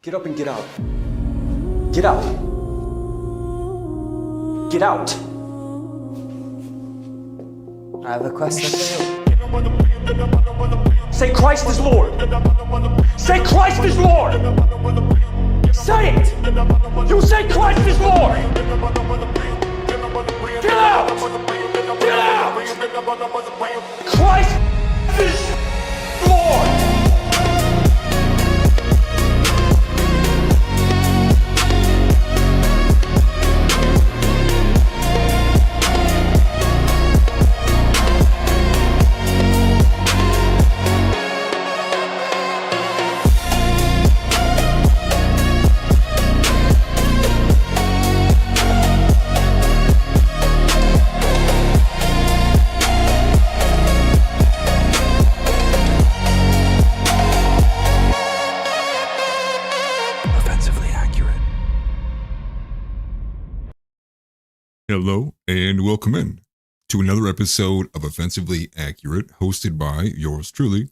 Get up and get out. Get out. Get out. I have a question for you. Say Christ is Lord. Say Christ is Lord. Say it. You say Christ is Lord. Get out. Get out. Christ is Lord. Hello and welcome in to another episode of Offensively Accurate, hosted by yours truly,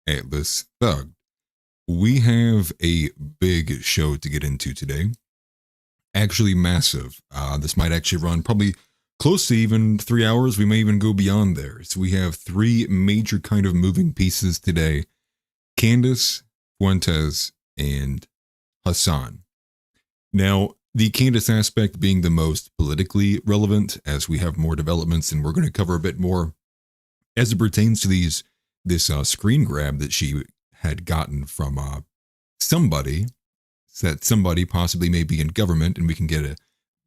Atlas Thug. We have a big show to get into today. Actually massive. This might actually run probably close to even 3 hours. We may even go beyond there. So we have three major kind of moving pieces today. Candace, Fuentes, and Hasan. Now, the Candace aspect being the most politically relevant, as we have more developments, and we're going to cover a bit more as it pertains to this screen grab that she had gotten from somebody, that somebody possibly may be in government, and we can get a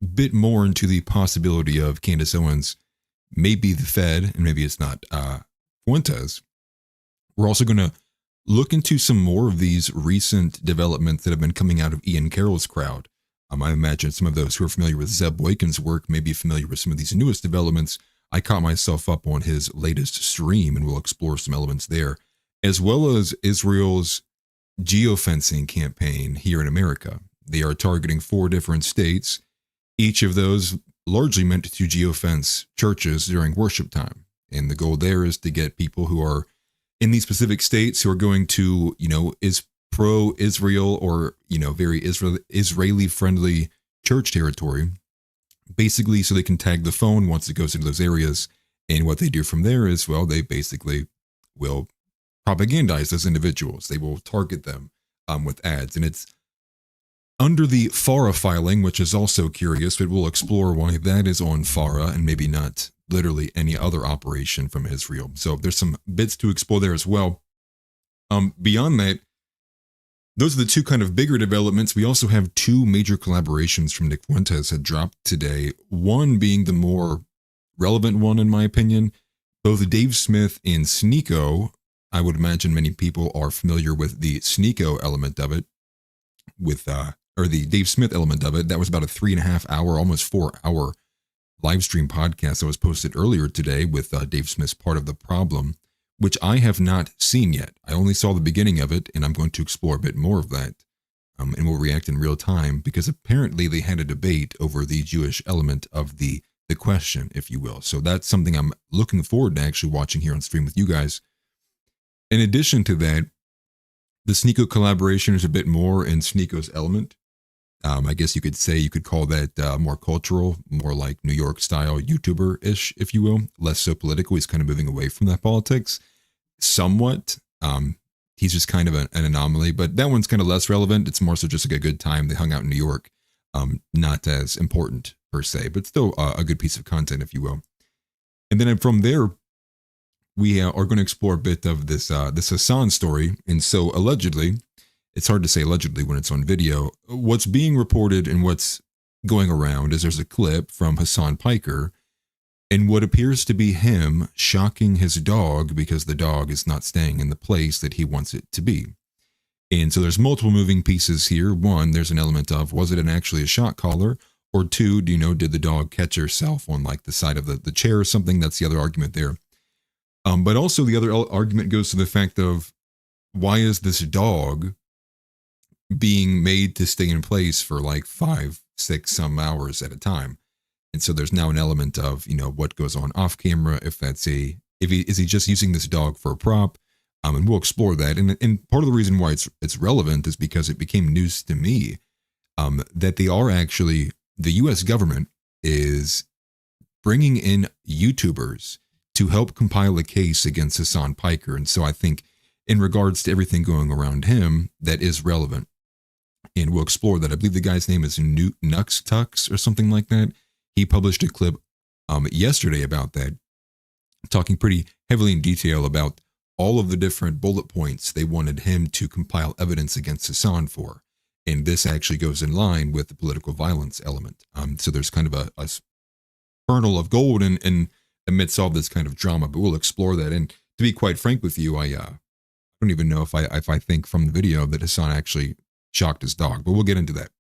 bit more into the possibility of Candace Owens, maybe the Fed, and maybe it's not Fuentes. We're also going to look into some more of these recent developments that have been coming out of Ian Carroll's crowd. I imagine some of those who are familiar with Zeb Boykin's work may be familiar with some of these newest developments. I caught myself up on his latest stream, and we'll explore some elements there, as well as Israel's geofencing campaign here in America. They are targeting 4 different states, each of those largely meant to geofence churches during worship time. And the goal there is to get people who are in these specific states who are going to, is pro-Israel or, very Israeli-friendly church territory, basically so they can tag the phone once it goes into those areas. And what they do from there is, well, they basically will propagandize those individuals. They will target them with ads. And it's under the FARA filing, which is also curious, but we'll explore why that is on FARA and maybe not literally any other operation from Israel. So there's some bits to explore there as well. Beyond that, those are the two kind of bigger developments. We also have 2 major collaborations from Nick Fuentes had dropped today. One being the more relevant one, in my opinion. Both Dave Smith and Sneeko, I would imagine many people are familiar with the Sneeko element of it, or the Dave Smith element of it. That was about a 3.5 hour, almost 4 hour live stream podcast that was posted earlier today with Dave Smith's Part of the Problem, which I have not seen yet. I only saw the beginning of it, and I'm going to explore a bit more of that, and we'll react in real time, because apparently they had a debate over the Jewish element of the question, if you will. So that's something I'm looking forward to actually watching here on stream with you guys. In addition to that, the Sneeko collaboration is a bit more in Sneeko's element. I guess you could call that more cultural, more like New York style YouTuber-ish, if you will, less so political. He's kind of moving away from that politics somewhat. He's just kind of an anomaly, but that one's kind of less relevant. It's more so just like a good time. They hung out in New York. Not as important per se, but still a good piece of content, if you will. And then from there, we are going to explore a bit of this Hasan story. And so allegedly, it's hard to say allegedly when it's on video. What's being reported and what's going around is there's a clip from Hasan Piker and what appears to be him shocking his dog because the dog is not staying in the place that he wants it to be. And so there's multiple moving pieces here. One, there's an element of, was it actually a shock collar? Or 2, did the dog catch herself on like the side of the chair or something? That's the other argument there. But also the other argument goes to the fact of, why is this dog being made to stay in place for like 5, 6 some hours at a time? And so there's now an element of, what goes on off camera, is he just using this dog for a prop? And we'll explore that. And part of the reason why it's relevant is because it became news to me that they are actually, the U.S. government is bringing in YouTubers to help compile a case against Hasan Piker. And so I think in regards to everything going around him, that is relevant. And we'll explore that. I believe the guy's name is Nux Tux or something like that. He published a clip yesterday about that, talking pretty heavily in detail about all of the different bullet points they wanted him to compile evidence against Hasan for. And this actually goes in line with the political violence element. So there's kind of a kernel of gold in amidst all this kind of drama, but we'll explore that. And to be quite frank with you, I don't even know if I think from the video that Hasan actually shocked his dog, but we'll get into that.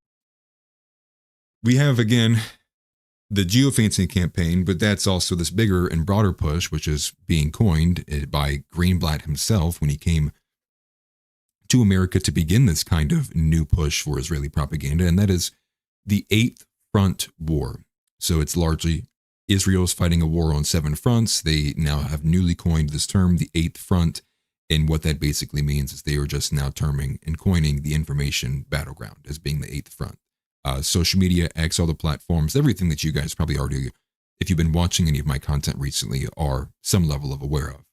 We have, again, the geofencing campaign, but that's also this bigger and broader push, which is being coined by Greenblatt himself when he came to America to begin this kind of new push for Israeli propaganda, and that is the Eighth Front War. So it's largely Israel's fighting a war on 7 fronts. They now have newly coined this term, the Eighth Front, and what that basically means is they are just now terming and coining the information battleground as being the Eighth Front. Social media, X, all the platforms, everything that you guys probably already, if you've been watching any of my content recently, are some level of aware of.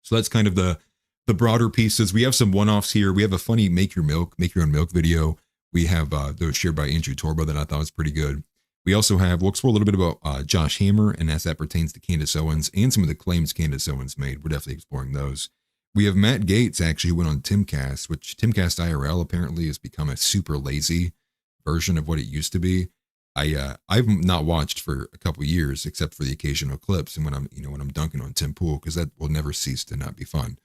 So that's kind of the broader pieces. We have some one-offs here. We have a funny make your own milk video. We have those shared by Andrew Torba that I thought was pretty good. We also have, we'll explore a little bit about Josh Hammer, and as that pertains to Candace Owens and some of the claims Candace Owens made. We're definitely exploring those. We have Matt Gaetz, actually, who went on Timcast, which Timcast IRL apparently has become a super lazy version of what it used to be. I've not watched for a couple years, except for the occasional clips, and when I'm dunking on Tim Pool, because that will never cease to not be fun.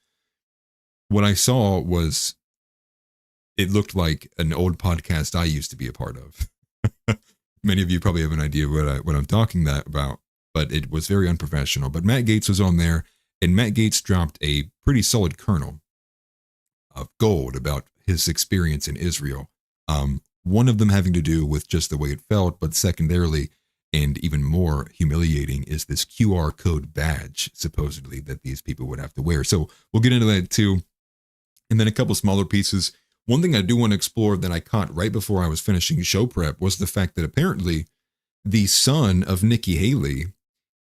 What I saw was, it looked like an old podcast I used to be a part of. Many of you probably have an idea what I'm talking about, but it was very unprofessional. But Matt Gaetz was on there, and Matt Gaetz dropped a pretty solid kernel of gold about his experience in Israel. One of them having to do with just the way it felt, but secondarily, and even more humiliating, is this QR code badge, supposedly, that these people would have to wear. So we'll get into that too. And then a couple smaller pieces. One thing I do want to explore that I caught right before I was finishing show prep was the fact that apparently the son of Nikki Haley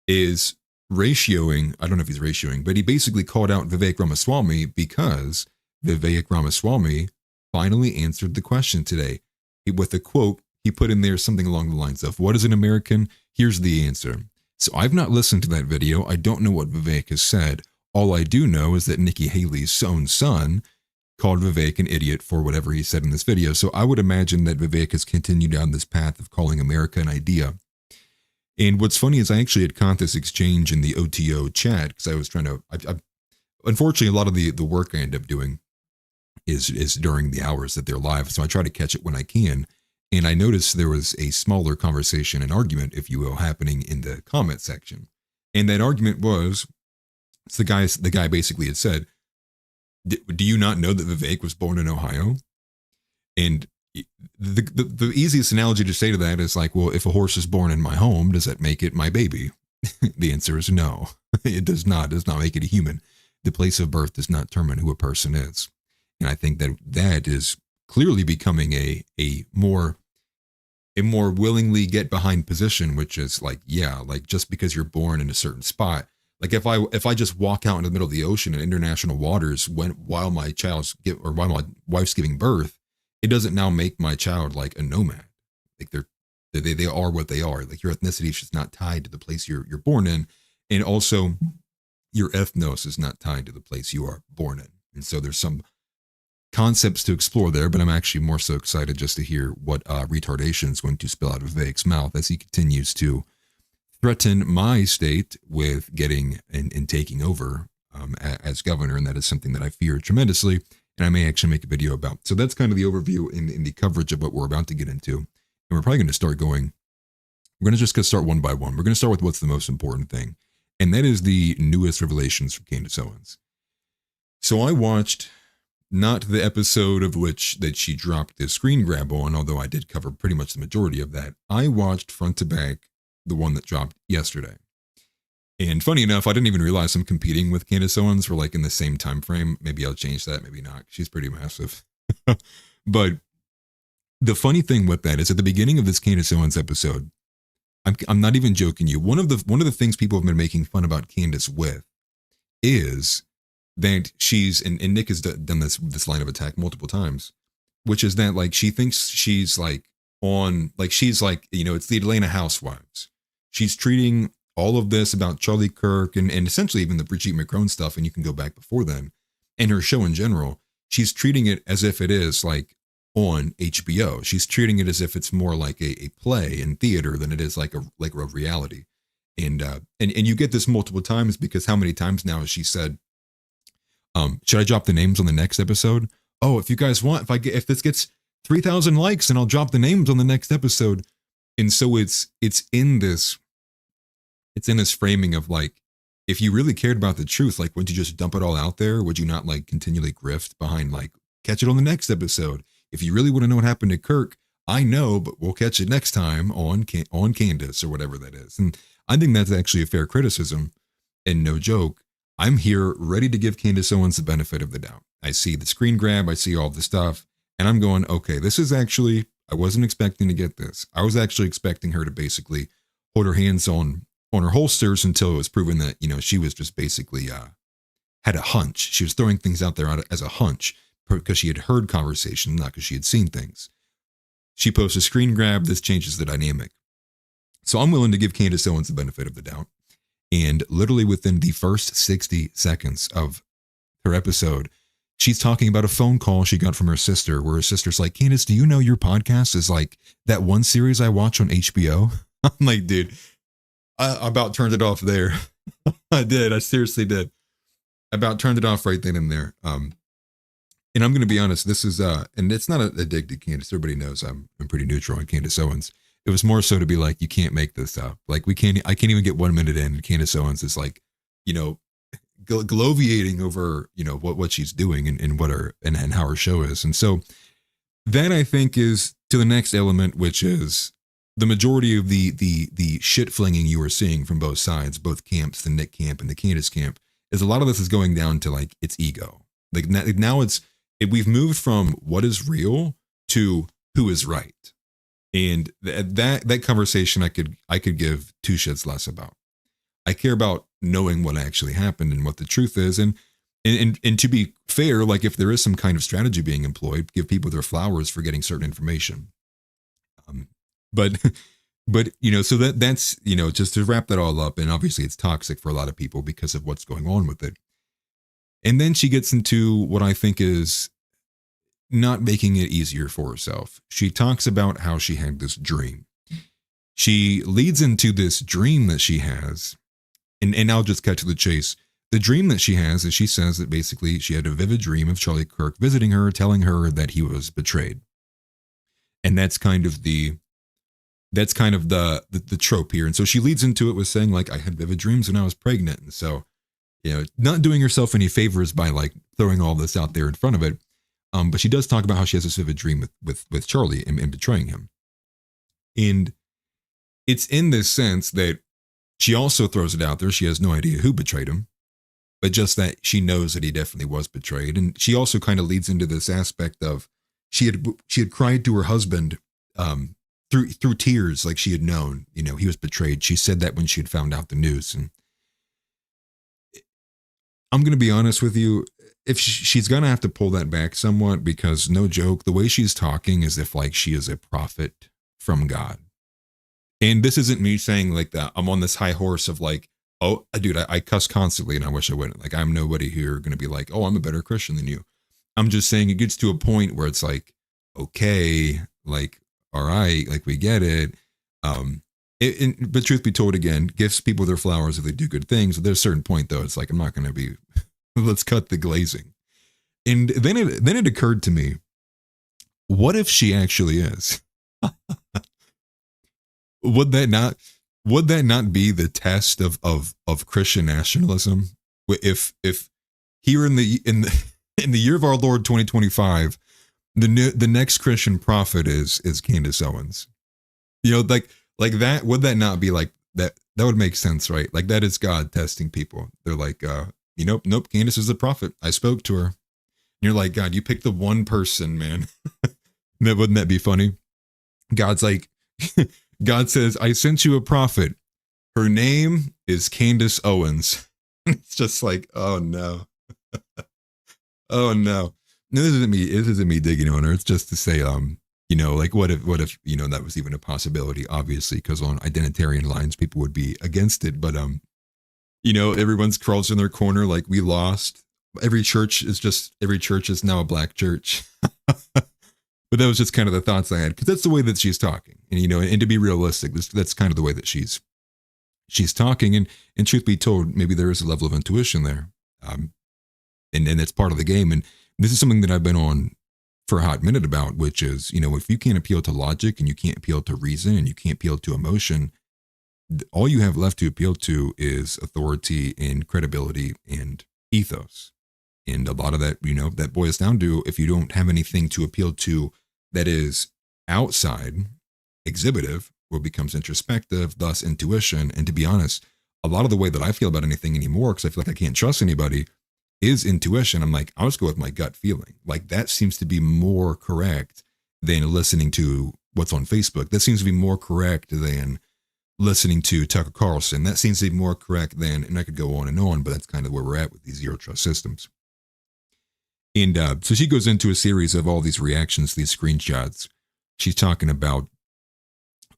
is ratioing, I don't know if he's ratioing, but he basically called out Vivek Ramaswamy because Vivek Ramaswamy finally answered the question today. With a quote, he put in there something along the lines of, "What is an American? Here's the answer." So I've not listened to that video. I don't know what Vivek has said. All I do know is that Nikki Haley's own son called Vivek an idiot for whatever he said in this video. So I would imagine that Vivek has continued down this path of calling America an idea. And what's funny is I actually had caught this exchange in the OTO chat because I was trying to, unfortunately, a lot of the work I end up doing is during the hours that they're live. So I try to catch it when I can. And I noticed there was a smaller conversation, an argument, if you will, happening in the comment section. And that argument was, the guy basically had said, "Do you not know that Vivek was born in Ohio?" And the easiest analogy to say to that is like, well, if a horse is born in my home, does that make it my baby? The answer is no. It does not. It does not make it a human. The place of birth does not determine who a person is. And I think that is clearly becoming a more willingly get behind position, which is like, yeah, like just because you're born in a certain spot, like if I just walk out in the middle of the ocean in international waters while my wife's giving birth, it doesn't now make my child like a nomad. Like they are what they are. Like your ethnicity is just not tied to the place you're born in, and also your ethnos is not tied to the place you are born in. And so there's some concepts to explore there, but I'm actually more so excited just to hear what retardation is going to spill out of Vivek's mouth as he continues to threaten my state with getting and taking over as governor, and that is something that I fear tremendously, and I may actually make a video about. So that's kind of the overview in the coverage of what we're about to get into, and we're probably going to start going. We're going to just start one by one. We're going to start with what's the most important thing, and that is the newest revelations from Candace Owens. So I watched not the episode of which that she dropped the screen grab on, although I did cover pretty much the majority of that. I watched front to back the one that dropped yesterday. And funny enough, I didn't even realize I'm competing with Candace Owens. We're like in the same time frame. Maybe I'll change that, maybe not. She's pretty massive. But the funny thing with that is at the beginning of this Candace Owens episode, I'm not even joking you. One of the things people have been making fun about Candace with is that she's and Nick has done this line of attack multiple times, which is that like she thinks she's like she's like, you know, it's the Atlanta Housewives. She's treating all of this about Charlie Kirk and essentially even the Brigitte Macron stuff, and you can go back before then, and her show in general, she's treating it as if it is like on HBO. She's treating it as if it's more like a play in theater than it is like a reality. And you get this multiple times because how many times now has she said, should I drop the names on the next episode? Oh, if you guys want, if this gets 3,000 likes, then I'll drop the names on the next episode. And so it's in this framing of like, if you really cared about the truth, like, would you just dump it all out there? Would you not like continually grift behind like, catch it on the next episode? If you really want to know what happened to Kirk, I know, but we'll catch it next time on Candace or whatever that is. And I think that's actually a fair criticism and no joke. I'm here ready to give Candace Owens the benefit of the doubt. I see the screen grab, I see all the stuff, and I'm going, okay, this is actually, I wasn't expecting to get this. I was actually expecting her to basically hold her hands on her holsters until it was proven that, you know, she was just basically had a hunch. She was throwing things out there as a hunch because she had heard conversation, not because she had seen things. She posts a screen grab. This changes the dynamic. So I'm willing to give Candace Owens the benefit of the doubt. And literally within the first 60 seconds of her episode, she's talking about a phone call she got from her sister where her sister's like, Candace, do you know your podcast is like that one series I watch on HBO? I'm like, dude, I about turned it off there. I did. I seriously did. I about turned it off right then and there. And I'm going to be honest, this is, and it's not a dig to Candace. Everybody knows I'm pretty neutral on Candace Owens. It was more so to be like, you can't make this up. Like I can't even get 1 minute in. And Candace Owens is like, you know, gloviating over, you know, what she's doing and what her, and how her show is. And so that I think is to the next element, which is the majority of the shit flinging you are seeing from both sides, both camps, the Nick camp and the Candace camp, is a lot of this is going down to like its ego. Like now we've moved from what is real to who is right. And that conversation I could give two shits less about. I care about knowing what actually happened and what the truth is. And to be fair, like if there is some kind of strategy being employed, give people their flowers for getting certain information. But you know, so that's, you know, just to wrap that all up. And obviously it's toxic for a lot of people because of what's going on with it. And then she gets into what I think is not making it easier for herself. She talks about how she had this dream. She leads into this dream that she has. And I'll just cut to the chase. The dream that she has is she says that basically she had a vivid dream of Charlie Kirk visiting her, telling her that he was betrayed. And that's kind of the trope here. And so she leads into it with saying like, I had vivid dreams when I was pregnant. And so, you know, not doing herself any favors by like throwing all this out there in front of it. But she does talk about how she has this vivid dream with Charlie and betraying him. And it's in this sense that she also throws it out there. She has no idea who betrayed him, but just that she knows that he definitely was betrayed. And she also kind of leads into this aspect of she had cried to her husband through tears, like she had known, you know, he was betrayed. She said that when she had found out the news. And I'm going to be honest with you, if she's going to have to pull that back somewhat, because no joke, the way she's talking is if like she is a prophet from God. And this isn't me saying like that I'm on this high horse of like, oh, dude, I cuss constantly and I wish I wouldn't. Like I'm nobody here going to be like, oh, I'm a better Christian than you. I'm just saying it gets to a point where it's like, okay, like, all right, like we get it. But truth be told, again, gives people their flowers if they do good things. But there's a certain point though, it's like, I'm not going to be, let's cut the glazing. And then it occurred to me, what if she actually is? Would that not be the test of Christian nationalism? If here in the year of our Lord 2025, the next Christian prophet is Candace Owens, you know, like that, would that not be like that? That would make sense, right? Like that is God testing people. They're like, nope, Candace is a prophet. I spoke to her. And you're like, God, you picked the one person, man. Wouldn't that be funny? God's like, God says, I sent you a prophet. Her name is Candace Owens. It's just like, oh no. Oh no. No, this isn't me digging on her. It's just to say, like what if, that was even a possibility, obviously, because on identitarian lines, people would be against it. But, everyone's crawls in their corner like we lost. Every church is now a black church. But that was just kind of the thoughts I had, because that's the way that she's talking. And, and to be realistic, that's kind of the way that she's talking. And truth be told, maybe there is a level of intuition there. And that's part of the game. And this is something that I've been on for a hot minute about, which is, if you can't appeal to logic and you can't appeal to reason and you can't appeal to emotion, all you have left to appeal to is authority and credibility and ethos. And a lot of that, that boils down to, if you don't have anything to appeal to that is outside, exhibitive, what becomes introspective, thus intuition. And to be honest, a lot of the way that I feel about anything anymore, because I feel like I can't trust anybody, is intuition. I'm like, I'll just go with my gut feeling. Like that seems to be more correct than listening to what's on Facebook. That seems to be more correct than listening to Tucker Carlson. That seems to be more correct than, and I could go on, but that's kind of where we're at with these zero trust systems. And so she goes into a series of all these reactions, these screenshots. She's talking about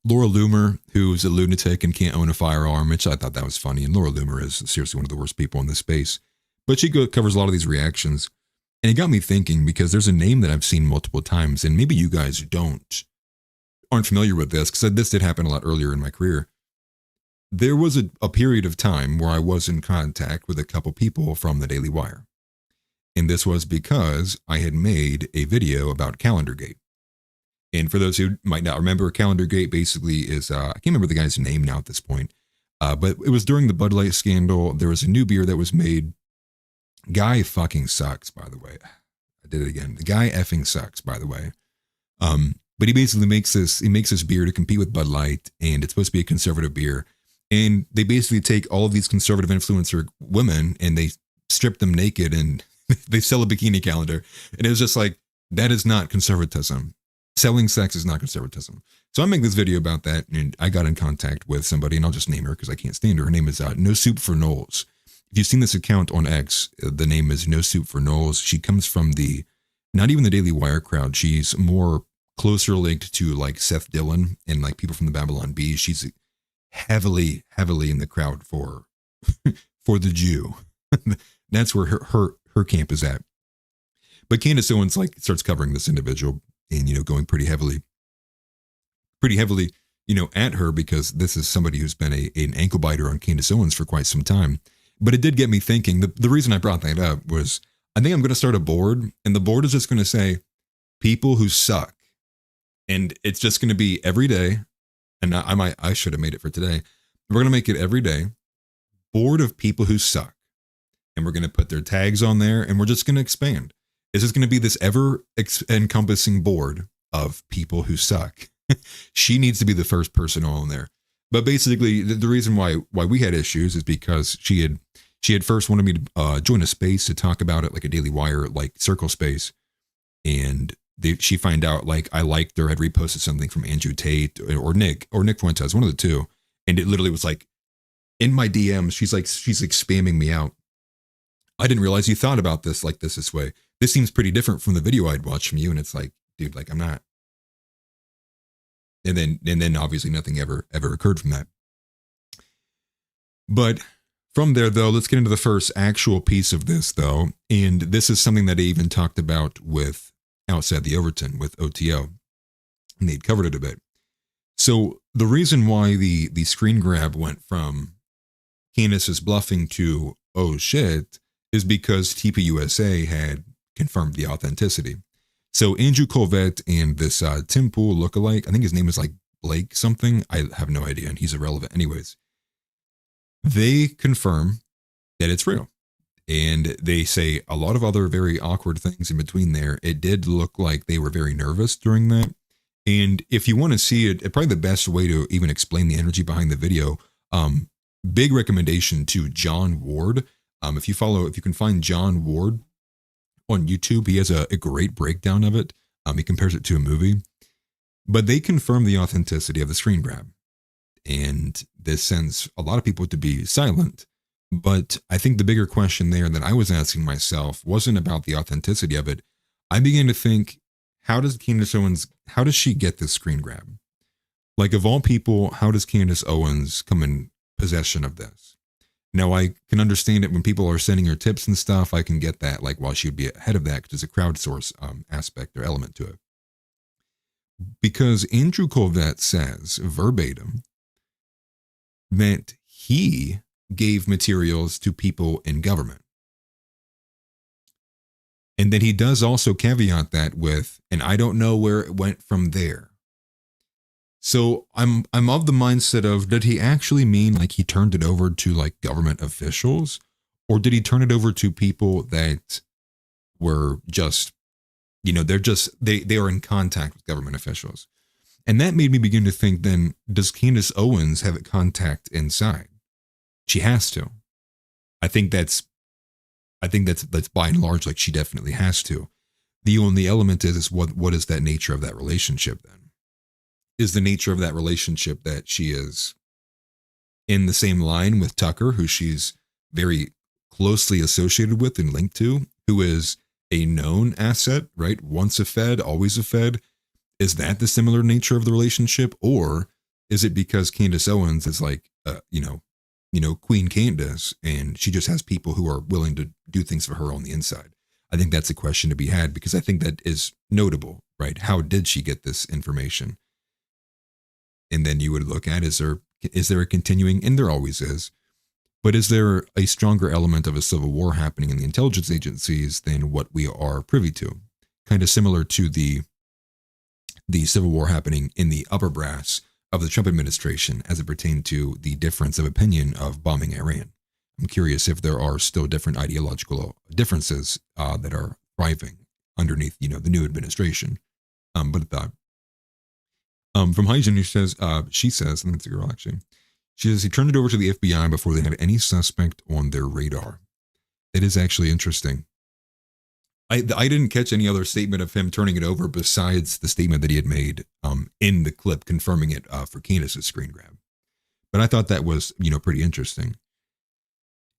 Laura Loomer, who's a lunatic and can't own a firearm, which I thought that was funny. And Laura Loomer is seriously one of the worst people in this space. But she covers a lot of these reactions. And it got me thinking, because there's a name that I've seen multiple times, and maybe you guys aren't familiar with this, because this did happen a lot earlier in my career. There was a period of time where I was in contact with a couple people from the Daily Wire. And this was because I had made a video about Calendargate. And for those who might not remember, Calendargate basically is, I can't remember the guy's name now at this point, but it was during the Bud Light scandal. There was a new beer that was made. Guy fucking sucks, by the way. I did it again. The guy effing sucks, by the way. But he basically makes this beer to compete with Bud Light, and it's supposed to be a conservative beer. And they basically take all of these conservative influencer women and they strip them naked and they sell a bikini calendar. And it was just like, that is not conservatism. Selling sex is not conservatism. So I make this video about that, and I got in contact with somebody, and I'll just name her because I can't stand her. Her name is No Soup for Knowles. If you've seen this account on X, the name is No Soup for Knowles. She comes from not even the Daily Wire crowd. She's more closer linked to like Seth Dillon and like people from the Babylon Bee. She's heavily in the crowd for the Jew. That's where her camp is at. But Candace Owens like starts covering this individual and, going pretty heavily, at her, because this is somebody who's been an ankle biter on Candace Owens for quite some time. But it did get me thinking. The reason I brought that up was I think I'm going to start a board, and the board is just going to say people who suck. And it's just going to be every day. And I should have made it for today. We're going to make it every day. Board of people who suck. And we're going to put their tags on there, and we're just going to expand. This is going to be this ever-encompassing board of people who suck. She needs to be the first person on there. But basically, the reason why we had issues is because she had first wanted me to join a space to talk about it, like a Daily Wire, like circle space. And she find out like I liked or had reposted something from Andrew Tate or Nick Fuentes, one of the two. And it literally was like in my DMs, she's like spamming me out. I didn't realize you thought about this like this way. This seems pretty different from the video I'd watched from you. And it's like, dude, like I'm not. And then obviously nothing ever occurred from that. But from there, though, let's get into the first actual piece of this, though. And this is something that I even talked about with Outside the Overton with OTO. And they'd covered it a bit. So the reason why the screen grab went from Candace is bluffing to, oh shit, is because TPUSA had confirmed the authenticity. So Andrew Colvette and this Tim Pool lookalike, I think his name is like Blake something. I have no idea, and he's irrelevant anyways. They confirm that it's real. And they say a lot of other very awkward things in between there. It did look like they were very nervous during that. And if you want to see it, probably the best way to even explain the energy behind the video, Big recommendation to John Ward. If you can find John Ward on YouTube, he has a great breakdown of it. He compares it to a movie. But they confirm the authenticity of the screen grab. And this sends a lot of people to be silent. But I think the bigger question there that I was asking myself wasn't about the authenticity of it. I began to think, how does she get this screen grab? Like, of all people, how does Candace Owens come in possession of this? Now, I can understand it when people are sending her tips and stuff. I can get that, like, while she would be ahead of that, because there's a crowdsource aspect or element to it. Because Andrew Colvett says, verbatim, that he gave materials to people in government. And then he does also caveat that with, and I don't know where it went from there. So I'm of the mindset of, did he actually mean like he turned it over to like government officials, or did he turn it over to people that were just, they are in contact with government officials? And that made me begin to think, then, does Candace Owens have a contact inside? She has to. I think that's by and large, like, she definitely has to. The only element is what is that nature of that relationship then? Is the nature of that relationship that she is in the same line with Tucker, who she's very closely associated with and linked to, who is a known asset, right? Once a Fed, always a Fed. Is that the similar nature of the relationship? Or is it because Candace Owens is like, Queen Candace, and she just has people who are willing to do things for her on the inside? I think that's a question to be had, because I think that is notable, right? How did she get this information? And then you would look at, is there a continuing, and there always is, but is there a stronger element of a civil war happening in the intelligence agencies than what we are privy to? Kind of similar to the civil war happening in the upper brass of the Trump administration as it pertained to the difference of opinion of bombing Iran. I'm curious if there are still different ideological differences that are thriving underneath, the new administration. But a thought. From Hygiene, she says, and it's a girl actually, she says he turned it over to the FBI before they had any suspect on their radar. It is actually interesting. I didn't catch any other statement of him turning it over besides the statement that he had made in the clip confirming it for Candace's screen grab. But I thought that was, pretty interesting.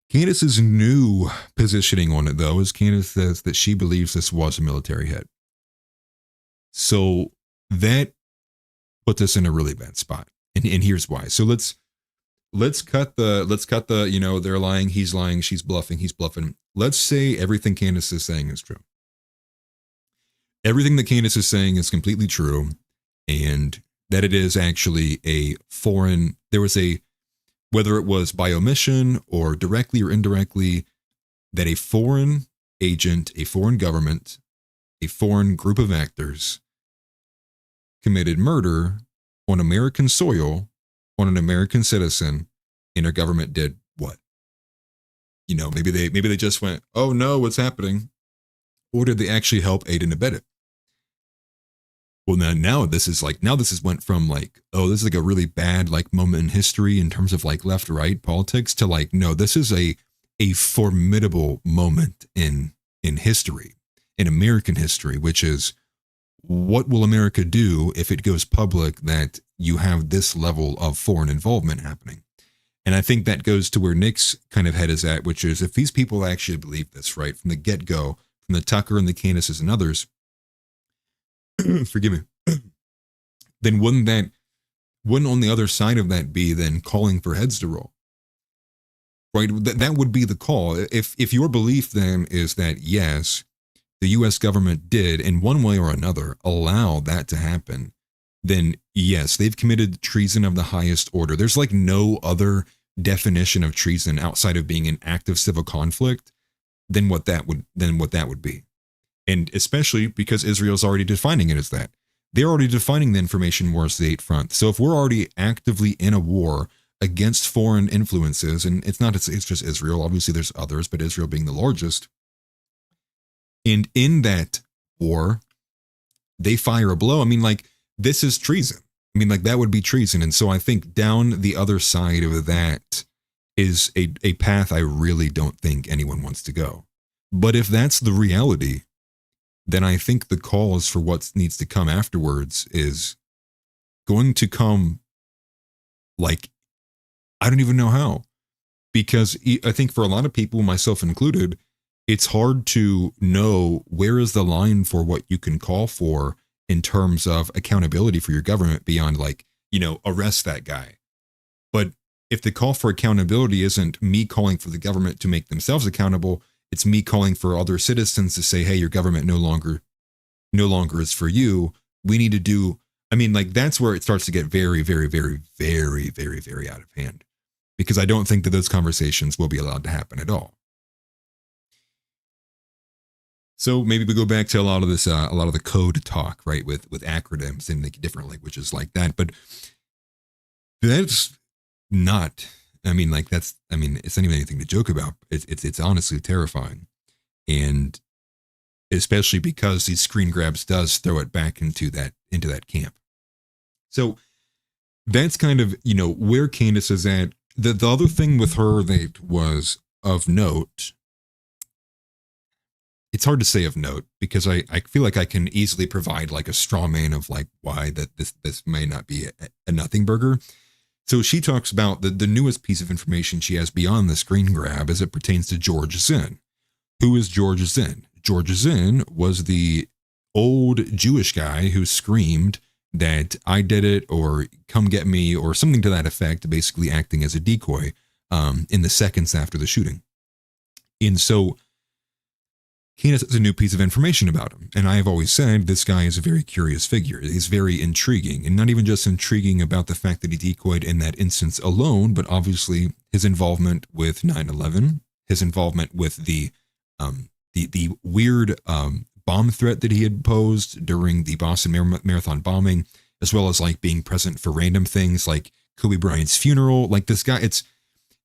Candace's new positioning on it, though, is Candace says that she believes this was a military hit. So that puts us in a really bad spot. And here's why. So let's cut the, they're lying, he's lying, she's bluffing, he's bluffing. Let's say everything Candace is saying is true. Everything that Candace is saying is completely true, and that it is actually whether it was by omission or directly or indirectly, that a foreign agent, a foreign government, a foreign group of actors committed murder on American soil, on an American citizen, and our government did what? Maybe they just went, oh no, what's happening? Or did they actually help aid and abet it? Well, now this is went from like, oh, this is like a really bad like moment in history in terms of like left-right politics to like, no, this is a formidable moment in history, in American history, which is, what will America do if it goes public that you have this level of foreign involvement happening? And I think that goes to where Nick's kind of head is at, which is, if these people actually believe this, right, from the get-go, from the Tucker and the Candaces and others, forgive me, then wouldn't on the other side of that be then calling for heads to roll? Right? That would be the call. If your belief then is that, yes, the U.S. government did, in one way or another, allow that to happen, then yes, they've committed treason of the highest order. There's like no other definition of treason outside of being an act of civil conflict than what that would be. And especially because Israel's already defining it as that. They're already defining the information war as the eight front. So if we're already actively in a war against foreign influences, and it's just Israel, obviously there's others, but Israel being the largest, and in that war, they fire a blow. I mean, like, this is treason. I mean, like, that would be treason. And so I think down the other side of that is a path I really don't think anyone wants to go. But if that's the reality, then I think the cause for what needs to come afterwards is going to come, like, I don't even know how. Because I think for a lot of people, myself included, it's hard to know where is the line for what you can call for in terms of accountability for your government beyond, like, arrest that guy. But if the call for accountability isn't me calling for the government to make themselves accountable, it's me calling for other citizens to say, hey, your government no longer is for you. We need to do, like, that's where it starts to get very, very, very, very, very, very out of hand. Because I don't think that those conversations will be allowed to happen at all. So maybe we go back to a lot of the code talk, right, with acronyms and different languages like that. But that's not, it's not even anything to joke about. It's honestly terrifying. And especially because these screen grabs does throw it back into that camp. So that's kind of, where Candace is at. The other thing with her that was of note, it's hard to say of note because I feel like I can easily provide like a straw man of like why that this may not be a nothing burger. So she talks about the newest piece of information she has beyond the screen grab as it pertains to George Zinn. Who is George Zinn? George Zinn was the old Jewish guy who screamed that I did it or come get me or something to that effect, basically acting as a decoy in the seconds after the shooting. And so Candace has a new piece of information about him. And I have always said this guy is a very curious figure. He's very intriguing, and not even just intriguing about the fact that he decoyed in that instance alone, but obviously his involvement with 9/11, his involvement with the weird bomb threat that he had posed during the Boston Marathon bombing, as well as like being present for random things like Kobe Bryant's funeral. Like this guy,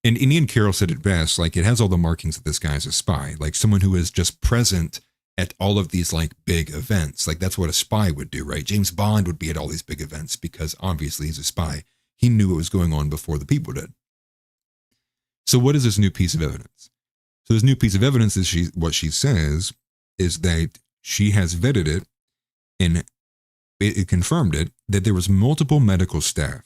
and Ian Carroll said it best, like it has all the markings that this guy is a spy, like someone who is just present at all of these like big events. Like that's what a spy would do, right? James Bond would be at all these big events because obviously he's a spy. He knew what was going on before the people did. So what is this new piece of evidence? So this new piece of evidence is what she says is that she has vetted it and it confirmed it that there was multiple medical staff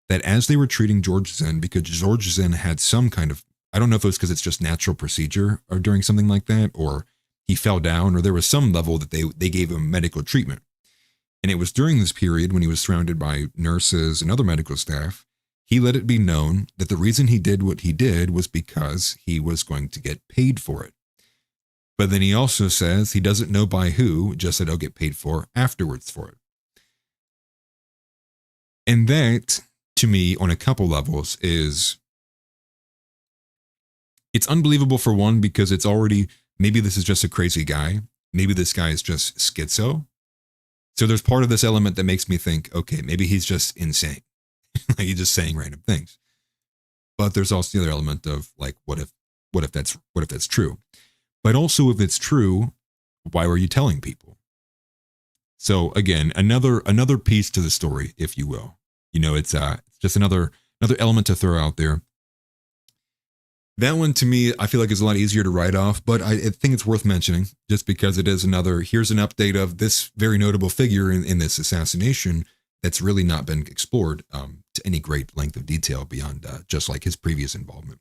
that as they were treating George Zinn, because George Zinn had some kind of, I don't know if it was because it's just natural procedure or during something like that, or he fell down, or there was some level that they gave him medical treatment. And it was during this period when he was surrounded by nurses and other medical staff, he let it be known that the reason he did what he did was because he was going to get paid for it. But then he also says he doesn't know by who, just that he'll get paid for afterwards for it. And that, to me, on a couple levels, it's unbelievable for one, because it's already, maybe this is just a crazy guy. Maybe this guy is just schizo. So there's part of this element that makes me think, okay, maybe he's just insane. Like he's just saying random things. But there's also the other element of like, what if that's true? But also, if it's true, why were you telling people? So again, another piece to the story, if you will. It's just another element to throw out there. That one, to me, I feel like is a lot easier to write off, but I think it's worth mentioning just because it is here's an update of this very notable figure in this assassination that's really not been explored to any great length of detail beyond just like his previous involvement.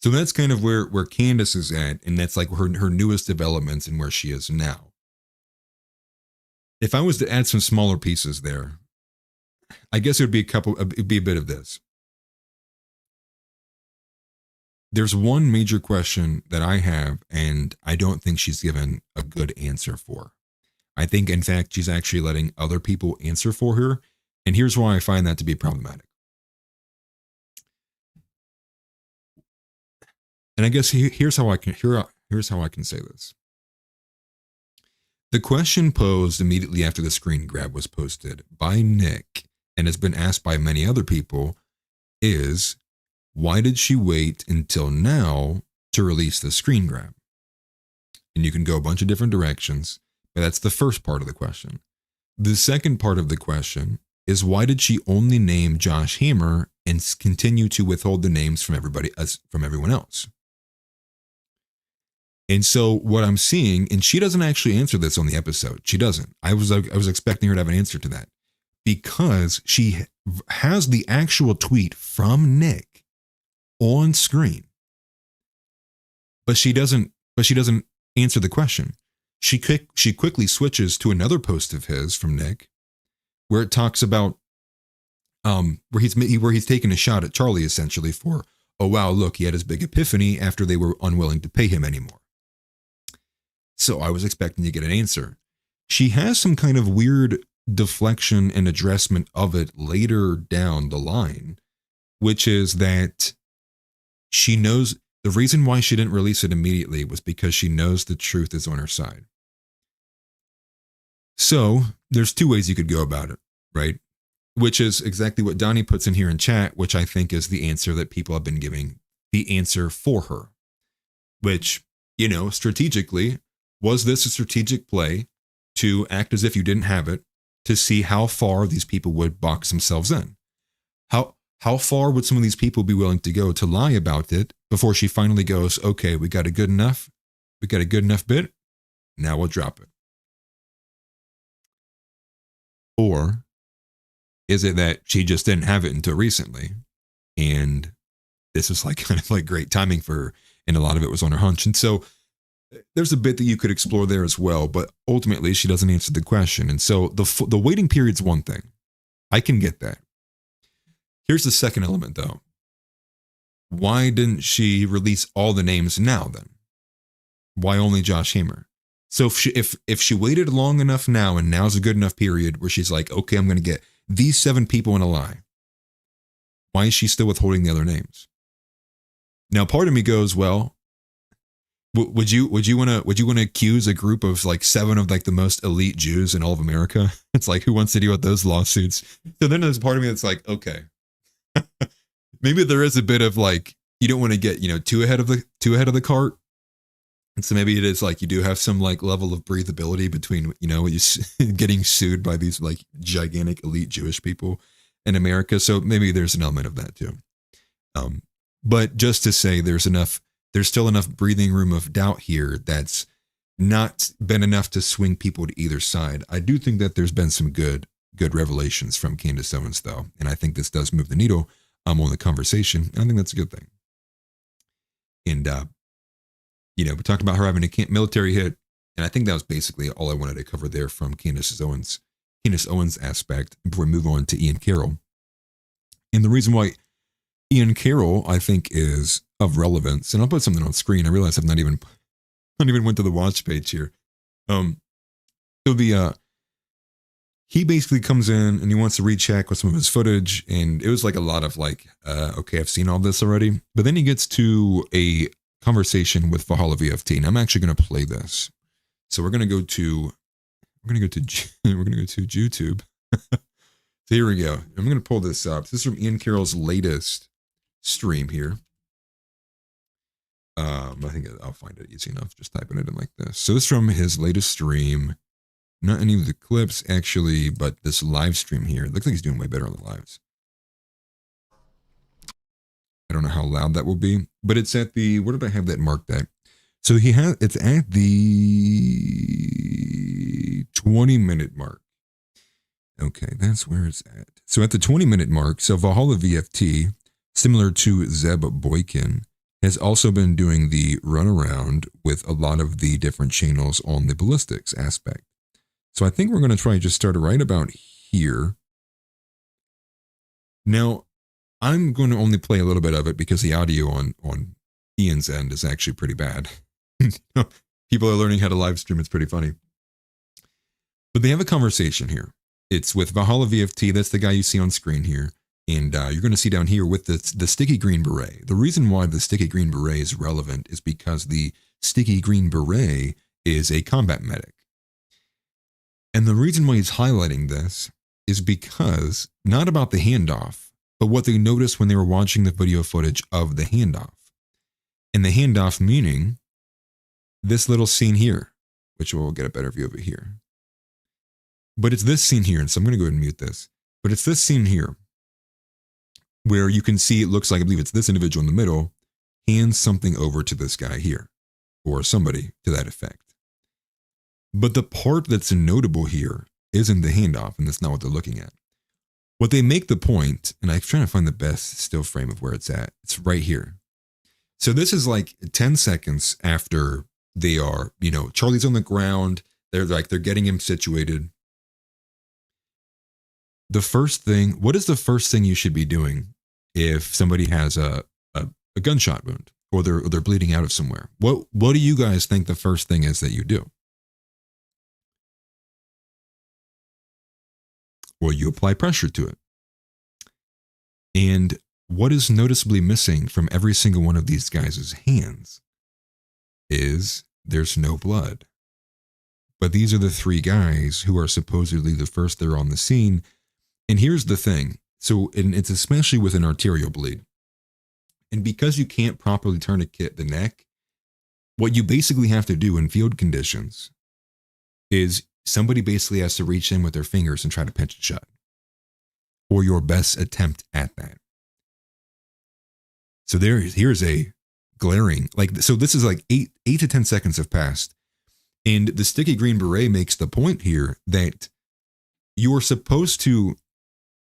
So that's kind of where Candace is at, and that's like her newest developments and where she is now. If I was to add some smaller pieces there, I guess it'd be a bit of this. There's one major question that I have, and I don't think she's given a good answer for. I think, in fact, she's actually letting other people answer for her, and here's why I find that to be problematic. And I guess here's how I can say this. The question posed immediately after the screen grab was posted by Nick and has been asked by many other people is, why did she wait until now to release the screen grab? And you can go a bunch of different directions, but that's the first part of the question. The second part of the question is why did she only name Josh Hammer and continue to withhold the names from everyone else? And so what I'm seeing, and she doesn't actually answer this on the episode. She doesn't. I was expecting her to have an answer to that, because she has the actual tweet from Nick on screen, but she doesn't answer the question. She quickly switches to another post of his from Nick, where it talks about where he's taking a shot at Charlie, essentially, for, oh wow, look, he had his big epiphany after they were unwilling to pay him anymore. So I was expecting to get an answer. She has some kind of weird deflection and addressment of it later down the line, which is that she knows the reason why she didn't release it immediately was because she knows the truth is on her side. So there's two ways you could go about it, right? Which is exactly what Donnie puts in here in chat, which I think is the answer that people have been giving, the answer for her, which, strategically, was this a strategic play to act as if you didn't have it, to see how far these people would box themselves in? How far would some of these people be willing to go to lie about it before she finally goes, okay, we got a good enough bit, now we'll drop it? Or is it that she just didn't have it until recently, and this was kind of great timing for her, and a lot of it was on her hunch? And so there's a bit that you could explore there as well, but ultimately she doesn't answer the question. And so the waiting period's one thing. I can get that. Here's the second element, though. Why didn't she release all the names now then? Why only Josh Hammer? So if she waited long enough now, and now's a good enough period where she's like, okay, I'm going to get these 7 people in a lie, why is she still withholding the other names? Now, part of me goes, well, would you want to accuse a group of 7 of the most elite Jews in all of America? It's who wants to deal with those lawsuits? So then there's part of me that's okay, maybe there is a bit of you don't want to get too ahead of the cart. And so maybe it is you do have some level of breathability between, you getting sued by these gigantic elite Jewish people in America. So maybe there's an element of that too. But just to say there's still enough breathing room of doubt here that's not been enough to swing people to either side. I do think that there's been some good revelations from Candace Owens, though. And I think this does move the needle on the conversation. I think that's a good thing. And, we talked about her having a military hit, and I think that was basically all I wanted to cover there from Candace Owens aspect before we move on to Ian Carroll. And the reason why Ian Carroll, I think, is of relevance, and I'll put something on screen. I realize I've not even went to the watch page here. He basically comes in and he wants to recheck with some of his footage, and it was a lot of okay, I've seen all this already. But then he gets to a conversation with Valhalla VFT, and I'm actually going to play this. So we're going to go to YouTube. So here we go. I'm going to pull this up. This is from Ian Carroll's latest stream here. I think I'll find it easy enough just typing it in like this. So this is from his latest stream. Not any of the clips actually, but this live stream here. It looks like he's doing way better on the lives. I don't know how loud that will be, but it's at the, where did I have that marked at? So it's at the 20-minute mark. Okay, that's where it's at. So at the 20-minute mark, so Valhalla VFT, similar to Zeb Boykin, has also been doing the runaround with a lot of the different channels on the ballistics aspect. So I think we're going to try and just start right about here. Now, I'm going to only play a little bit of it because the audio on Ian's end is actually pretty bad. People are learning how to live stream. It's pretty funny. But they have a conversation here. It's with Valhalla VFT. That's the guy you see on screen here. And you're going to see down here with the sticky green beret. The reason why the sticky green beret is relevant is because the sticky green beret is a combat medic. And the reason why he's highlighting this is because, not about the handoff, but what they noticed when they were watching the video footage of the handoff. And the handoff meaning this little scene here, which we'll get a better view of it here. But it's this scene here, and so I'm going to go ahead and mute this. but it's this scene here where you can see it looks like, I believe it's this individual in the middle, hands something over to this guy here, or somebody to that effect. But the part that's notable here isn't the handoff, and that's not what they're looking at. What they make the point, and I'm trying to find the best still frame of where it's at, it's right here. So this is like 10 seconds after they are, Charlie's on the ground, they're getting him situated. The first thing, what is the first thing you should be doing if somebody has a gunshot wound or they're bleeding out of somewhere? What do you guys think the first thing is that you do? Well, you apply pressure to it. And what is noticeably missing from every single one of these guys' hands is there's no blood. But these are the three guys who are supposedly the first they're on the scene. And here's the thing. So it's especially with an arterial bleed. And because you can't properly tourniquet the neck, what you basically have to do in field conditions is somebody basically has to reach in with their fingers and try to pinch it shut. Or your best attempt at that. So here's a glaring, so this is like 8 to 10 seconds have passed. And the sticky green beret makes the point here that you're supposed to,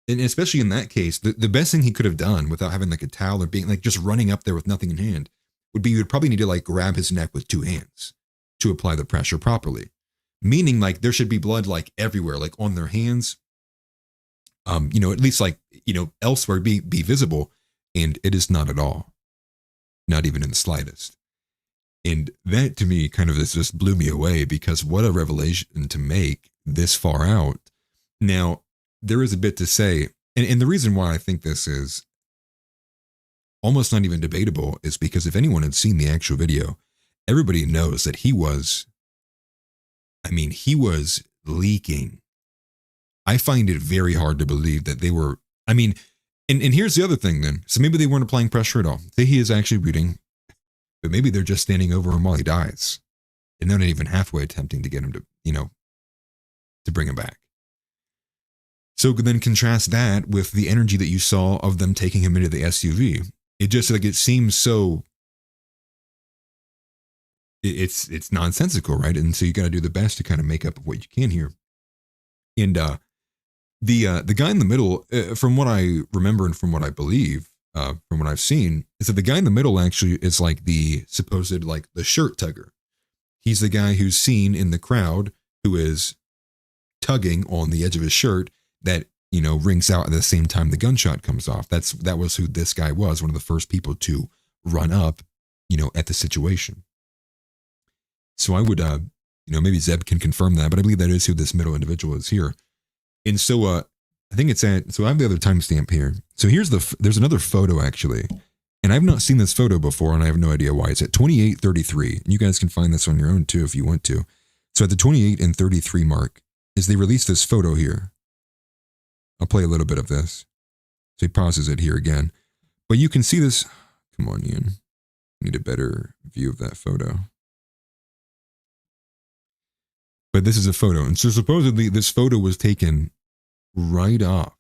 and especially in that case, the best thing he could have done without having like a towel or being like just running up there with nothing in hand would be you would probably need to like grab his neck with two hands to apply the pressure properly. Meaning like there should be blood like everywhere, like on their hands, at least like, elsewhere be visible. And it is not at all. Not even in the slightest. And that to me kind of just blew me away, because what a revelation to make this far out. Now, there is a bit to say, and the reason why I think this is almost not even debatable is because if anyone had seen the actual video, everybody knows that he was leaking. I find it very hard to believe that they were, and here's the other thing then. So maybe they weren't applying pressure at all. Say he is actually bleeding, but maybe they're just standing over him while he dies. And they're not even halfway attempting to get him to, to bring him back. So then contrast that with the energy that you saw of them taking him into the SUV. It just it seems so, it's nonsensical, right? And so you got to do the best to kind of make up what you can here. And, the guy in the middle, from what I remember and from what I believe, from what I've seen, is that the guy in the middle actually is like the supposed, like the shirt tugger. He's the guy who's seen in the crowd who is tugging on the edge of his shirt that, rings out at the same time the gunshot comes off. That was who this guy was, one of the first people to run up, at the situation. So I would, maybe Zeb can confirm that, but I believe that is who this middle individual is here. And so I think it's so I have the other timestamp here. So there's another photo actually. And I've not seen this photo before and I have no idea why. It's at 28:33. And you guys can find this on your own too if you want to. So at the 28 and 33 mark is they released this photo here. I'll play a little bit of this. So he pauses it here again. But you can see this. Come on, Ian. Need a better view of that photo. But this is a photo. And so supposedly this photo was taken right off.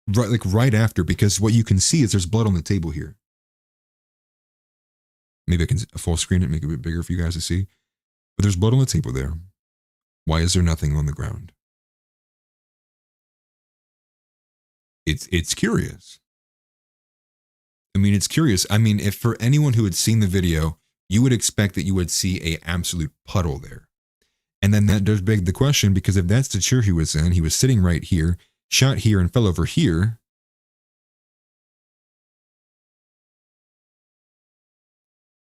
Right after, because what you can see is there's blood on the table here. Maybe I can full screen it, make it a bit bigger for you guys to see. But there's blood on the table there. Why is there nothing on the ground? It's curious. It's curious. If for anyone who had seen the video, you would expect that you would see an absolute puddle there. And then that does beg the question, because if that's the chair he was in, he was sitting right here, shot here and fell over here.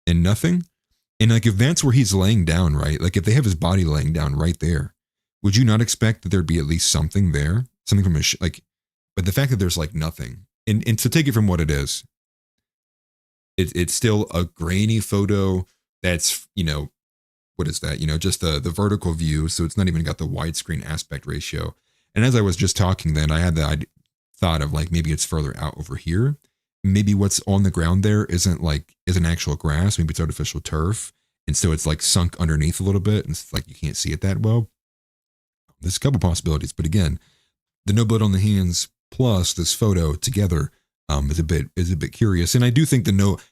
And nothing? And if that's where he's laying down, right? If they have his body laying down right there, would you not expect that there'd be at least something there? Something from but the fact that there's nothing. And to take it from what it is, it's still a grainy photo that's, what is that? Just the vertical view. So it's not even got the widescreen aspect ratio. And as I was just talking then, I had the thought of maybe it's further out over here. Maybe what's on the ground there isn't actual grass. Maybe it's artificial turf. And so it's sunk underneath a little bit. And it's you can't see it that well. There's a couple possibilities. But again, the no blood on the hands plus this photo together is a bit curious. And I do think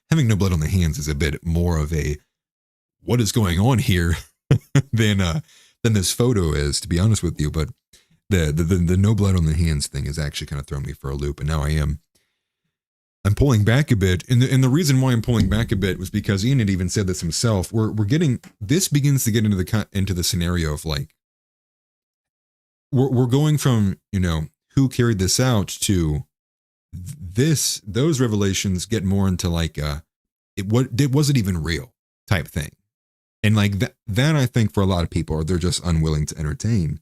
having no blood on the hands is a bit more of a what is going on here than this photo is, to be honest with you. But the no blood on the hands thing has actually kind of thrown me for a loop, and now I'm pulling back a bit, and the reason why I'm pulling back a bit was because Ian had even said this himself. We're getting this begins to get into the scenario of like we're going from who carried this out to those revelations get more into like it wasn't even real type thing, and like that I think for a lot of people they're just unwilling to entertain.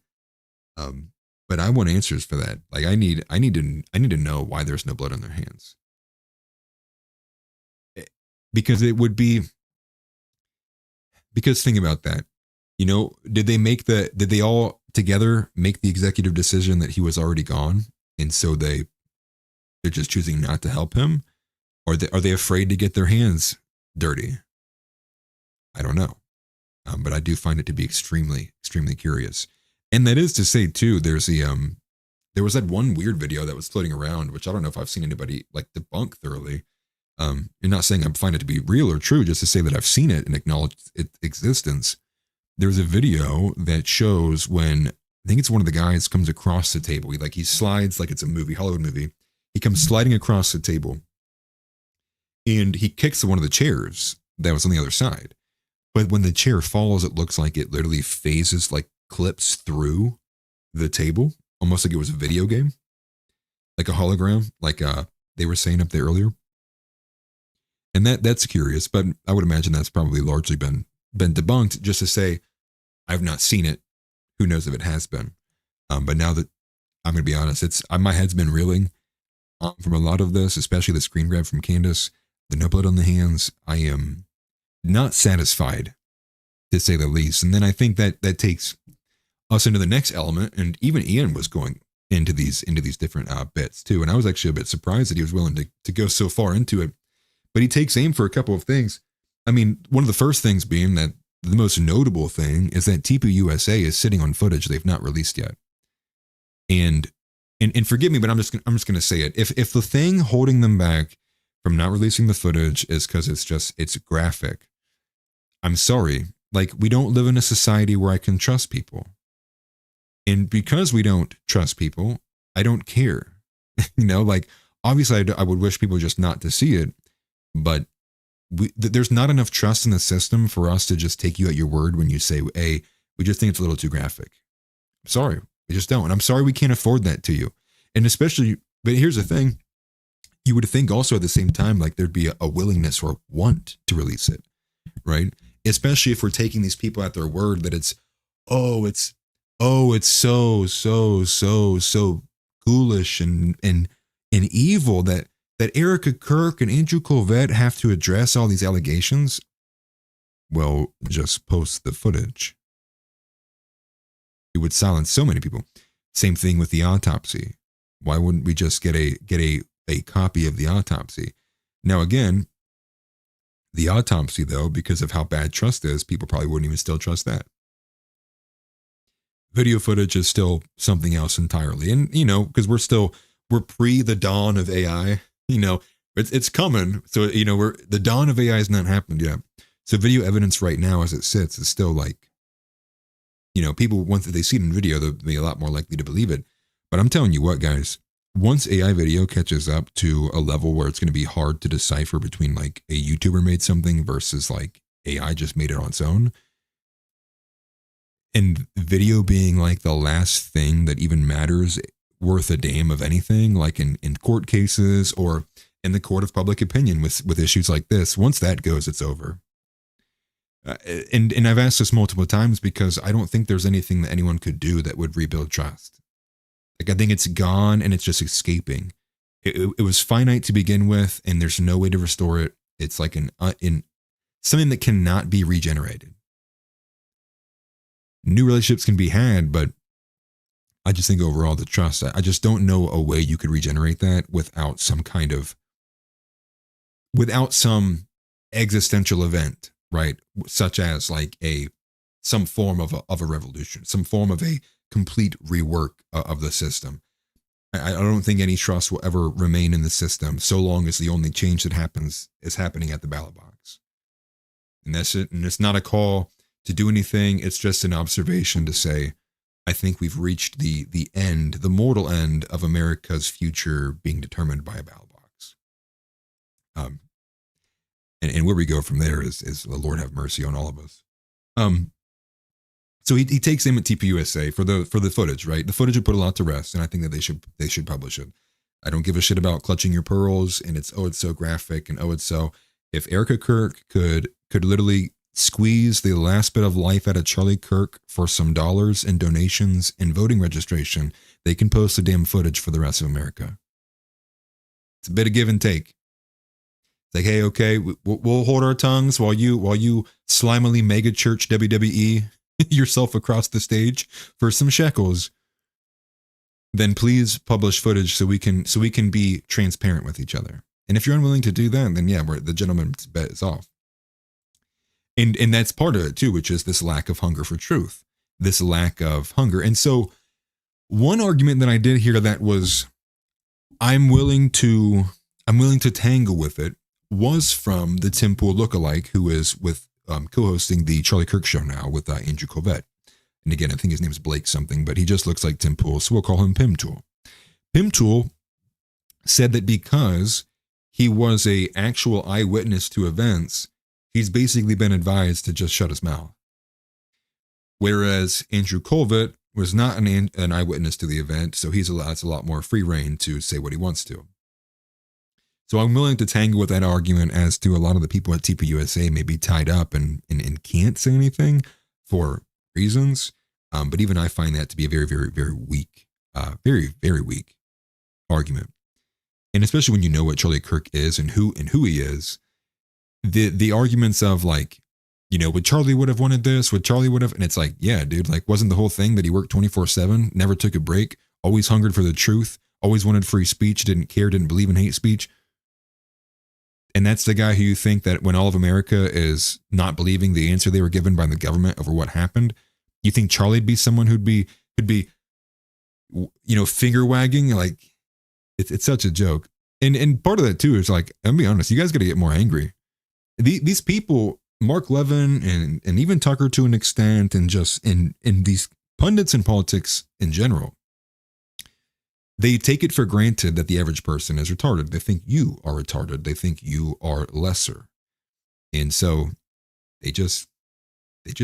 But I want answers for that. Like I need to know why there's no blood on their hands. Because think about that. Did they all together make the executive decision that he was already gone? And so they're just choosing not to help him? Or are they afraid to get their hands dirty? I don't know. But I do find it to be extremely, extremely curious. And that is to say too, there was that one weird video that was floating around, which I don't know if I've seen anybody like debunk thoroughly. You're not saying I find it to be real or true, just to say that I've seen it and acknowledge its existence. There's a video that shows when, I think it's one of the guys comes across the table. He slides like it's a movie, Hollywood movie. He comes sliding across the table and he kicks one of the chairs that was on the other side. But when the chair falls, it looks like it literally phases, like clips through the table, almost like it was a video game, like a hologram, like they were saying up there earlier. And that's curious, but I would imagine that's probably largely been debunked, just to say, I've not seen it. Who knows if it has been? But now that I'm going to be honest, my head's been reeling from a lot of this, especially the screen grab from Candace, the no blood on the hands. I am not satisfied, to say the least. And then I think that takes us into the next element, and even Ian was going into these different bits too. And I was actually a bit surprised that he was willing to go so far into it. But he takes aim for a couple of things. I mean, one of the first things being that the most notable thing is that TPU USA is sitting on footage they've not released yet. And forgive me, but I'm just going to say it. If the thing holding them back from not releasing the footage is because it's graphic, I'm sorry. Like, we don't live in a society where I can trust people. And because we don't trust people, I don't care. Like, obviously I would wish people just not to see it. But there's not enough trust in the system for us to just take you at your word when you say, hey, we just think it's a little too graphic. I'm sorry, we just don't. And I'm sorry we can't afford that to you. And especially, but here's the thing. You would think also at the same time, like there'd be a willingness or want to release it, right? Especially if we're taking these people at their word that it's so ghoulish and evil that Erica Kirk and Andrew Colvette have to address all these allegations. Well, just post the footage. It would silence so many people. Same thing with the autopsy. Why wouldn't we just get a copy of the autopsy? Now again, the autopsy though, because of how bad trust is, people probably wouldn't even still trust that. Video footage is still something else entirely. And because we're pre the dawn of AI. It's coming. So, the dawn of AI has not happened yet. So video evidence right now as it sits is still like, people, once they see it in video, they'll be a lot more likely to believe it. But I'm telling you what, guys, once AI video catches up to a level where it's going to be hard to decipher between like a YouTuber made something versus like AI just made it on its own, and video being like the last thing that even matters worth a damn of anything, like in court cases or in the court of public opinion with issues like this, once that goes, it's over. And I've asked this multiple times because I don't think there's anything that anyone could do that would rebuild trust. Like, I think it's gone and it's just escaping. It was finite to begin with, and there's no way to restore it. It's like in something that cannot be regenerated. New relationships can be had, but I just think overall the trust, I just don't know a way you could regenerate that without some existential event, right? Such as like some form of a revolution, some form of a complete rework of the system. I don't think any trust will ever remain in the system so long as the only change that happens is happening at the ballot box. And that's it. And it's not a call to do anything. It's just an observation to say, I think we've reached the end, the mortal end of America's future being determined by a ballot box. And where we go from there is the Lord have mercy on all of us. So he takes him at TPUSA for the footage, right? The footage would put a lot to rest, and I think that they should publish it. I don't give a shit about clutching your pearls, and it's so graphic, and it's so. If Erica Kirk could literally squeeze the last bit of life out of Charlie Kirk for some dollars and donations and voting registration, they can post the damn footage for the rest of America. It's a bit of give and take. It's like, hey, okay, we'll hold our tongues while you slimily mega church WWE yourself across the stage for some shekels. Then please publish footage so we can be transparent with each other. And if you're unwilling to do that, then yeah, the gentleman's bet is off. And that's part of it too, which is this lack of hunger for truth, this lack of hunger. And so one argument that I did hear that was, I'm willing to tangle with it, was from the Tim Pool lookalike who is with co-hosting the Charlie Kirk show now with Andrew Colvett. And again, I think his name's Blake something, but he just looks like Tim Pool, so we'll call him Pim Tool. Pim Tool said that because he was a actual eyewitness to events, he's basically been advised to just shut his mouth. Whereas Andrew Colvett was not an eyewitness to the event, so he's allowed a lot more free reign to say what he wants to. So I'm willing to tangle with that argument as to a lot of the people at TPUSA may be tied up and can't say anything for reasons. But even I find that to be a very, very, very weak, very, very weak argument. And especially when you know what Charlie Kirk is and who he is, the arguments of like, you know, would Charlie would have wanted this? Would Charlie would have? And it's like, yeah, dude, like wasn't the whole thing that he worked 24/7, never took a break, always hungered for the truth, always wanted free speech, didn't care, didn't believe in hate speech. And that's the guy who you think that when all of America is not believing the answer they were given by the government over what happened, you think Charlie'd be someone could be, you know, finger wagging? Like it's such a joke. And part of that too is like, I'll be honest, you guys got to get more angry. These people, Mark Levin and even Tucker to an extent, and just in these pundits in politics in general, they take it for granted that the average person is retarded. They think you are retarded. They think you are lesser. And so they just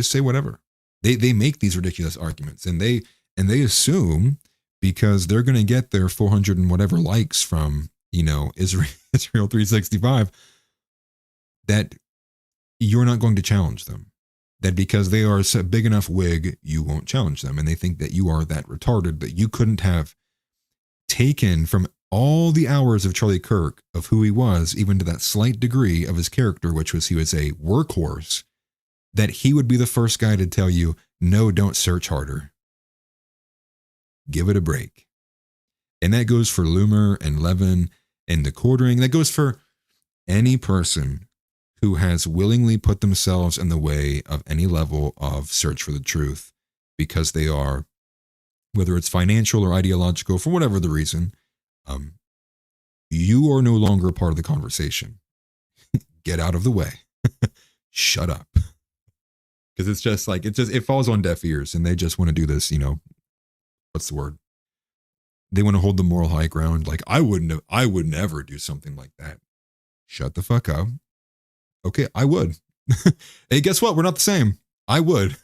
say whatever. They make these ridiculous arguments, and they assume because they're going to get their 400 and whatever likes from, you know, Israel 365, that you're not going to challenge them. That because they are a big enough wig, you won't challenge them. And they think that you are that retarded that you couldn't have taken from all the hours of Charlie Kirk of who he was, even to that slight degree of his character, which was he was a workhorse, that he would be the first guy to tell you, no, don't search harder. Give it a break. And that goes for Loomer and Levin and the quartering. That goes for any person who has willingly put themselves in the way of any level of search for the truth because they are, whether it's financial or ideological, for whatever the reason, you are no longer a part of the conversation. Get out of the way. Shut up. Because it's just like, it falls on deaf ears, and they just want to do this, you know, what's the word? They want to hold the moral high ground. Like, I would never do something like that. Shut the fuck up. Okay, I would. Hey, guess what? We're not the same. I would.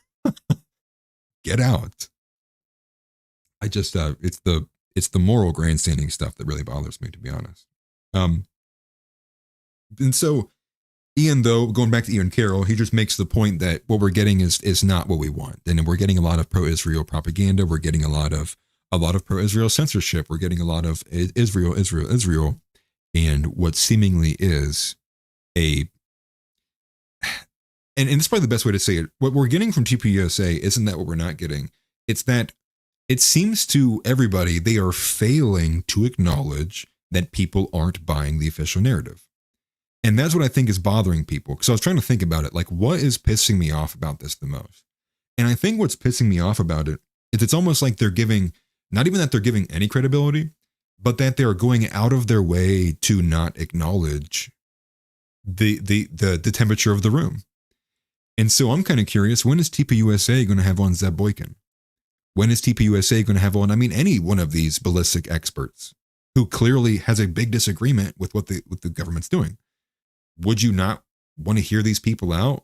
Get out. I just, it's the moral grandstanding stuff that really bothers me, to be honest. And so Ian, though, going back to Ian Carroll, he just makes the point that what we're getting is not what we want. And we're getting a lot of pro-Israel propaganda. We're getting a lot of pro-Israel censorship. We're getting a lot of Israel, and what seemingly is and it's probably the best way to say it. What we're getting from TPUSA isn't that what we're not getting. It's that it seems to everybody they are failing to acknowledge that people aren't buying the official narrative. And that's what I think is bothering people. Because I was trying to think about it, like, what is pissing me off about this the most? And I think what's pissing me off about it is it's almost like they're giving, not even that they're giving any credibility, but that they're going out of their way to not acknowledge the temperature of the room. And so I'm kind of curious, when is TPUSA going to have on Zeb Boykin? When is TPUSA going to have on, any one of these ballistic experts who clearly has a big disagreement with what the government's doing? Would you not want to hear these people out?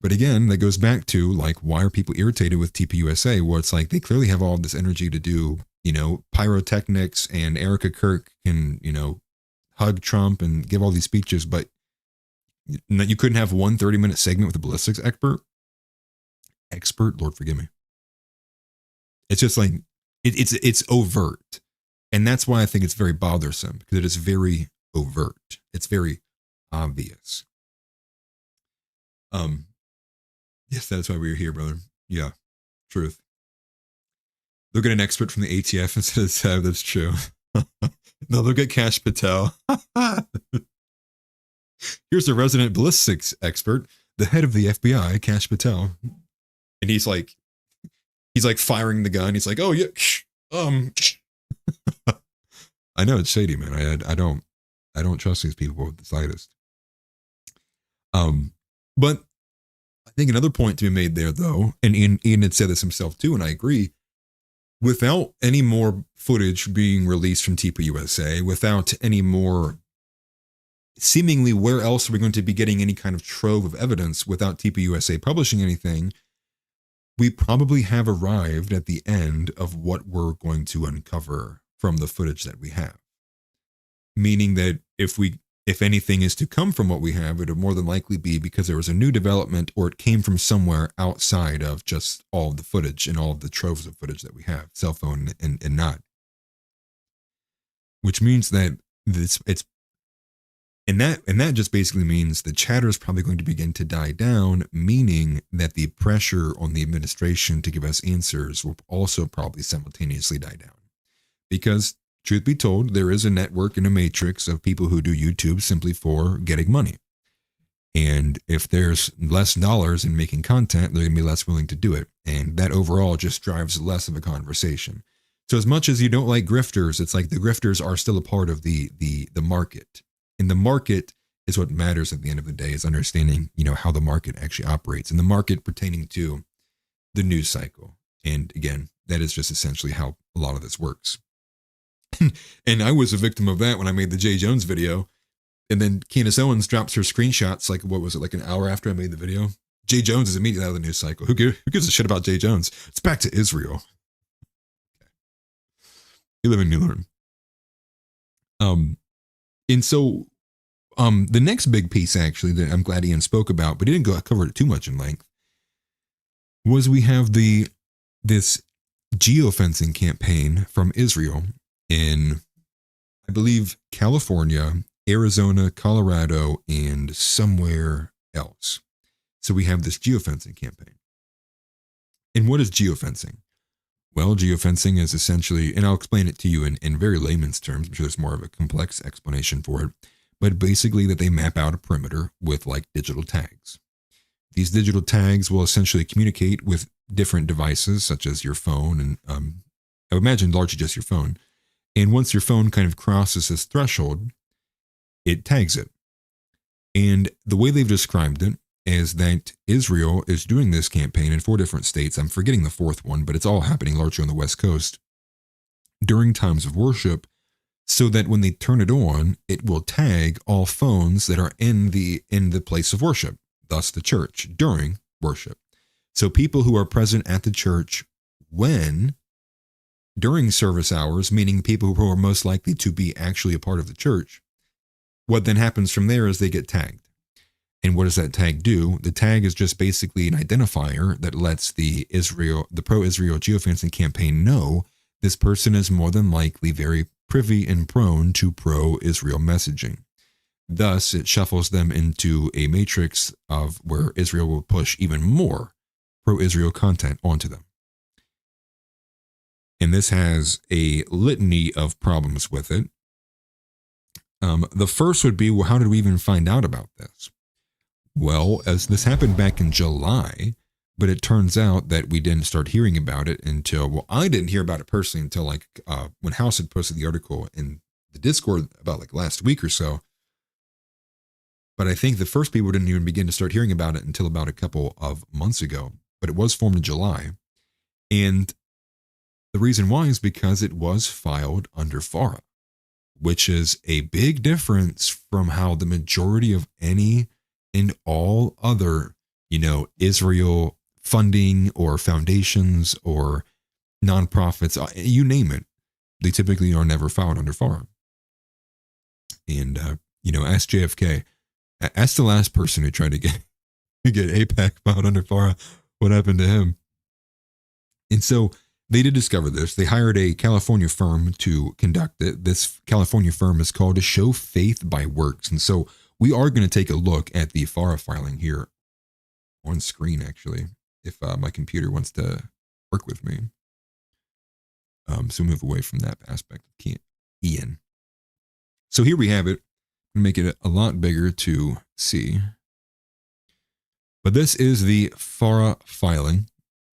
But again, that goes back to, like, why are people irritated with TPUSA? Well, it's like they clearly have all this energy to do, pyrotechnics, and Erica Kirk can, hug Trump and give all these speeches, but you couldn't have one 30-minute segment with a ballistics expert, Lord forgive me. It's just like, it's overt. And that's why I think it's very bothersome, because it is very overt. It's very obvious. Yes, that's why we're here, brother. Yeah, truth. Look at an expert from the ATF instead of Seb. That's true. No, look at Kash Patel. Here's a resident ballistics expert, the head of the FBI, Kash Patel. And he's like firing the gun. He's like, oh yeah, I know it's shady, man. I don't trust these people with the slightest. But I think another point to be made there, though, and Ian had said this himself too, and I agree, without any more footage being released from TPUSA, without any more, seemingly, where else are we going to be getting any kind of trove of evidence without TPUSA publishing anything? We probably have arrived at the end of what we're going to uncover from the footage that we have. Meaning that if anything is to come from what we have, it would more than likely be because there was a new development, or it came from somewhere outside of just all of the footage and all of the troves of footage that we have, cell phone and not. Which means that that just basically means the chatter is probably going to begin to die down, meaning that the pressure on the administration to give us answers will also probably simultaneously die down. Because, truth be told, there is a network and a matrix of people who do YouTube simply for getting money. And if there's less dollars in making content, they're going to be less willing to do it. And that overall just drives less of a conversation. So as much as you don't like grifters, it's like the grifters are still a part of the market. And the market is what matters at the end of the day, is understanding, how the market actually operates, and the market pertaining to the news cycle. And again, that is just essentially how a lot of this works. And I was a victim of that when I made the Jay Jones video. And then Candace Owens drops her screenshots, like an hour after I made the video. Jay Jones is immediately out of the news cycle. Who gives a shit about Jay Jones? It's back to Israel. You live and you learn. And so the next big piece, actually, that I'm glad Ian spoke about, but he didn't cover it too much in length, was we have this geofencing campaign from Israel in, I believe, California, Arizona, Colorado, and somewhere else. So we have this geofencing campaign. And what is geofencing? Well, geofencing is essentially, and I'll explain it to you in very layman's terms, I'm sure there's more of a complex explanation for it, but basically that they map out a perimeter with like digital tags. These digital tags will essentially communicate with different devices, such as your phone, and I would imagine largely just your phone. And once your phone kind of crosses this threshold, it tags it. And the way they've described it is that Israel is doing this campaign in 4 different states. I'm forgetting the 4th one, but it's all happening largely on the West Coast during times of worship, so that when they turn it on, it will tag all phones that are in the place of worship, thus the church, during worship. So people who are present at the church during service hours, meaning people who are most likely to be actually a part of the church, what then happens from there is they get tagged. And what does that tag do? The tag is just basically an identifier that lets the pro-Israel geofencing campaign know this person is more than likely very privy and prone to pro-Israel messaging. Thus, it shuffles them into a matrix of where Israel will push even more pro-Israel content onto them. And this has a litany of problems with it. The first would be, well, how did we even find out about this? Well, as this happened back in July, But it turns out that we didn't start hearing about it until, well, I didn't hear about it personally until like when House had posted the article in the Discord about like last week or so. But I think the first people didn't even begin to start hearing about it until about a couple of months ago. But it was formed in July. And the reason why is because it was filed under FARA, which is a big difference from how the majority of any and all other, Israel funding or foundations or nonprofits, you name it, they typically are never filed under FARA. And, ask JFK, ask the last person who tried to get AIPAC filed under FARA, what happened to him? And so they did discover this. They hired a California firm to conduct it. This California firm is called Show Faith by Works. And so we are going to take a look at the FARA filing here on screen, actually, if my computer wants to work with me. So move away from that aspect of Ian. So here we have it. I'm going to make it a lot bigger to see. But this is the FARA filing.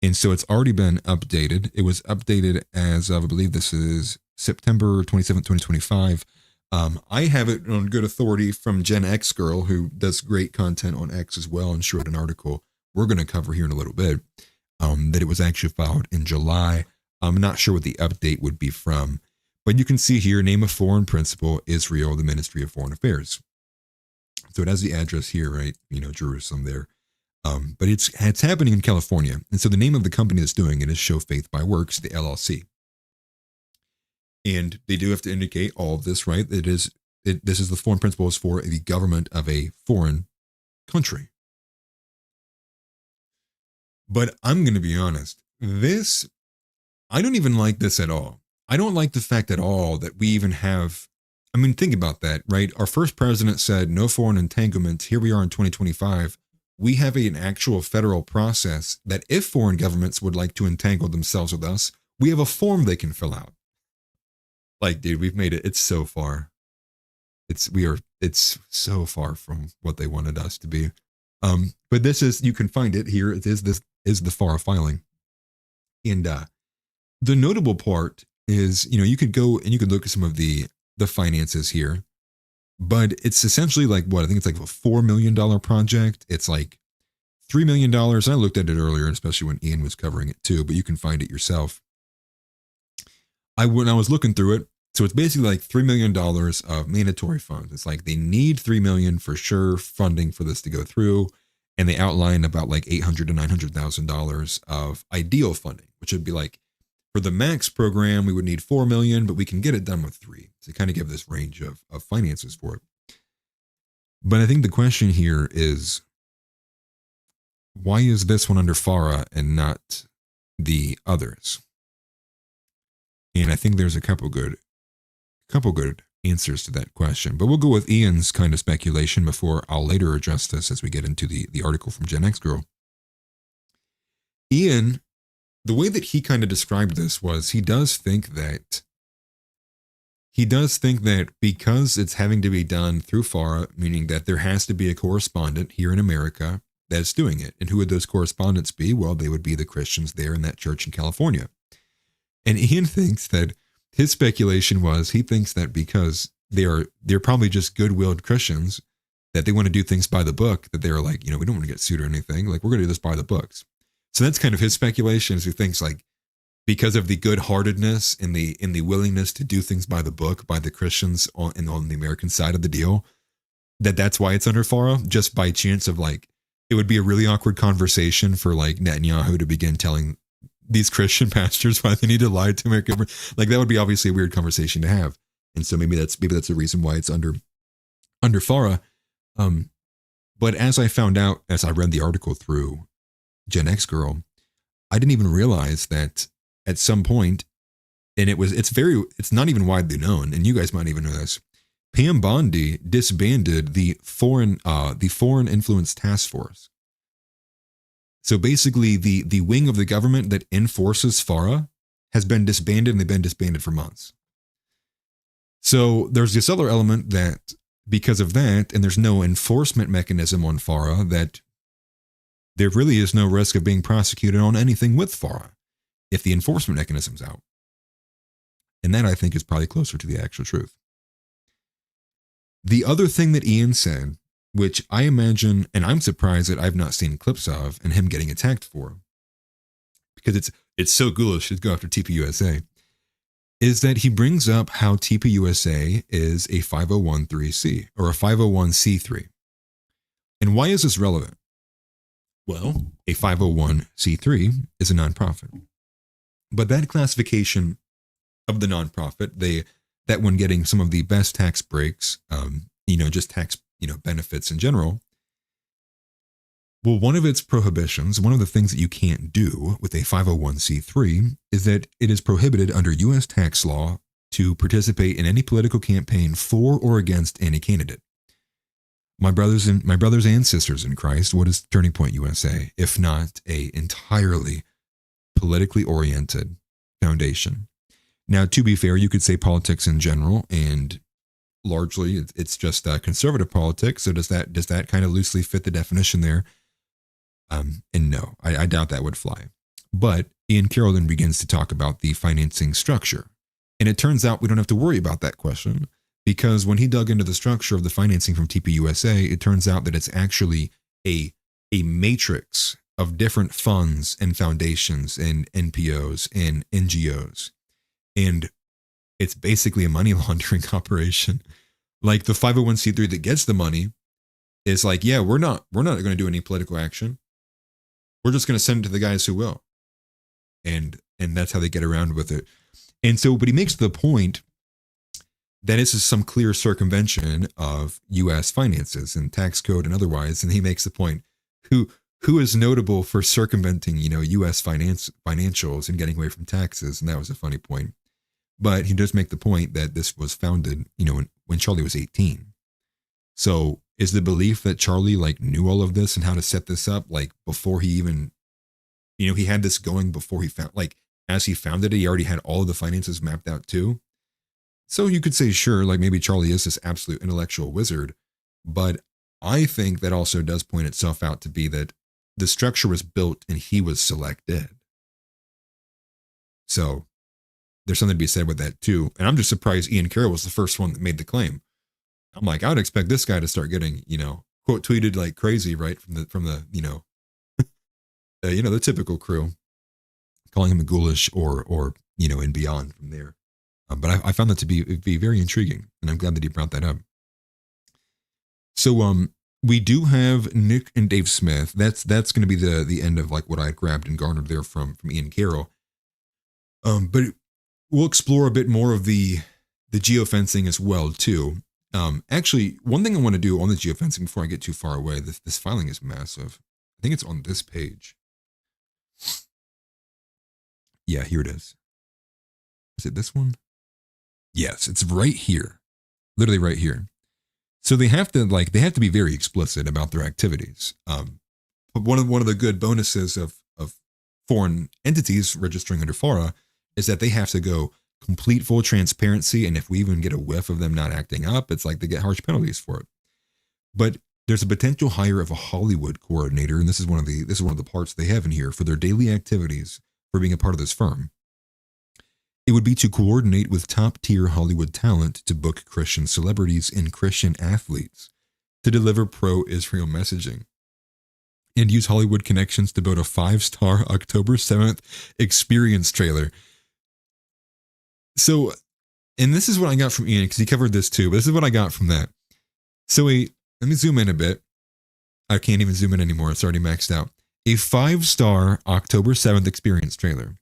And so it's already been updated. It was updated as of, I believe this is September 27th, 2025. I have it on good authority from Gen X Girl, who does great content on X as well, and she wrote an article we're going to cover here in a little bit, that it was actually filed in July. I'm not sure what the update would be from, but you can see here, name of foreign principal, Israel, the Ministry of Foreign Affairs. So it has the address here, right? Jerusalem there. But it's happening in California. And so the name of the company that's doing it is Show Faith by Works, the LLC. And they do have to indicate all of this, right? This is the foreign principal is for the government of a foreign country. But I'm going to be honest, I don't even like this at all. I don't like the fact at all that we even have, think about that, right? Our first president said no foreign entanglements. Here we are in 2025. We have an actual federal process that if foreign governments would like to entangle themselves with us, we have a form they can fill out. Like, dude, we've made it. It's so far. It's so far from what they wanted us to be. But this is, you can find it here. This is the FARA filing. And the notable part is, you could go and you could look at some of the finances here. But it's essentially like what? I think it's like a $4 million project. It's like $3 million. I looked at it earlier, especially when Ian was covering it too, but you can find it yourself. When I was looking through it, so it's basically like $3 million of mandatory funds. It's like they need $3 million for sure funding for this to go through. And they outline about like $800,000 to $900,000 of ideal funding, which would be like, for the max program, we would need $4 million, but we can get it done with $3 million. To kind of give this range of finances for it. But I think the question here is, why is this one under FARA and not the others? And I think there's a couple good answers to that question. But we'll go with Ian's kind of speculation before I'll later address this as we get into the article from Gen X Girl. Ian, the way that he kind of described this was he does think that because it's having to be done through FARA, meaning that there has to be a correspondent here in America that's doing it. And who would those correspondents be? Well, they would be the Christians there in that church in California. And Ian thinks that his speculation was he thinks that because they're probably just good-willed Christians, that they want to do things by the book, that they're like, we don't want to get sued or anything. Like, we're going to do this by the books. So that's kind of his speculation, is he thinks like, because of the good-heartedness and the willingness to do things by the book by the Christians on the American side of the deal, that's why it's under FARA, just by chance of like, it would be a really awkward conversation for like Netanyahu to begin telling these Christian pastors why they need to lie to American. Like, that would be obviously a weird conversation to have. And so maybe that's the reason why it's under FARA. But as I found out, as I read the article through Gen X Girl, I didn't even realize that at some point, and it's not even widely known, and you guys might even know this, Pam Bondi disbanded the foreign influence task force. So basically the wing of the government that enforces FARA has been disbanded, and they've been disbanded for months. So there's this other element that because of that, and there's no enforcement mechanism on FARA, that there really is no risk of being prosecuted on anything with FARA if the enforcement mechanism's out. And that, I think, is probably closer to the actual truth. The other thing that Ian said, which I imagine, and I'm surprised that I've not seen clips of, and him getting attacked for, because it's so ghoulish to go after TPUSA, is that he brings up how TPUSA is a 501c or a 501c3. And why is this relevant? Well, a 501c3 is a nonprofit. But that classification of the nonprofit, that when getting some of the best tax breaks, just tax, benefits in general. Well, one of its prohibitions, one of the things that you can't do with a 501c3 is that it is prohibited under U.S. tax law to participate in any political campaign for or against any candidate. My brothers and sisters in Christ, what is Turning Point USA, if not a entirely politically oriented foundation? Now, to be fair, you could say politics in general, and largely it's just conservative politics. So does that kind of loosely fit the definition there? And no, I doubt that would fly. But Ian Carroll then begins to talk about the financing structure. And it turns out we don't have to worry about that question, because when he dug into the structure of the financing from TPUSA, it turns out that it's actually a matrix of different funds and foundations and NPOs and NGOs. And it's basically a money laundering operation. Like the 501c3 that gets the money is like, yeah, we're not going to do any political action. We're just going to send it to the guys who will. And that's how they get around with it. And so, but he makes the point that this is some clear circumvention of U.S. finances and tax code and otherwise. And he makes the point, who is notable for circumventing, U.S. financials and getting away from taxes. And that was a funny point. But he does make the point that this was founded, when Charlie was 18. So is the belief that Charlie knew all of this and how to set this up, before he even, he had this going before he found, as he founded it, he already had all of the finances mapped out too. So you could say, sure, maybe Charlie is this absolute intellectual wizard, but I think that also does point itself out to be that the structure was built and he was selected. So there's something to be said with that too. And I'm just surprised Ian Carroll was the first one that made the claim. I'm like, I would expect this guy to start getting, quote tweeted like crazy, right? From the the typical crew, calling him a ghoulish or and beyond from there. But I found that to be very intriguing, and I'm glad that he brought that up. So we do have Nick and Dave Smith. That's going to be the end of what I grabbed and garnered there from Ian Carroll. But we'll explore a bit more of the geofencing as well too. Actually, one thing I want to do on the geofencing before I get too far away, this filing is massive. I think it's on this page. Yeah, here it is. Is it this one? Yes, it's right here. Literally right here. So they have to be very explicit about their activities. But one of the good bonuses of foreign entities registering under FARA is that they have to go complete full transparency, and if we even get a whiff of them not acting up, it's they get harsh penalties for it. But there's a potential hire of a Hollywood coordinator, and this is one of the parts they have in here for their daily activities for being a part of this firm. It would be to coordinate with top-tier Hollywood talent to book Christian celebrities and Christian athletes to deliver pro-Israel messaging, and use Hollywood connections to build a 5-star October 7th experience trailer. So, and this is what I got from Ian, because he covered this too, but this is what I got from that. So let me zoom in a bit. I can't even zoom in anymore. It's already maxed out. A 5-star October 7th experience trailer.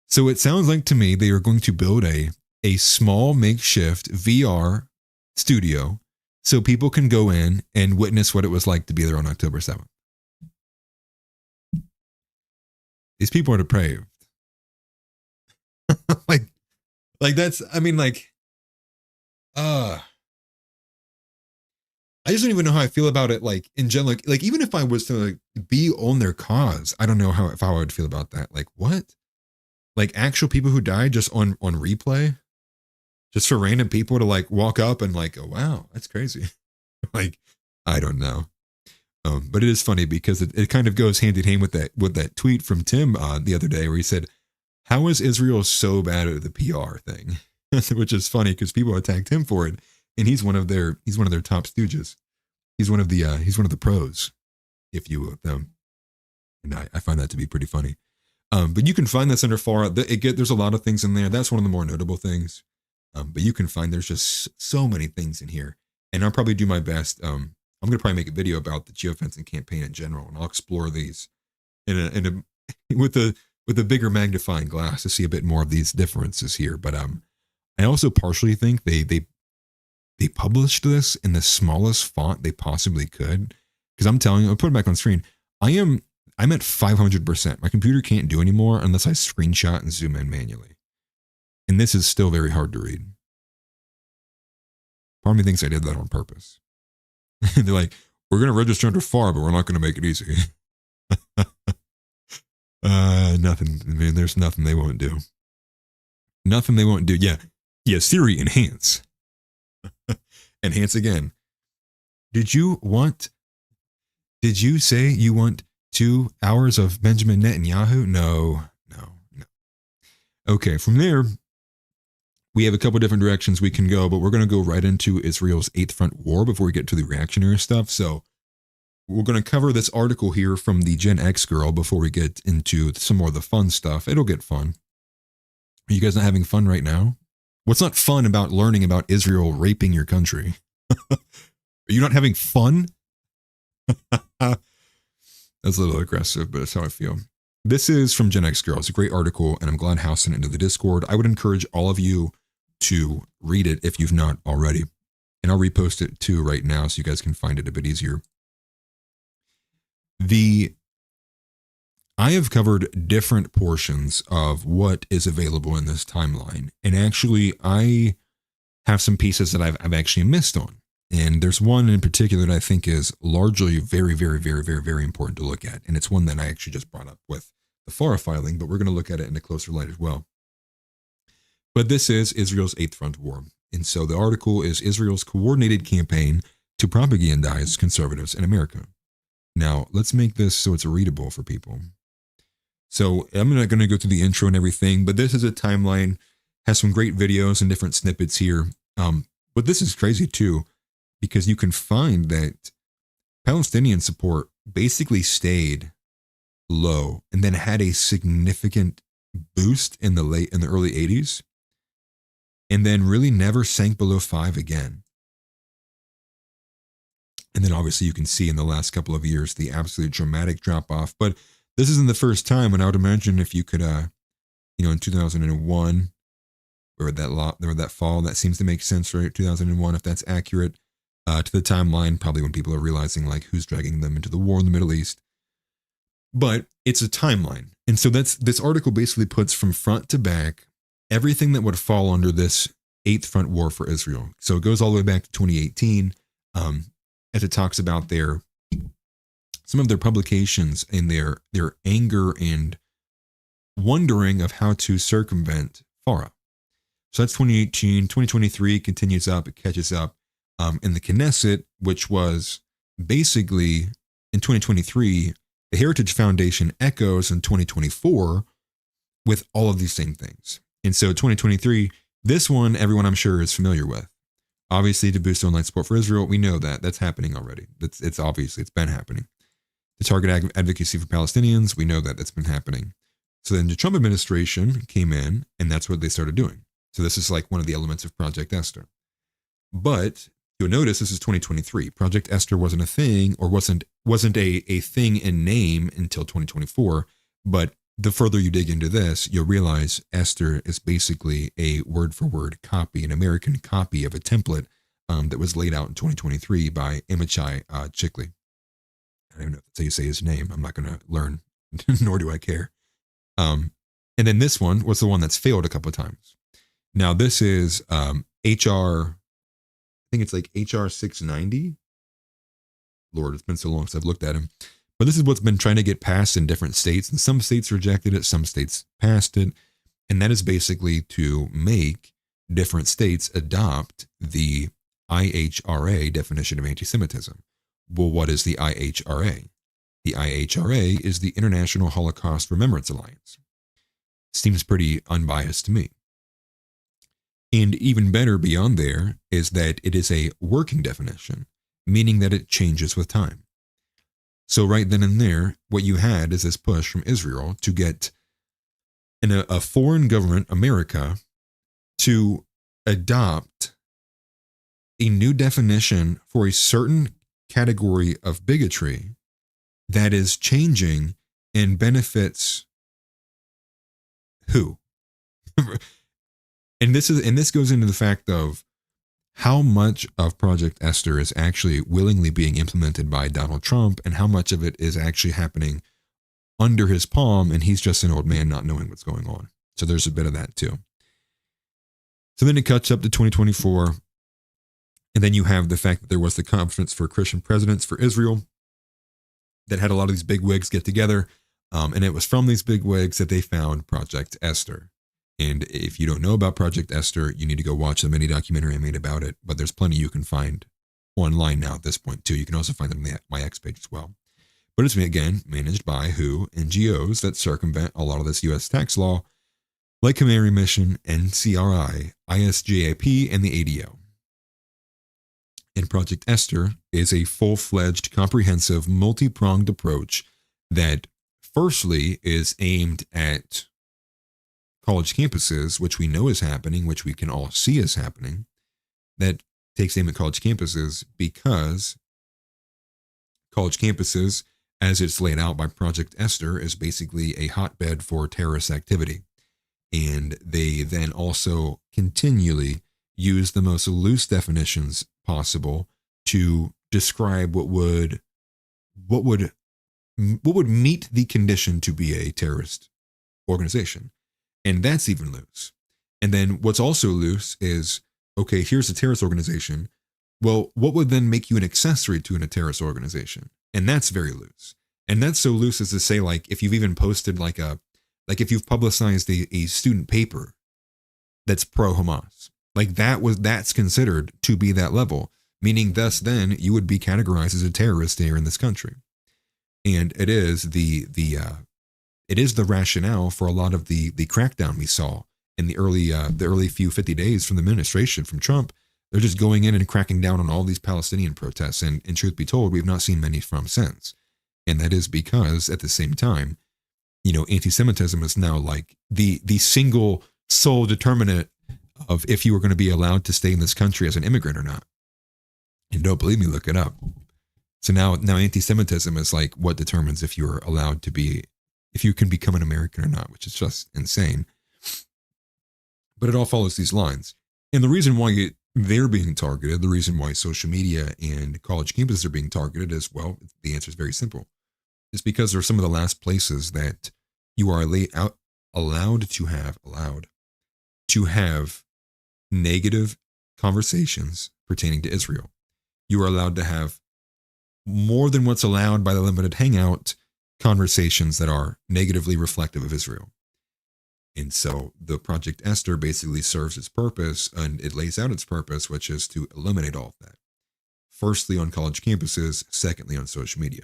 So it sounds like to me they are going to build a small makeshift VR studio so people can go in and witness what it was like to be there on October 7th. These people are depraved. That's, I just don't even know how I feel about it. In general, even if I was to be on their cause, I don't know how I would feel about that. What? Actual people who died just on replay, just for random people to walk up and go, wow, that's crazy. I don't know. But it is funny because it kind of goes hand in hand with that tweet from Tim the other day where he said, "How is Israel so bad at the PR thing?" Which is funny because people attacked him for it, and he's one of their top stooges. He's one of the pros, if you will. And I find that to be pretty funny. But you can find this under FARA. There's a lot of things in there. That's one of the more notable things. But you can find there's just so many things in here, and I'll probably do my best. I'm going to probably make a video about the geofencing campaign in general, and I'll explore these with a bigger magnifying glass to see a bit more of these differences here. But I also partially think they published this in the smallest font they possibly could, because I'm telling you, I'll put it back on screen. I'm at 500%. My computer can't do anymore unless I screenshot and zoom in manually, and this is still very hard to read. Part of me thinks I did that on purpose. They're like, we're going to register under FAR, but we're not going to make it easy. Nothing. I mean, there's nothing they won't do. Nothing they won't do. Yeah, Siri, enhance. Enhance again. Did you say you want 2 hours of Benjamin Netanyahu? No. Okay, from there, we have a couple different directions we can go, but we're going to go right into Israel's 8th Front War before we get to the reactionary stuff. So we're going to cover this article here from the Gen X girl before we get into some more of the fun stuff. It'll get fun. Are you guys not having fun right now? What's not fun about learning about Israel raping your country? Are you not having fun? That's a little aggressive, but that's how I feel. This is from Gen X Girl. It's a great article, and I'm glad House sent it into the Discord. I would encourage all of you to read it if you've not already. And I'll repost it too right now so you guys can find it a bit easier. I have covered different portions of what is available in this timeline. And actually, I have some pieces that I've actually missed on. And there's one in particular that I think is largely very, very, very, very, very important to look at. And it's one that I actually just brought up with the FARA filing, but we're going to look at it in a closer light as well. But this is Israel's 8th Front War. And so the article is Israel's coordinated campaign to propagandize conservatives in America. Now, let's make this so it's readable for people. So I'm not going to go through the intro and everything, but this is a timeline, has some great videos and different snippets here. But this is crazy too, because you can find that Palestinian support basically stayed low and then had a significant boost in the early 80s, and then really never sank below 5 again. And then obviously you can see in the last couple of years the absolute dramatic drop off. But this isn't the first time, and I would imagine if you could, in 2001, or that fall, that seems to make sense, right? 2001, if that's accurate to the timeline, probably when people are realizing like who's dragging them into the war in the Middle East. But it's a timeline. And so this article basically puts from front to back everything that would fall under this 8th Front War for Israel. So it goes all the way back to 2018, as it talks about some of their publications and their anger and wondering of how to circumvent FARA. So that's 2018. 2023 continues up, it catches up. In the Knesset, which was basically in 2023, the Heritage Foundation echoes in 2024 with all of these same things. And so 2023, this one, everyone I'm sure is familiar with. Obviously, to boost online support for Israel, we know that's happening already. It's obviously, it's been happening. To target advocacy for Palestinians, we know that's been happening. So then the Trump administration came in, and that's what they started doing. So this is like one of the elements of Project Esther. But you'll notice this is 2023. Project Esther wasn't a thing, or wasn't a thing in name until 2024. But the further you dig into this, you'll realize Esther is basically a word-for-word copy, an American copy of a template that was laid out in 2023 by Amichai Chikli. I don't even know if that's how you say his name. I'm not going to learn, nor do I care. And then this one was the one that's failed a couple of times. Now this is HR. I think it's like HR 690. Lord, it's been so long since I've looked at him. But this is what's been trying to get passed in different states. And some states rejected it, some states passed it. And that is basically to make different states adopt the IHRA definition of anti-Semitism, well, what is the IHRA? The IHRA is the International Holocaust Remembrance Alliance. Seems pretty unbiased to me. And even better beyond there is that it is a working definition, meaning that it changes with time. So right then and there, what you had is this push from Israel to get a foreign government, America, to adopt a new definition for a certain category of bigotry that is changing and benefits who? And this goes into the fact of how much of Project Esther is actually willingly being implemented by Donald Trump and how much of it is actually happening under his palm and he's just an old man not knowing what's going on. So there's a bit of that too. So then it cuts up to 2024. And then you have the fact that there was the Conference for Christian Presidents for Israel that had a lot of these big wigs get together. And it was from these big wigs that they found Project Esther. And if you don't know about Project Esther, you need to go watch the mini documentary I made about it. But there's plenty you can find online now at this point too. You can also find them on my X page as well. But it's, again, managed by who? NGOs that circumvent a lot of this U.S. tax law, like Canary Mission, NCRI, ISJAP, and the ADO. And Project Esther is a full-fledged, comprehensive, multi-pronged approach that firstly is aimed at college campuses, which we know is happening, which we can all see is happening, that takes aim at college campuses because college campuses, as it's laid out by Project Esther, is basically a hotbed for terrorist activity. And they then also continually use the most loose definitions possible to describe what would meet the condition to be a terrorist organization. And that's even loose. And then what's also loose is, okay, here's a terrorist organization. Well, what would then make you an accessory to a terrorist organization? And that's very loose. And that's so loose as to say, like, if you've even posted if you've publicized a student paper that's pro-Hamas, like that's considered to be that level, meaning thus then you would be categorized as a terrorist here in this country. And it is the rationale for a lot of the crackdown we saw in the early few 50 days from the administration, from Trump. They're just going in and cracking down on all these Palestinian protests. And truth be told, we've not seen many from since. And that is because at the same time, anti-Semitism is now like the single sole determinant of if you were going to be allowed to stay in this country as an immigrant or not. And don't believe me, look it up. So now anti-Semitism is like what determines if you're allowed to be, if you can become an American or not, which is just insane. But it all follows these lines. And the reason why they're being targeted, the reason why social media and college campuses are being targeted is, well, the answer is very simple. It's because they're some of the last places that you are allowed to have negative conversations pertaining to Israel. You are allowed to have more than what's allowed by the limited hangout conversations that are negatively reflective of Israel. And so the Project Esther basically serves its purpose, and it lays out its purpose, which is to eliminate all of that. Firstly, on college campuses. Secondly, on social media.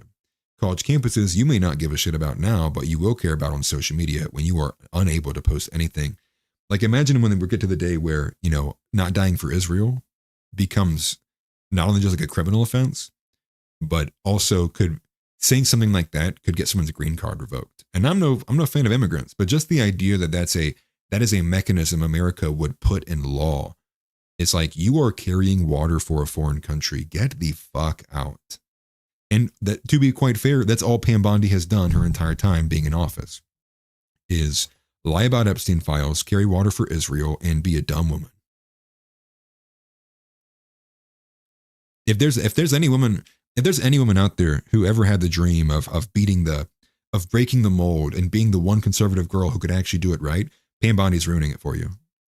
College campuses, you may not give a shit about now, but you will care about on social media when you are unable to post anything. Like imagine when we get to the day where, not dying for Israel becomes not only just like a criminal offense, but also saying something like that could get someone's green card revoked. And I'm no fan of immigrants, but just the idea that that is a mechanism America would put in law. It's like, you are carrying water for a foreign country. Get the fuck out. And that, to be quite fair, that's all Pam Bondi has done her entire time being in office, is lie about Epstein files, carry water for Israel, and be a dumb woman. If there's any woman out there who ever had the dream of breaking the mold and being the one conservative girl who could actually do it right, Pam Bondi's ruining it for you.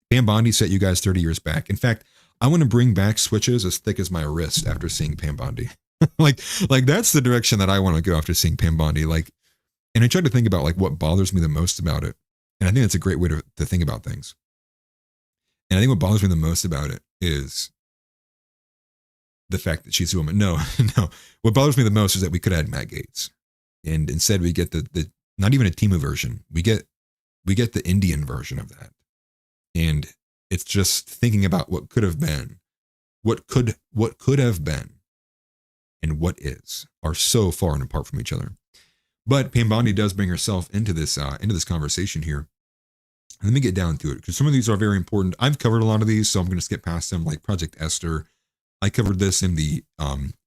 Pam Bondi set you guys 30 years back. In fact, I want to bring back switches as thick as my wrist after seeing Pam Bondi. like that's the direction that I want to go after seeing Pam Bondi. And I try to think about what bothers me the most about it. And I think that's a great way to think about things. And I think what bothers me the most about it is the fact that she's a woman. No, no. What bothers me the most is that we could add Matt Gaetz, and instead we get the not even a Timu version. We get the Indian version of that, and it's just thinking about what could have been, what could have been, and what is are so far and apart from each other. But Pam Bondi does bring herself into this conversation here. Let me get down to it, because some of these are very important. I've covered a lot of these, so I'm going to skip past them, like Project Esther. I covered this in the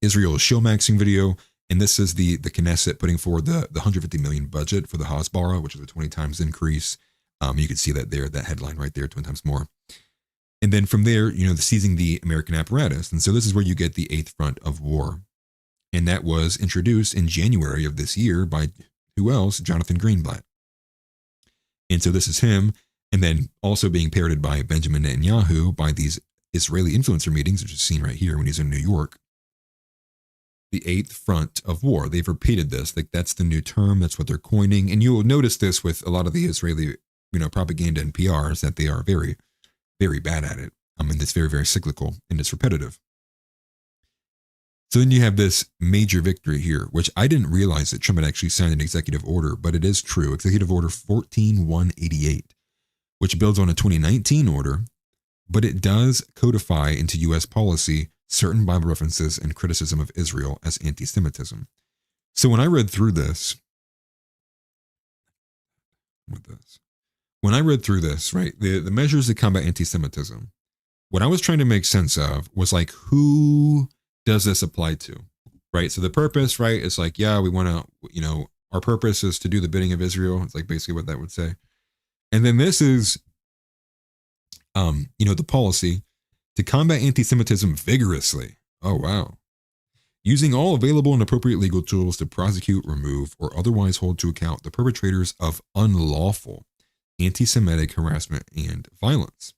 Israel showmaxing video, and this is the Knesset putting forward the 150 million budget for the Hasbara, which is a 20 times increase. You can see that there, that headline right there, 20 times more. And then from there, the seizing the American apparatus. And so this is where you get the eighth front of war. And that was introduced in January of this year by, who else? Jonathan Greenblatt. And so this is him, and then also being parroted by Benjamin Netanyahu by these Israeli influencer meetings, which is seen right here when he's in New York. The eighth front of war. They've repeated this. Like, that's the new term. That's what they're coining. And you will notice this with a lot of the Israeli, propaganda and PRs, that they are very, very bad at it. It's very, very cyclical and it's repetitive. So then you have this major victory here, which I didn't realize that Trump had actually signed an executive order, but it is true. Executive Order 14188, which builds on a 2019 order, but it does codify into U.S. policy certain Bible references and criticism of Israel as anti-Semitism. So when I read through this, right, the measures to combat anti-Semitism, what I was trying to make sense of was like, who does this apply to, right? So the purpose, right, is like, yeah, we want to, our purpose is to do the bidding of Israel. It's like basically what that would say. And then this is, the policy to combat anti-Semitism vigorously. Oh, wow. Using all available and appropriate legal tools to prosecute, remove, or otherwise hold to account the perpetrators of unlawful anti-Semitic harassment and violence.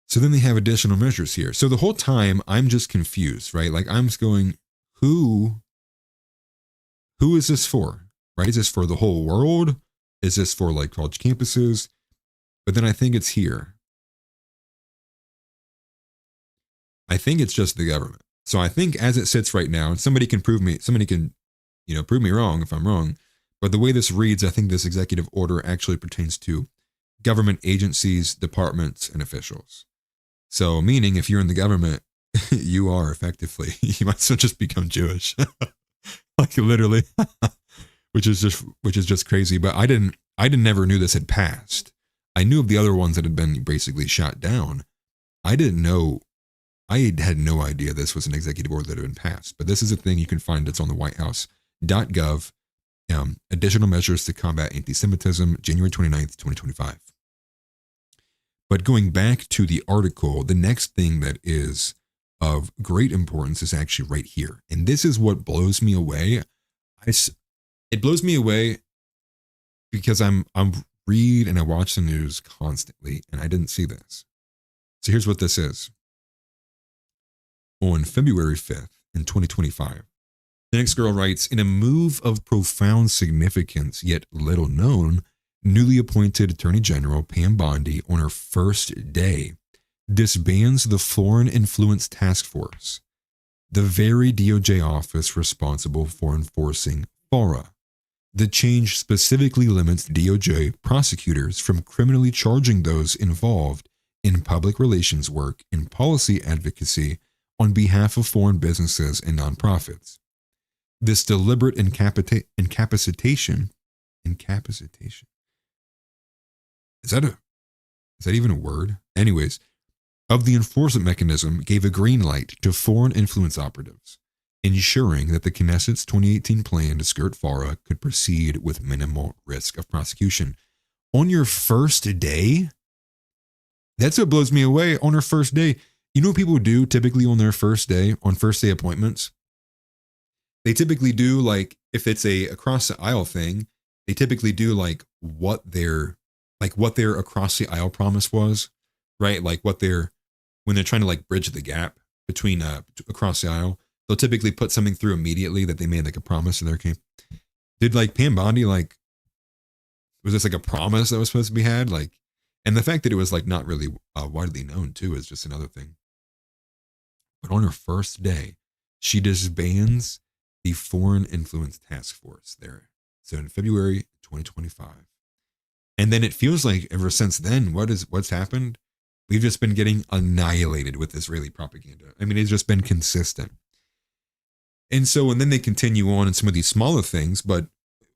So then they have additional measures here. So the whole time I'm just confused, right? Like, I'm just going, who is this for, right? Is this for the whole world? Is this for like college campuses? But then I think it's here. I think it's just the government. So I think as it sits right now, and somebody can prove me wrong if I'm wrong, but the way this reads, I think this executive order actually pertains to government agencies, departments, and officials. So meaning if you're in the government, you are effectively, you might as well just become Jewish. Like literally, which is just crazy. But I never knew this had passed. I knew of the other ones that had been basically shot down. I had no idea this was an executive order that had been passed. But this is a thing you can find. It's on the whitehouse.gov. Additional measures to combat anti-Semitism, January 29th, 2025. But going back to the article, the next thing that is of great importance is actually right here. And this is what blows me away. It blows me away because I'm read and I watch the news constantly, and I didn't see this. So here's what this is. On February 5th in 2025, the next girl writes, in a move of profound significance, yet little known, newly appointed Attorney General Pam Bondi on her first day disbands the Foreign Influence Task Force, the very DOJ office responsible for enforcing FARA. The change specifically limits DOJ prosecutors from criminally charging those involved in public relations work and policy advocacy on behalf of foreign businesses and nonprofits. This deliberate incapacitation. Is that even a word? Anyways, of the enforcement mechanism gave a green light to foreign influence operatives, ensuring that the Knesset's 2018 plan to skirt FARA could proceed with minimal risk of prosecution. On your first day? That's what blows me away. On her first day. You know what people do typically on their first day, on first day appointments? They typically do, like, if it's a across the aisle thing, they typically do like what their across the aisle promise was, right? Like when they're trying to like bridge the gap between across the aisle, they'll typically put something through immediately that they made like a promise in their case. Did like Pam Bondi, like, was this like a promise that was supposed to be had? Like, and the fact that it was like not really widely known too is just another thing. But on her first day, she disbands the Foreign Influence Task Force there. So in February 2025. And then it feels like ever since then, what's happened? We've just been getting annihilated with Israeli propaganda. I mean, it's just been consistent. And so, and then they continue on in some of these smaller things, but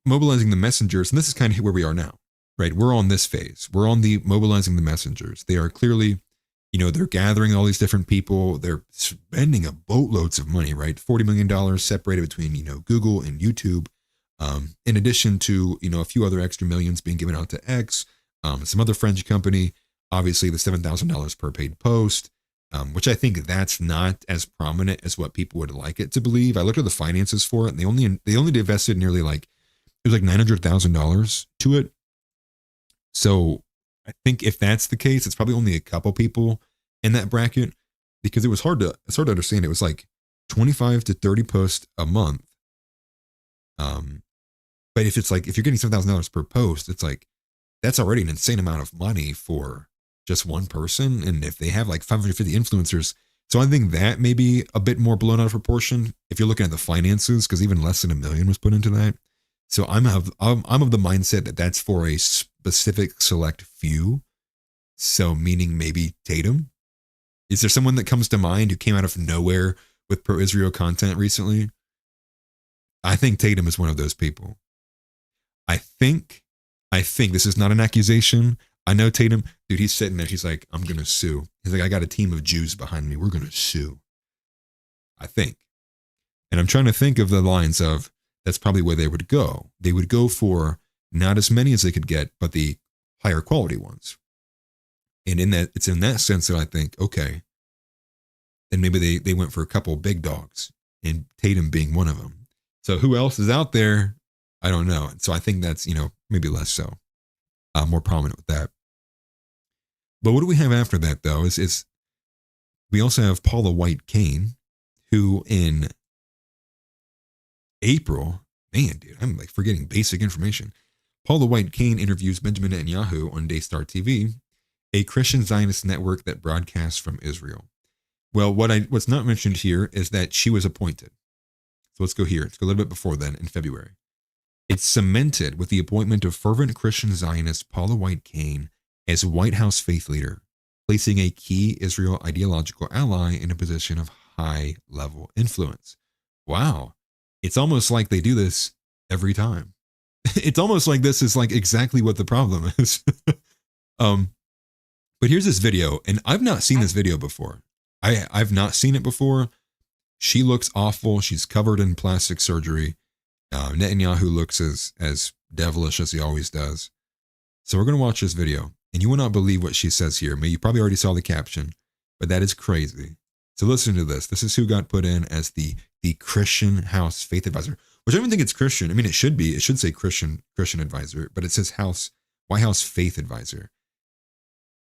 mobilizing the messengers, and this is kind of where we are now, right? We're on this phase. We're on the mobilizing the messengers. They are clearly, they're gathering all these different people. They're spending a boatloads of money, right? $40 million separated between, Google and YouTube. In addition to, a few other extra millions being given out to X, some other French company, obviously the $7,000 per paid post, which I think that's not as prominent as what people would like it to believe. I looked at the finances for it, and they only invested nearly it was like $900,000 to it. So I think if that's the case, it's probably only a couple people in that bracket, because it's hard to understand. It was like 25 to 30 posts a month. But if you're getting $7,000 per post, it's like, that's already an insane amount of money for just one person. And if they have like 550 influencers, so I think that may be a bit more blown out of proportion if you're looking at the finances, because even less than $1 million was put into that. So I'm of the mindset that that's for a specific select few. So meaning maybe Tatum. Is there someone that comes to mind who came out of nowhere with pro-Israel content recently? I think Tatum is one of those people. I think this is not an accusation. I know Tatum, dude, he's sitting there. He's like, I'm going to sue. He's like, I got a team of Jews behind me. We're going to sue. I think. And I'm trying to think of the lines of, that's probably where they would go. They would go for not as many as they could get, but the higher quality ones. And it's in that sense that I think, okay, then maybe they went for a couple of big dogs, and Tatum being one of them. So who else is out there? I don't know. So I think that's, maybe less so, more prominent with that. But what do we have after that, though, is we also have Paula White-Cain, who in April, man, dude, I'm like forgetting basic information. Paula White-Cain interviews Benjamin Netanyahu on Daystar TV, a Christian Zionist network that broadcasts from Israel. Well, what's not mentioned here is that she was appointed. So let's go here. Let's go a little bit before then, in February. It's cemented with the appointment of fervent Christian Zionist Paula White-Cain as White House faith leader, placing a key Israel ideological ally in a position of high-level influence. Wow. It's almost like they do this every time. It's almost like this is like exactly what the problem is. But here's this video, and I've not seen this video before. I've not seen it before. She looks awful. She's covered in plastic surgery. Netanyahu looks as devilish as he always does. So we're going to watch this video, and you will not believe what she says here. I mean, you probably already saw the caption, but that is crazy. So listen to this. This is who got put in as the Christian House Faith Advisor, which I don't even think it's Christian. I mean, it should be. It should say Christian Advisor, but it says White House Faith Advisor.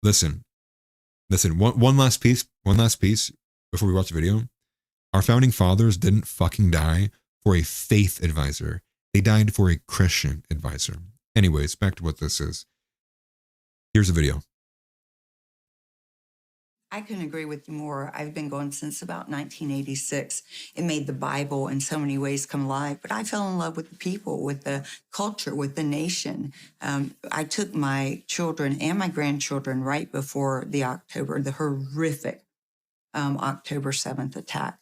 Listen. One last piece before we watch the video. Our founding fathers didn't fucking die for a faith advisor. They died for a Christian advisor. Anyways, back to what this is. Here's a video. I couldn't agree with you more. I've been going since about 1986. It made the Bible in so many ways come alive, but I fell in love with the people, with the culture, with the nation. I took my children and my grandchildren right before the horrific October 7th attack.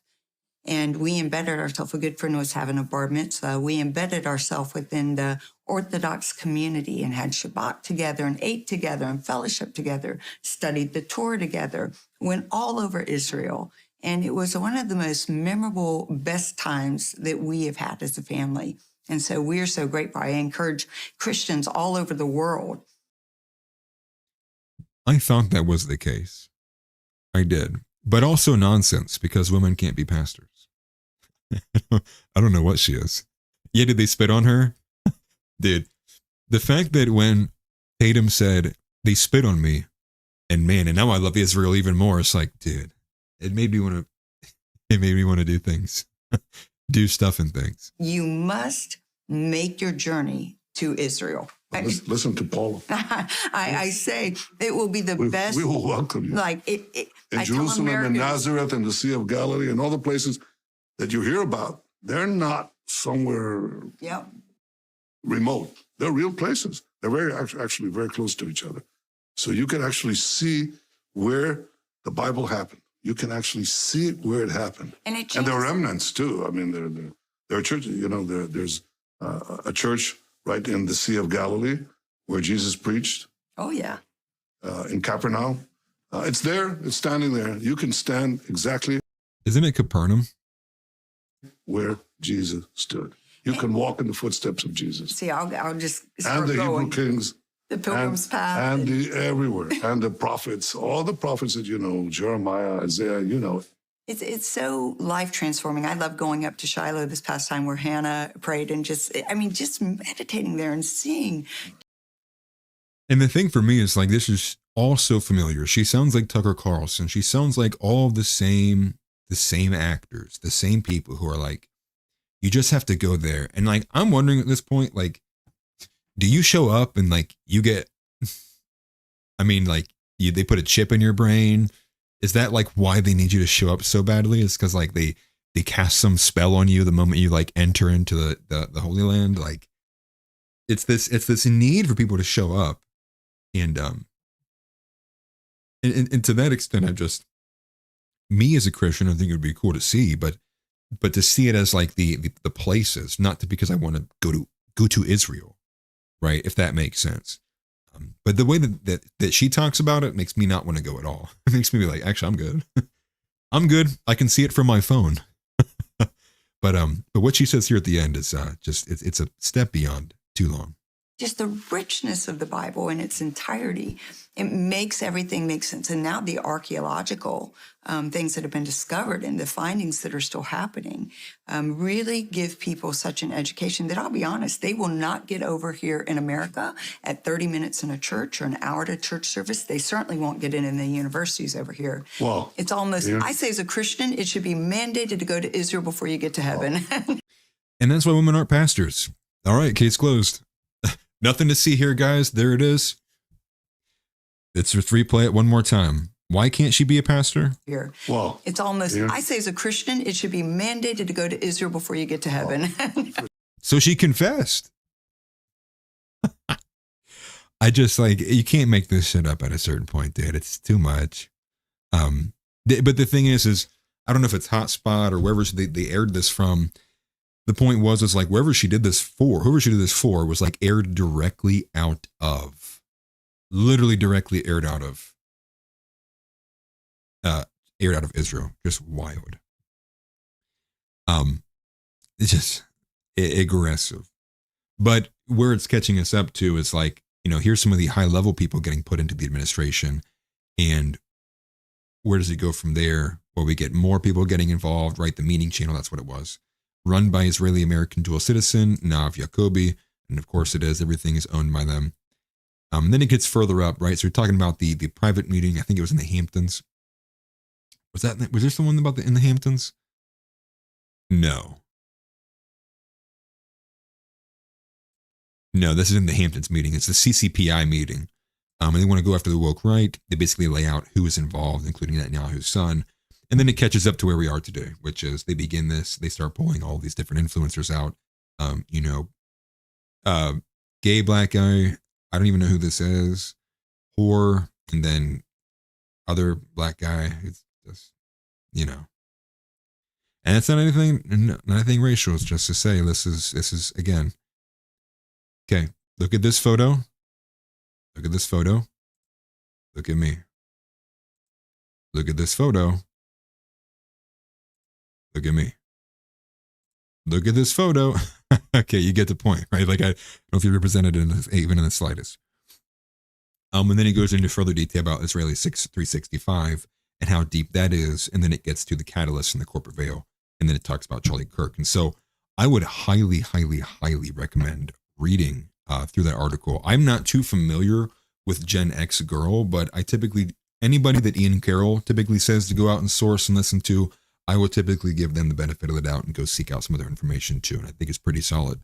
And we embedded ourselves. A good friend was having a bar mitzvah. We embedded ourselves within the Orthodox community and had Shabbat together and ate together and fellowship together, studied the Torah together, went all over Israel. And it was one of the most memorable, best times that we have had as a family. And so we are so grateful. I encourage Christians all over the world. I thought that was the case. I did. But also nonsense, because women can't be pastors. I don't know what she is. Yeah, did they spit on her? Dude, the fact that when Tatum said, they spit on me, and now I love Israel even more, it's like, dude, it made me want to do things, do stuff and things. You must make your journey to Israel. Listen to Paula. I say it will be the best. We will welcome you. Like In I tell Jerusalem and Americans- Nazareth and the Sea of Galilee and all the places that you hear about, they're not somewhere Yep. remote. They're real places. They're actually very close to each other. So you can actually see where the Bible happened. You can actually see where it happened. And it And there are changes. remnants too. I mean, there are churches, there's a church right in the Sea of Galilee where Jesus preached Oh yeah. in Capernaum. It's there. It's standing there. You can stand exactly Isn't it Capernaum? where Jesus stood. You can walk in the footsteps of Jesus. See, I'll just And start the going. Hebrew kings. The Pilgrim's Path. And everywhere. And the prophets, all the prophets that you know, Jeremiah, Isaiah, you know. It's so life transforming. I love going up to Shiloh this past time where Hannah prayed and just meditating there and seeing. And the thing for me is like, this is all so familiar. She sounds like Tucker Carlson. She sounds like all the same actors, the same people who are like, you just have to go there. And like, I'm wondering at this point, like, do you show up and like you get, I mean, like they put a chip in your brain. Is that like why they need you to show up so badly? It's because like they cast some spell on you the moment you like enter into the Holy Land. Like it's this need for people to show up. And to that extent, me as a Christian, I think it would be cool to see, but to see it as like the places, not because I want to go to Israel, right? If that makes sense. But the way that she talks about it makes me not want to go at all. It makes me be like, actually, I'm good. I'm good. I can see it from my phone. But what she says here at the end is it's a step beyond too long. Just the richness of the Bible in its entirety. It makes everything make sense. And now the archaeological things that have been discovered and the findings that are still happening really give people such an education that I'll be honest, they will not get over here in America at 30 minutes in a church or an hour at a church service. They certainly won't get in the universities over here. Well, it's almost, yeah. I say as a Christian, it should be mandated to go to Israel before you get to heaven. And that's why women aren't pastors. All right, case closed. Nothing to see here, guys. There it is. Let's replay it one more time. Why can't she be a pastor? Here. Well, it's almost, yeah. I say as a Christian, it should be mandated to go to Israel before you get to heaven. So she confessed. I just like, you can't make this shit up at a certain point, dude. It's too much. But the thing is I don't know if it's Hotspot or wherever they aired this from. The point was like whoever she did this for was like aired directly out of, literally directly aired out of Israel. Just wild. It's just aggressive. But where it's catching us up to is like, here's some of the high level people getting put into the administration, and where does it go from there? Well, we get more people getting involved, right? The Meaning Channel, that's what it was. Run by Israeli-American dual citizen, Nav Yacobi. And of course it is. Everything is owned by them. Then it gets further up, right? So we're talking about the private meeting. I think it was in the Hamptons. Was there someone about in the Hamptons? No, this is in the Hamptons meeting. It's the CCPI meeting. And they want to go after the woke right. They basically lay out who is involved, including Netanyahu's son. And then it catches up to where we are today, which is they begin this, they start pulling all these different influencers out. Gay black guy, I don't even know who this is, whore, and then other black guy. It's just, And it's not anything racial. It's just to say, this is again. Okay, look at this photo. Look at this photo. Look at me. Look at this photo. Look at me. Look at this photo. Okay, you get the point, right? Like, I don't know if you represented it even in the slightest. And then he goes into further detail about Israeli 365 and how deep that is. And then it gets to the catalyst and the corporate veil. And then it talks about Charlie Kirk. And so I would highly, highly, highly recommend reading through that article. I'm not too familiar with Gen X girl, but anybody that Ian Carroll typically says to go out and source and listen to, I will typically give them the benefit of the doubt and go seek out some other information too. And I think it's pretty solid.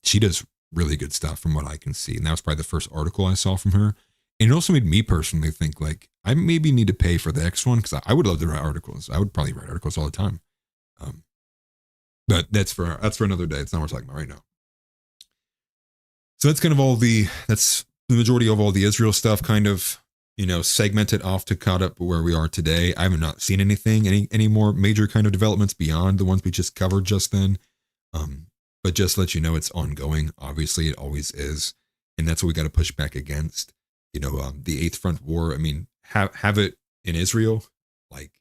She does really good stuff from what I can see. And that was probably the first article I saw from her. And it also made me personally think like I maybe need to pay for the next one because I would love to write articles. I would probably write articles all the time. But that's for another day. It's not what we're talking about right now. So that's kind of that's the majority of all the Israel stuff kind of, segmented off to caught up where we are today. I have not seen any more major kind of developments beyond the ones we just covered just then. But just to let you know, it's ongoing. Obviously, it always is. And that's what we got to push back against. The Eighth Front War, I mean, have it in Israel, like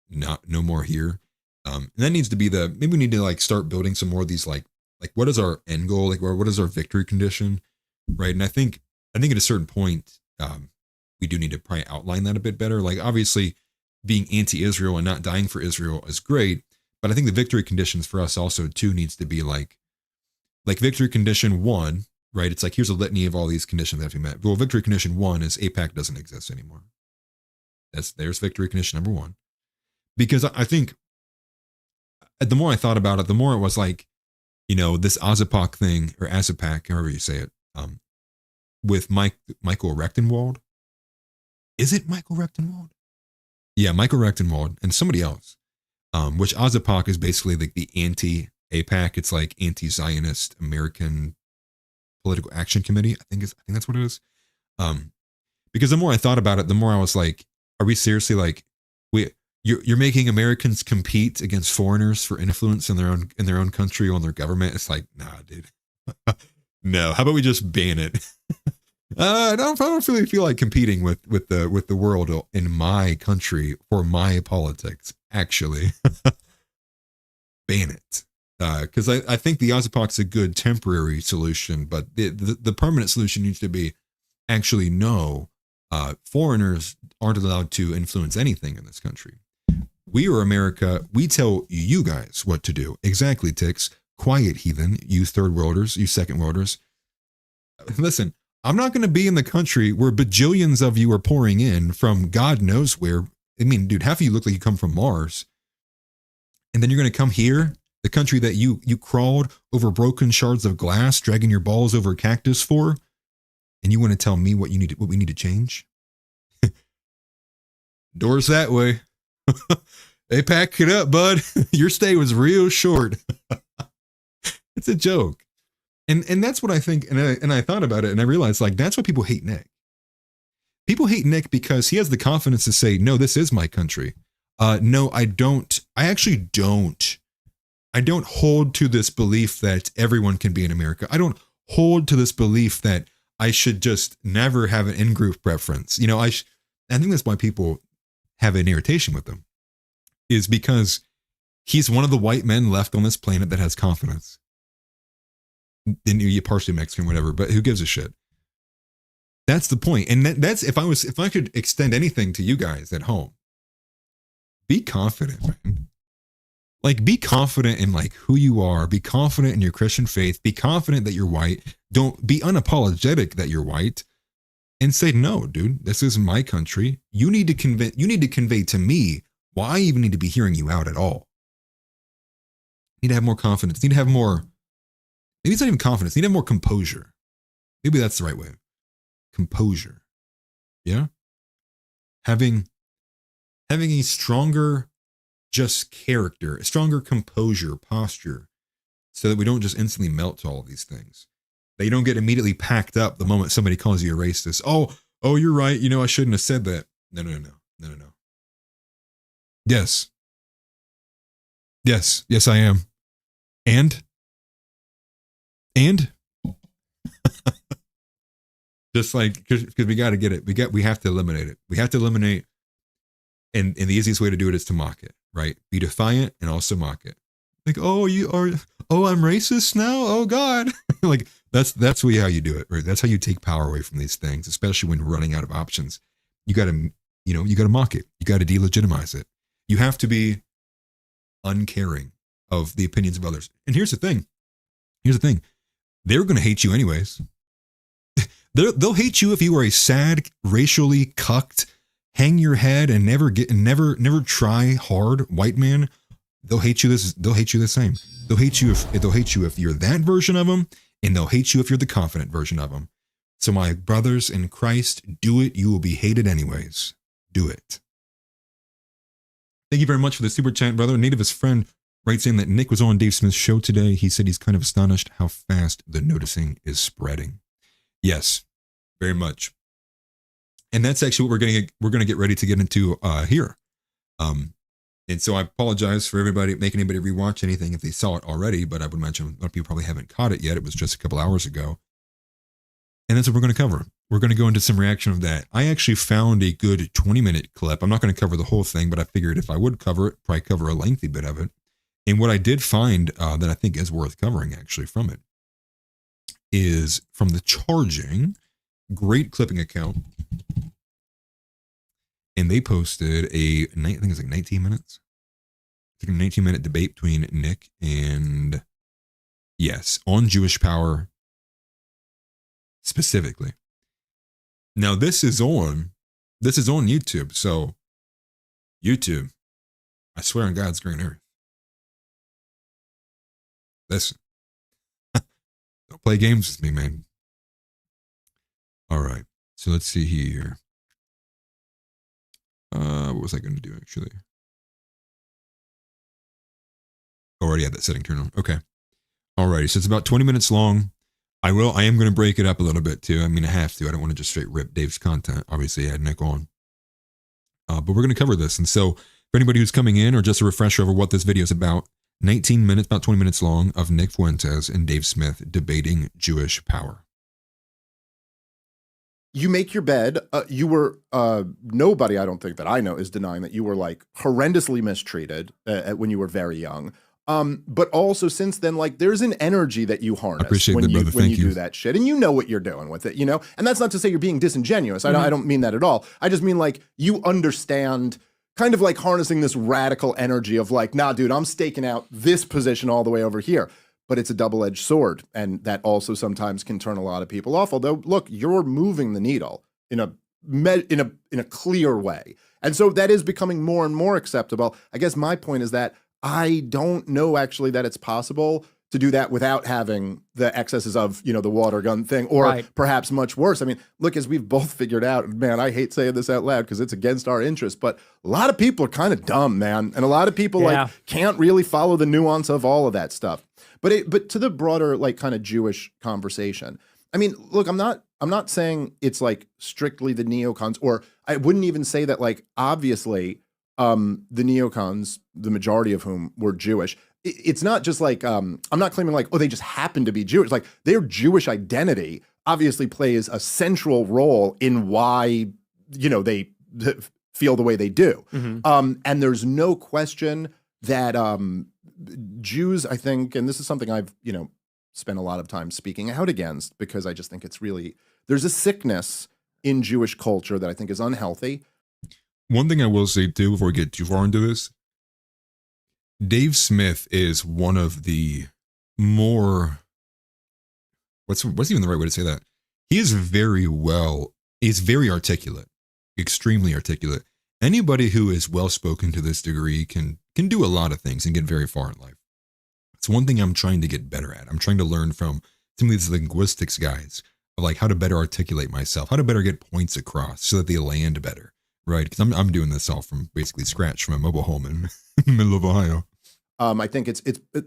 no more here. And that needs to be maybe we need to like start building some more of these like what is our end goal? Like what is our victory condition? Right. And I think at a certain point, we do need to probably outline that a bit better. Like obviously being anti-Israel and not dying for Israel is great. But I think the victory conditions for us also too needs to be like victory condition 1, right? It's like, here's a litany of all these conditions that have to be met. Well, victory condition 1 is AIPAC doesn't exist anymore. There's victory condition number 1. Because I think the more I thought about it, the more it was like, this AZAPAC thing, or AZAPAC, however you say it, with Michael Rechtenwald. Is it Michael Rechtenwald? Yeah, Michael Rechtenwald and somebody else. Which AZAPAC is basically like the anti-AIPAC. It's like anti-Zionist American Political Action Committee. I think that's what it is. Because the more I thought about it, the more I was like, are we seriously like, you're making Americans compete against foreigners for influence in their own country or in their government? It's like, nah, dude. No. How about we just ban it? I don't really feel like competing with the world in my country for my politics. Actually, ban it. Because I think the AZAPAC's a good temporary solution, but the permanent solution needs to be actually no, foreigners aren't allowed to influence anything in this country. We are America. We tell you guys what to do. Exactly, Tix. Quiet heathen, you third worlders, you second worlders. Listen, I'm not going to be in the country where bajillions of you are pouring in from God knows where. I mean, dude, half of you look like you come from Mars. And then you're going to come here, the country that you crawled over broken shards of glass, dragging your balls over a cactus for, and you want to tell me what we need to change? Doors that way. Hey, pack it up, bud. Your stay was real short. It's a joke. And that's what I think. And I thought about it and I realized like, that's why people hate Nick. People hate Nick because he has the confidence to say, no, this is my country. No, I don't. I actually don't. I don't hold to this belief that everyone can be in America. I don't hold to this belief that I should just never have an in-group preference. I think that's why people have an irritation with him, is because he's one of the white men left on this planet that has confidence. And you're partially Mexican, whatever, but who gives a shit? That's the point. And that's if I could extend anything to you guys at home, be confident, man. Like, be confident in like who you are. Be confident in your Christian faith. Be confident that you're white. Don't be unapologetic that you're white, and say, no, dude, this is my country. You need to convey to me why I even need to be hearing you out at all. You need to have more confidence. You need to have more. Maybe it's not even confidence. You need to have more composure. Maybe that's the right way. Composure. Yeah. Having a stronger just character, a stronger composure, posture, so that we don't just instantly melt to all of these things. That you don't get immediately packed up the moment somebody calls you a racist. Oh, you're right. I shouldn't have said that. No. Yes, I am. And just like, because we got to get it. We have to eliminate it. We have to eliminate. And the easiest way to do it is to mock it, right? Be defiant and also mock it. Like, I'm racist now? Oh God. Like that's how you do it, right? That's how you take power away from these things, especially when you're running out of options. You got to mock it. You got to delegitimize it. You have to be uncaring of the opinions of others. And here's the thing. They're going to hate you anyways. They'll hate you if you are a sad, racially cucked, hang your head and never try hard white man. They'll hate you the same. They'll hate you if you're that version of them, and they'll hate you if you're the confident version of them. So my brothers in Christ, do it. You will be hated anyways. Do it. Thank you very much for the super chat, brother. Nativist friend writes in that Nick was on Dave Smith's show today. He said he's kind of astonished how fast the noticing is spreading. Yes, very much. And that's actually what we're going to get ready to get into here. And so I apologize for making anybody rewatch anything if they saw it already, but I would imagine a lot of people probably haven't caught it yet. It was just a couple hours ago. And that's what we're going to cover. We're going to go into some reaction of that. I actually found a good 20-minute clip. I'm not going to cover the whole thing, but I figured if I would cover it, probably cover a lengthy bit of it. And what I did find that I think is worth covering actually from it is from the Charging, great clipping account. And they posted I think it's like 19 minutes. It's like a 19-minute debate between Nick and, yes, on Jewish power specifically. Now this is on YouTube. So YouTube, I swear on God's green earth. Listen, don't play games with me, man. All right. So let's see here. What was I going to do actually? Already had that setting turned on. Okay. Alrighty. So it's about 20 minutes long. I am going to break it up a little bit too. I mean, I have to. I don't want to just straight rip Dave's content. Obviously, I had Nick on. But we're going to cover this. And so for anybody who's coming in or just a refresher over what this video is about, 19 minutes, about 20 minutes long of Nick Fuentes and Dave Smith debating Jewish power. You make your bed. You were, nobody I don't think that I know is denying that you were like horrendously mistreated when you were very young. But also since then, like there's an energy that you harness when you do that shit, and you know what you're doing with it, you know? And that's not to say you're being disingenuous. I don't mean that at all. I just mean like you understand kind of like harnessing this radical energy of like, nah, dude, I'm staking out this position all the way over here. But it's a double-edged sword, and that also sometimes can turn a lot of people off. Although, look, you're moving the needle in a clear way, and so that is becoming more and more acceptable. I guess my point is that I don't know actually that it's possible to do that without having the excesses of, you know, the water gun thing, or perhaps much worse. I mean, look, as we've both figured out, man, I hate saying this out loud because it's against our interest, but a lot of people are kind of dumb, man, and a lot of people like can't really follow the nuance of all of that stuff. But to the broader, like, kind of Jewish conversation, I mean, look, I'm not saying it's like strictly the neocons, or I wouldn't even say that, like, obviously the neocons, the majority of whom were Jewish, it's not just like, I'm not claiming like, oh, they just happen to be Jewish. Like their Jewish identity obviously plays a central role in why, you know, they feel the way they do. And there's no question that Jews, I think, and this is something I've, you know, spent a lot of time speaking out against, because I just think it's really, there's a sickness in Jewish culture that I think is unhealthy. One thing I will say too, before we get too far into this, Dave Smith is one of the more, what's even the right way to say that? He is he's very articulate, extremely articulate. Anybody who is well-spoken to this degree can do a lot of things and get very far in life. It's one thing I'm trying to get better at. I'm trying to learn from some of these linguistics guys, of like how to better articulate myself, how to better get points across so that they land better, right? Because I'm doing this all from basically scratch from a mobile home in the middle of Ohio. I think it's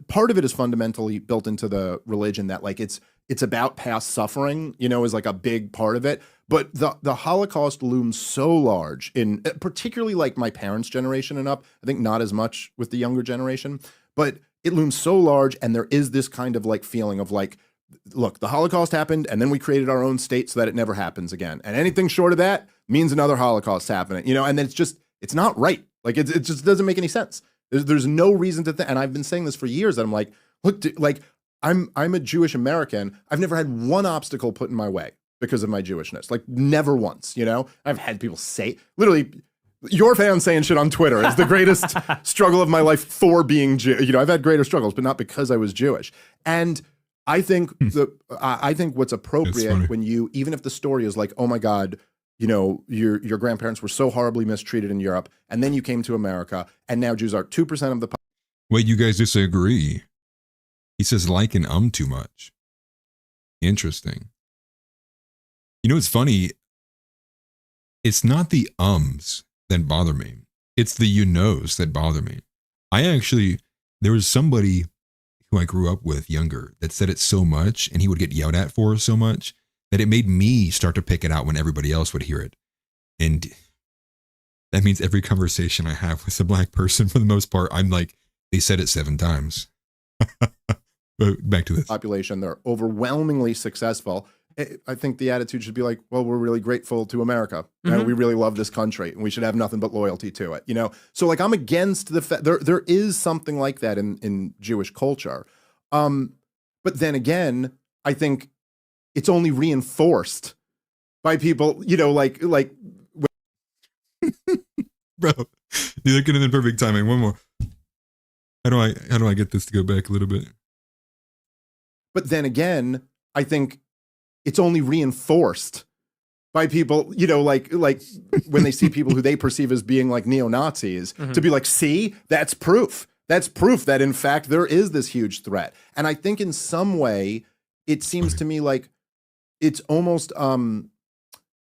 part of it is fundamentally built into the religion that like it's about past suffering, you know, is like a big part of it. But the Holocaust looms so large in particularly like my parents' generation and up. I think not as much with the younger generation, but it looms so large, and there is this kind of like feeling of like, look, the Holocaust happened, and then we created our own state so that it never happens again. And anything short of that means another Holocaust happening, you know. And then it's not right. Like it just doesn't make any sense. There's no reason to think, and I've been saying this for years, that I'm like, look, like I'm a Jewish American. I've never had one obstacle put in my way because of my Jewishness, like never once, you know. I've had people say, literally, your fans saying shit on Twitter is the greatest struggle of my life for being Jew. You know, I've had greater struggles, but not because I was Jewish. And I think I think what's appropriate when you, even if the story is like, oh my God, you know, your grandparents were so horribly mistreated in Europe, and then you came to America, and now Jews are 2% of the population. Wait, you guys disagree? He says like and too much. Interesting. You know, it's funny. It's not the ums that bother me. It's the you knows that bother me. There was somebody who I grew up with younger that said it so much, and he would get yelled at for so much that it made me start to pick it out when everybody else would hear it. And that means every conversation I have with a black person, for the most part, I'm like, they said it 7 times. But back to this. Population, they're overwhelmingly successful. I think the attitude should be like, well, we're really grateful to America. We really love this country, and we should have nothing but loyalty to it. So like I'm against the fact there is something like that in Jewish culture. But then again, I think it's only reinforced by people, like Bro, you're looking in the perfect timing. One more. How do I get this to go back a little bit? But then again, I think it's only reinforced by people, like when they see people who they perceive as being like neo-Nazis, to be like, see, that's proof. That's proof that in fact there is this huge threat. And I think in some way, it seems to me like it's almost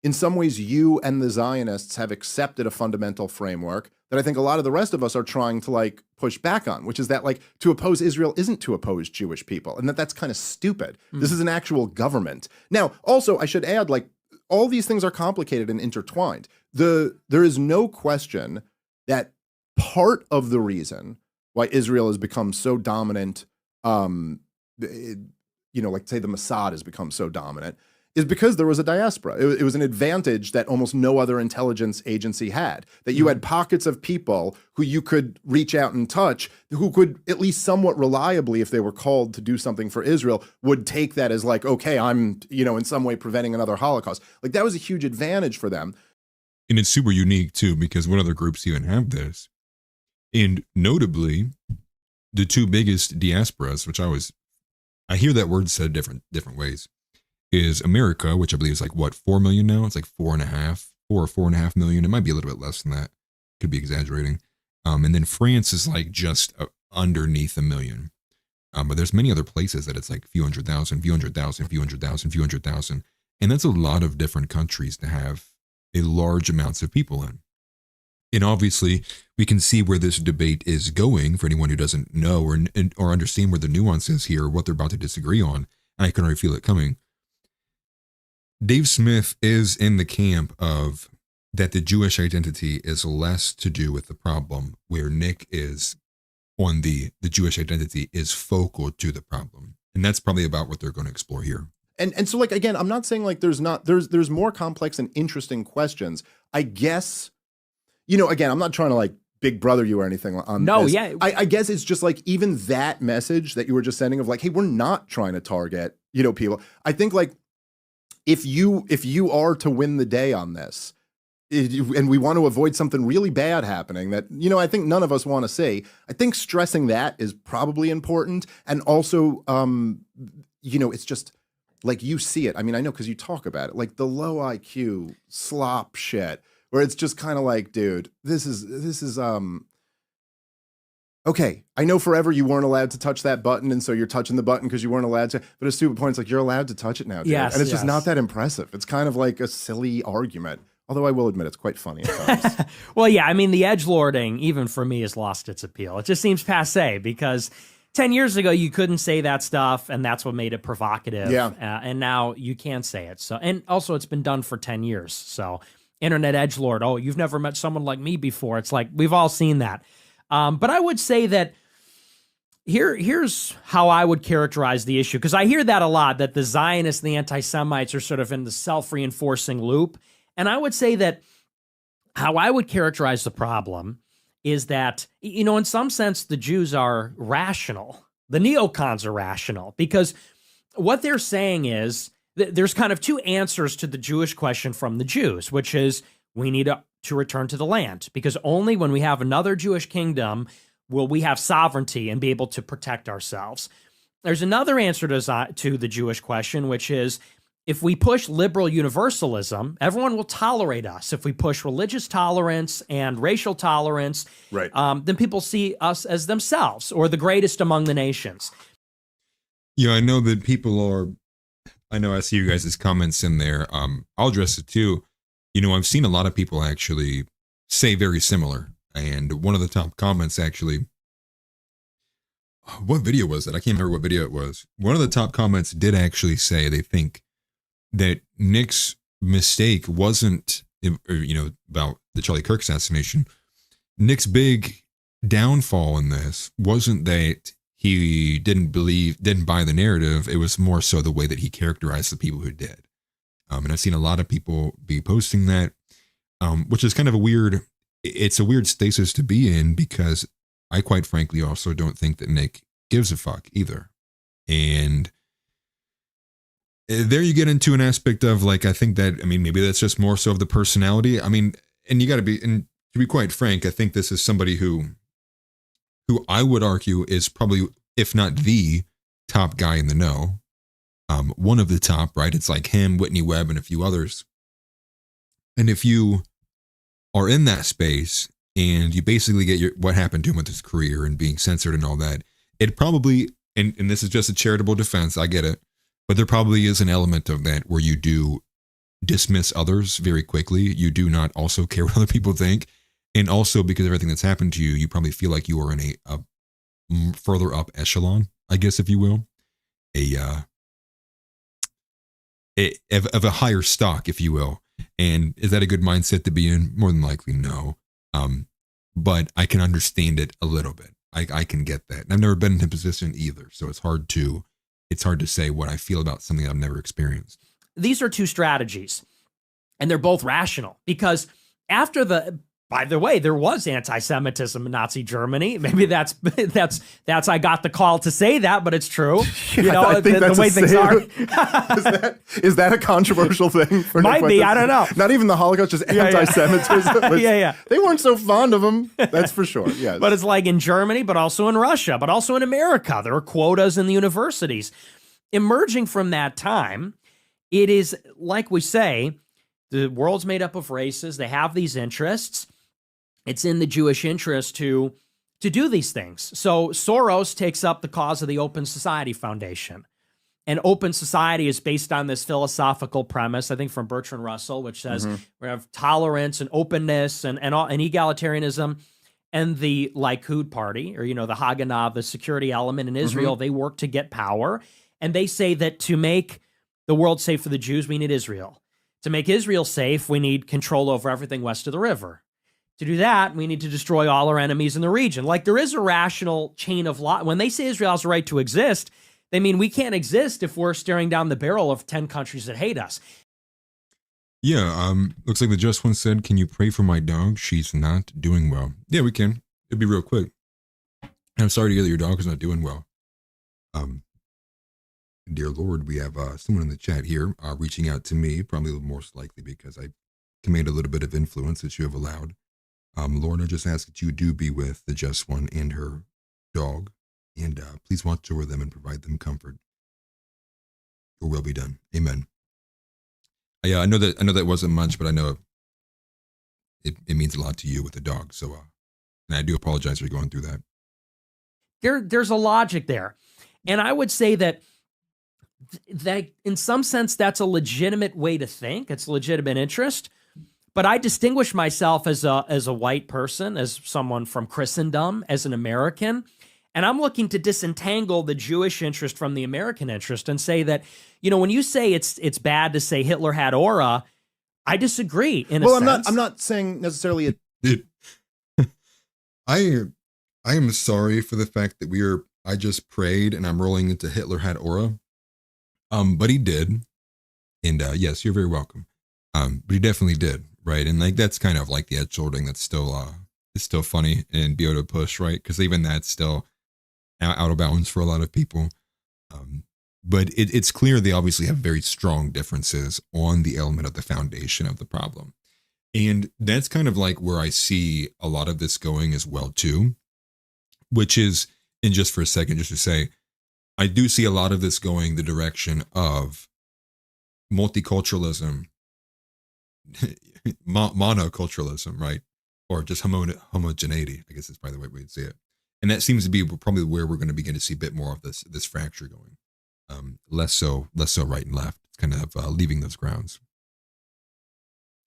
in some ways you and the Zionists have accepted a fundamental framework that I think a lot of the rest of us are trying to like push back on, which is that like to oppose Israel isn't to oppose Jewish people, and that's kind of stupid. This is an actual government. Now, also, I should add, like, all these things are complicated and intertwined. There is no question that part of the reason why Israel has become so dominant, like say the Mossad has become so dominant, is because there was a diaspora. It was an advantage that almost no other intelligence agency had, that you had pockets of people who you could reach out and touch, who could at least somewhat reliably, if they were called to do something for Israel, would take that as like, okay, I'm, in some way preventing another Holocaust. Like that was a huge advantage for them. And it's super unique too, because what other groups even have this? And notably, the 2 biggest diasporas, which I hear that word said different ways, is America, which I believe is like, what, 4 million now? It's like 4.5 or 4.5 million. It might be a little bit less than that. Could be exaggerating. And then France is like just underneath 1 million. But there's many other places that it's like few hundred thousand. And that's a lot of different countries to have a large amounts of people in. And obviously, we can see where this debate is going for anyone who doesn't know or understand where the nuance is here, what they're about to disagree on. And I can already feel it coming. Dave Smith is in the camp of that the Jewish identity is less to do with the problem, where Nick is on the Jewish identity is focal to the problem. And that's probably about what they're going to explore here. And so like, again, I'm not saying like there's more complex and interesting questions. I guess, again, I'm not trying to like big brother you or anything on this. Yeah. I guess it's just like even that message that you were just sending of like, hey, we're not trying to target, people. I think like, if you are to win the day on this, and we want to avoid something really bad happening that, I think none of us want to see, I think stressing that is probably important. And also, it's just like you see it. I mean, I know because you talk about it, like the low IQ slop shit, where it's just kind of like, dude, this is okay, I know forever you weren't allowed to touch that button, and so you're touching the button because you weren't allowed to. But a stupid point, it's like, you're allowed to touch it now, dude. Yes, and it's just not that impressive. It's kind of like a silly argument. Although I will admit it's quite funny at times. Well, yeah, I mean, the edgelording, even for me, has lost its appeal. It just seems passé because 10 years ago, you couldn't say that stuff, and that's what made it provocative. Yeah. And now you can say it. So, and also, it's been done for 10 years. So, internet edgelord, oh, you've never met someone like me before. It's like, we've all seen that. But I would say that here's how I would characterize the issue, because I hear that a lot, that the Zionists and the anti-Semites are sort of in the self-reinforcing loop. And I would say that how I would characterize the problem is that, in some sense, the Jews are rational. The neocons are rational, because what they're saying is that there's kind of 2 answers to the Jewish question from the Jews, which is we need to return to the land, because only when we have another Jewish kingdom will we have sovereignty and be able to protect ourselves. There's another answer to the Jewish question, which is if we push liberal universalism, everyone will tolerate us. If we push religious tolerance and racial tolerance, right, then people see us as themselves or the greatest among the nations. Yeah, I know that people are I know I see you guys' comments in there. I'll address it too. You know, I've seen a lot of people actually say very similar. And one of the top comments actually, what video was it? I can't remember what video it was. One of the top comments did actually say they think that Nick's mistake wasn't, you know, about the Charlie Kirk assassination. Nick's big downfall in this wasn't that he didn't buy the narrative. It was more so the way that he characterized the people who did. And I've seen a lot of people be posting that, which is kind of it's a weird stasis to be in, because I quite frankly also don't think that Nick gives a fuck either. And there you get into an aspect of like, I think that, I mean, maybe that's just more so of the personality. I mean, and you got to be, and to be quite frank, I think this is somebody who I would argue is probably, if not the top guy in the know, one of the top, right? It's like him, Whitney Webb, and a few others. And if you are in that space and you basically get what happened to him with his career and being censored and all that, it probably, and this is just a charitable defense, I get it, but there probably is an element of that where you do dismiss others very quickly. You do not also care what other people think. And also because of everything that's happened to you, you probably feel like you are in a further up echelon, I guess, if you will, of a higher stock, if you will. And is that a good mindset to be in? More than likely, no. But I can understand it a little bit. I can get that. And I've never been in a position either, so it's hard to say what I feel about something I've never experienced. These are two strategies, and they're both rational, because by the way, there was anti-Semitism in Nazi Germany. Maybe that's I got the call to say that, but it's true. You know, I think that's the way things are. Is that a controversial thing? For Might be. I don't know. Not even the Holocaust, just anti-Semitism. Yeah. They weren't so fond of him. That's for sure. Yes. But it's like in Germany, but also in Russia, but also in America. There are quotas in the universities. Emerging from that time, it is, like we say, the world's made up of races. They have these interests. It's in the Jewish interest to do these things. So Soros takes up the cause of the Open Society Foundation. And Open Society is based on this philosophical premise, I think from Bertrand Russell, which says we have tolerance and openness and egalitarianism. And the Likud party, or, you know, the Haganah, the security element in Israel, they work to get power. And they say that to make the world safe for the Jews, we need Israel. To make Israel safe, we need control over everything west of the river. To do that, we need to destroy all our enemies in the region. Like, there is a rational chain of law. When they say Israel has a right to exist, they mean we can't exist if we're staring down the barrel of 10 countries that hate us. Yeah, looks like the Just One said, can you pray for my dog? She's not doing well. Yeah, we can. It'd be real quick. I'm sorry to hear that your dog is not doing well. Dear Lord, we have someone in the chat here reaching out to me, probably most likely because I command a little bit of influence that you have allowed. Lord, I just ask that you do be with the Just One and her dog, and please watch over them and provide them comfort. Your will be done. Amen. Yeah, I know that wasn't much, but I know it means a lot to you with the dog. So, and I do apologize for going through that. There's a logic there, and I would say that in some sense that's a legitimate way to think. It's a legitimate interest. But I distinguish myself as a white person, as someone from Christendom, as an American, and I'm looking to disentangle the Jewish interest from the American interest and say that, you know, when you say it's bad to say Hitler had aura, I disagree in a sense. I'm not saying necessarily Dude, I am sorry for the fact that I just prayed and I'm rolling into Hitler had aura. But he did. And yes, you're very welcome. But he definitely did. Right. And like, that's kind of like the edge shouldering that's still funny and be able to push, right? Because even that's still out of bounds for a lot of people. But it's clear they obviously have very strong differences on the element of the foundation of the problem. And that's kind of like where I see a lot of this going as well, too, which is, and just for a second, just to say, I do see a lot of this going the direction of multiculturalism, monoculturalism, right? Or just homogeneity, I guess is probably the way we'd say it. And that seems to be probably where we're going to begin to see a bit more of this fracture going. less so right and left. It's kind of leaving those grounds.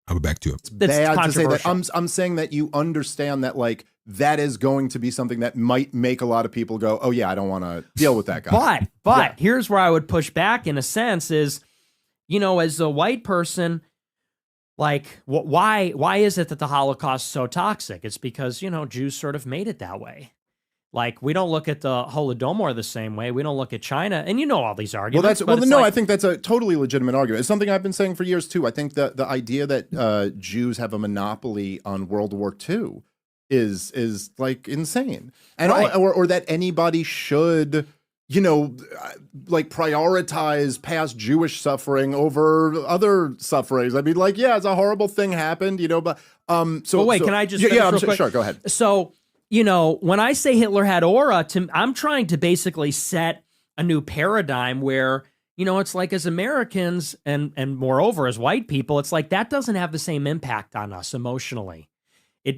I'll be back to it. It's bad to say that. I'm saying that you understand that like that is going to be something that might make a lot of people go, oh yeah, I don't want to deal with that guy. But here's where I would push back in a sense is, as a white person, like why is it that the Holocaust is so toxic? It's because, Jews sort of made it that way. Like, we don't look at the Holodomor the same way. We don't look at China. And all these arguments. I think that's a totally legitimate argument. It's something I've been saying for years, too. I think that the idea that Jews have a monopoly on World War II is like insane. And or that anybody should, like prioritize past Jewish suffering over other sufferings. I mean, like, yeah, it's a horrible thing happened, but can I just yeah, real quick? Sure, go ahead. So, when I say Hitler had aura, I'm trying to basically set a new paradigm where, it's like as Americans and moreover as white people, it's like that doesn't have the same impact on us emotionally.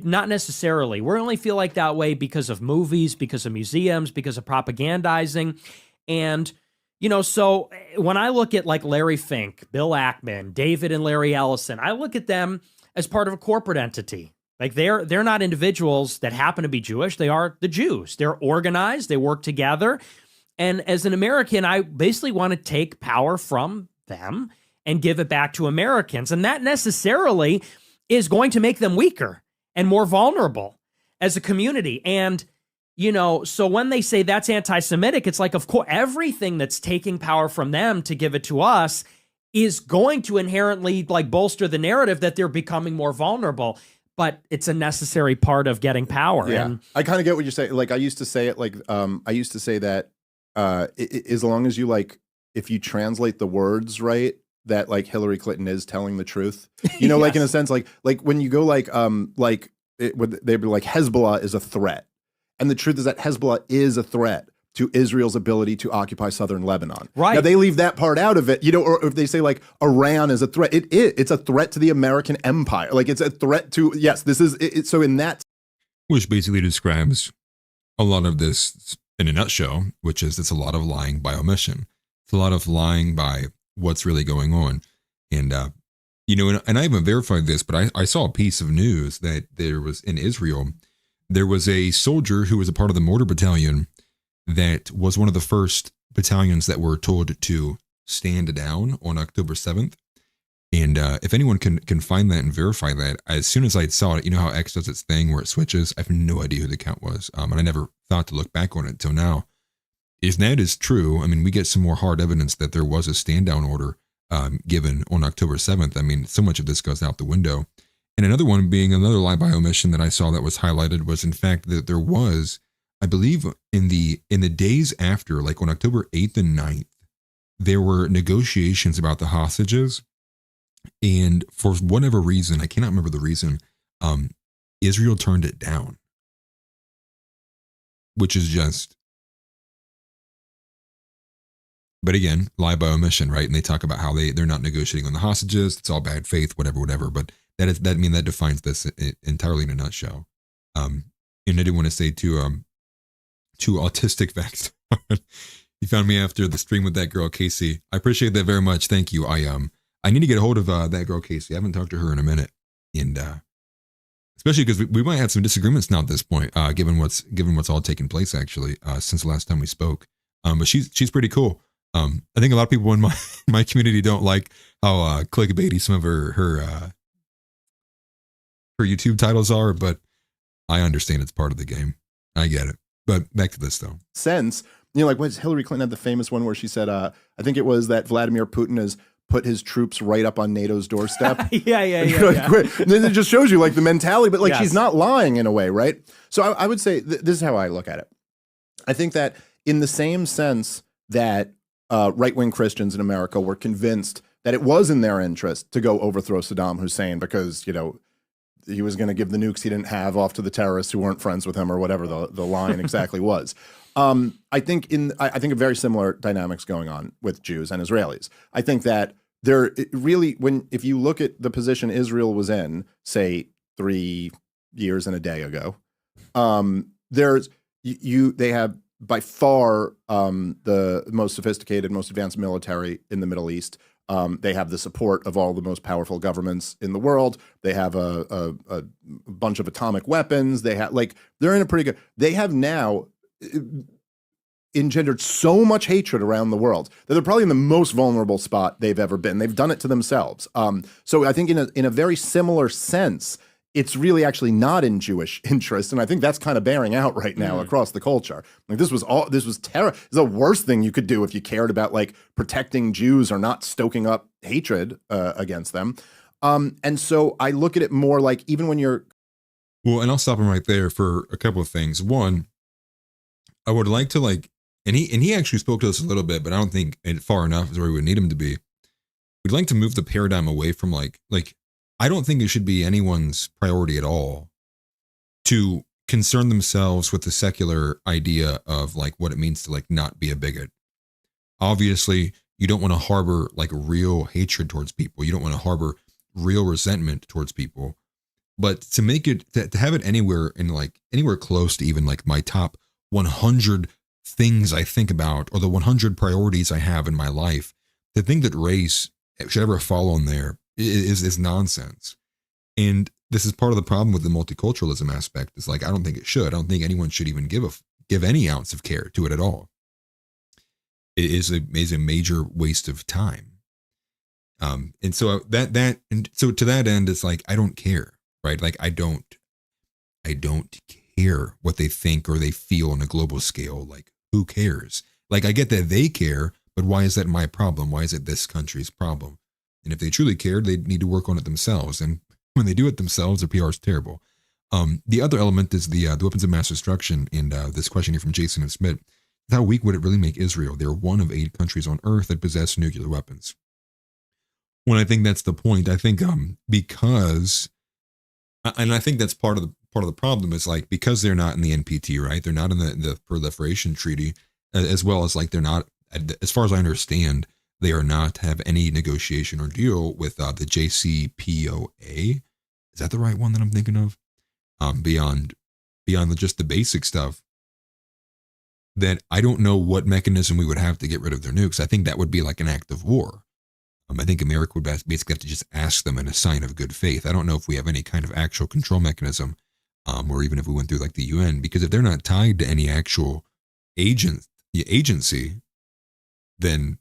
Not necessarily. We only feel like that way because of movies, because of museums, because of propagandizing. And, so when I look at like Larry Fink, Bill Ackman, David and Larry Ellison, I look at them as part of a corporate entity. Like they're not individuals that happen to be Jewish. They are the Jews. They're organized. They work together. And as an American, I basically want to take power from them and give it back to Americans. And that necessarily is going to make them weaker and more vulnerable as a community. And, so when they say that's anti-Semitic, it's like, of course, everything that's taking power from them to give it to us is going to inherently like bolster the narrative that they're becoming more vulnerable. But it's a necessary part of getting power. Yeah, and I kind of get what you're saying. Like I used to say it. Like I used to say that as long as you like, if you translate the words right, that like Hillary Clinton is telling the truth. Yes. Like in a sense, like when you go like they'd be like Hezbollah is a threat, and the truth is that Hezbollah is a threat to Israel's ability to occupy southern Lebanon. Right. Now, they leave that part out of it, or if they say like Iran is a threat, it's a threat to the American empire. Like it's a threat to, yes, this is it. So in that. Which basically describes a lot of this in a nutshell, which is it's a lot of lying by omission. It's a lot of lying by what's really going on. And, and I haven't verified this, but I saw a piece of news that there was in Israel, there was a soldier who was a part of the mortar battalion that was one of the first battalions that were told to stand down on October 7th. And if anyone can find that and verify that, as soon as I saw it, how X does its thing where it switches, I have no idea who the account was. And I never thought to look back on it until now. If that is true, I mean, we get some more hard evidence that there was a stand down order given on October 7th. I mean, so much of this goes out the window. And another one being another lie by omission that I saw that was highlighted was in fact that there was, I believe in the days after, like on October 8th and 9th, there were negotiations about the hostages. And for whatever reason, I cannot remember the reason, Israel turned it down. Which is just, but again, lie by omission, right? And they talk about how they're not negotiating on the hostages. It's all bad faith, whatever. But that defines this entirely in a nutshell. And I didn't want to say too autistic facts. You found me after the stream with that girl, Casey. I appreciate that very much. Thank you. I need to get a hold of that girl, Casey. I haven't talked to her in a minute. And especially because we might have some disagreements now at this point, given what's all taken place actually, since the last time we spoke. But she's pretty cool. I think a lot of people in my community don't like how clickbaity some of her YouTube titles are, but I understand it's part of the game. I get it. But back to this though. Sense, like when Hillary Clinton had the famous one where she said, I think it was that Vladimir Putin has put his troops right up on NATO's doorstep. Yeah. And then it just shows you like the mentality, but like Yes. she's not lying in a way, right? So I would say this is how I look at it. I think that in the same sense that right-wing Christians in America were convinced that it was in their interest to go overthrow Saddam Hussein because, he was going to give the nukes he didn't have off to the terrorists who weren't friends with him or whatever the line exactly was. I think a very similar dynamics going on with Jews and Israelis. I think that if you look at the position Israel was in, say 3 years and a day ago, they have by far the most sophisticated, most advanced military in the Middle East. They have the support of all the most powerful governments in the world. They have a bunch of atomic weapons. They have they're in a pretty good. They have now engendered so much hatred around the world that they're probably in the most vulnerable spot they've ever been. They've done it to themselves. So I think in a very similar sense, it's really actually not in Jewish interest, and I think that's kind of bearing out right now across the culture. Like this was terrible. It's the worst thing you could do if you cared about like protecting Jews or not stoking up hatred against them. And so I look at it more like even when you're Well, and I'll stop him right there for a couple of things. One, I would like to and he actually spoke to us a little bit, but I don't think far enough is where we would need him to be. We'd like to move the paradigm away from like I don't think it should be anyone's priority at all to concern themselves with the secular idea of like what it means to like not be a bigot. Obviously, you don't want to harbor like real hatred towards people. You don't want to harbor real resentment towards people. But to make it to have it anywhere close to even like my top 100 things I think about or the 100 priorities I have in my life, to think that race should ever fall on there is nonsense. And this is part of the problem with the multiculturalism aspect. It's like I don't think it should. I don't think anyone should even give any ounce of care to it at all. It is a major waste of time. And so so to that end, it's like I don't care, right? Like I don't care what they think or they feel on a global scale. Like who cares? Like I get that they care, but why is that my problem? Why is it this country's problem? And if they truly cared, they'd need to work on it themselves. And when they do it themselves, their PR is terrible. The other element is the weapons of mass destruction. And this question here from Jason and Smith: how weak would it really make Israel? They're one of 8 countries on earth that possess nuclear weapons. When I think that's the point, I think because, and I think that's part of the problem is like because they're not in the NPT, right? They're not in the Proliferation Treaty, as well as like they're not, as far as I understand, they are not have any negotiation or deal with the JCPOA. Is that the right one that I'm thinking of? Beyond just the basic stuff, that I don't know what mechanism we would have to get rid of their nukes. I think that would be like an act of war. I think America would basically have to just ask them in a sign of good faith. I don't know if we have any kind of actual control mechanism, or even if we went through like the UN, because if they're not tied to any actual agency, then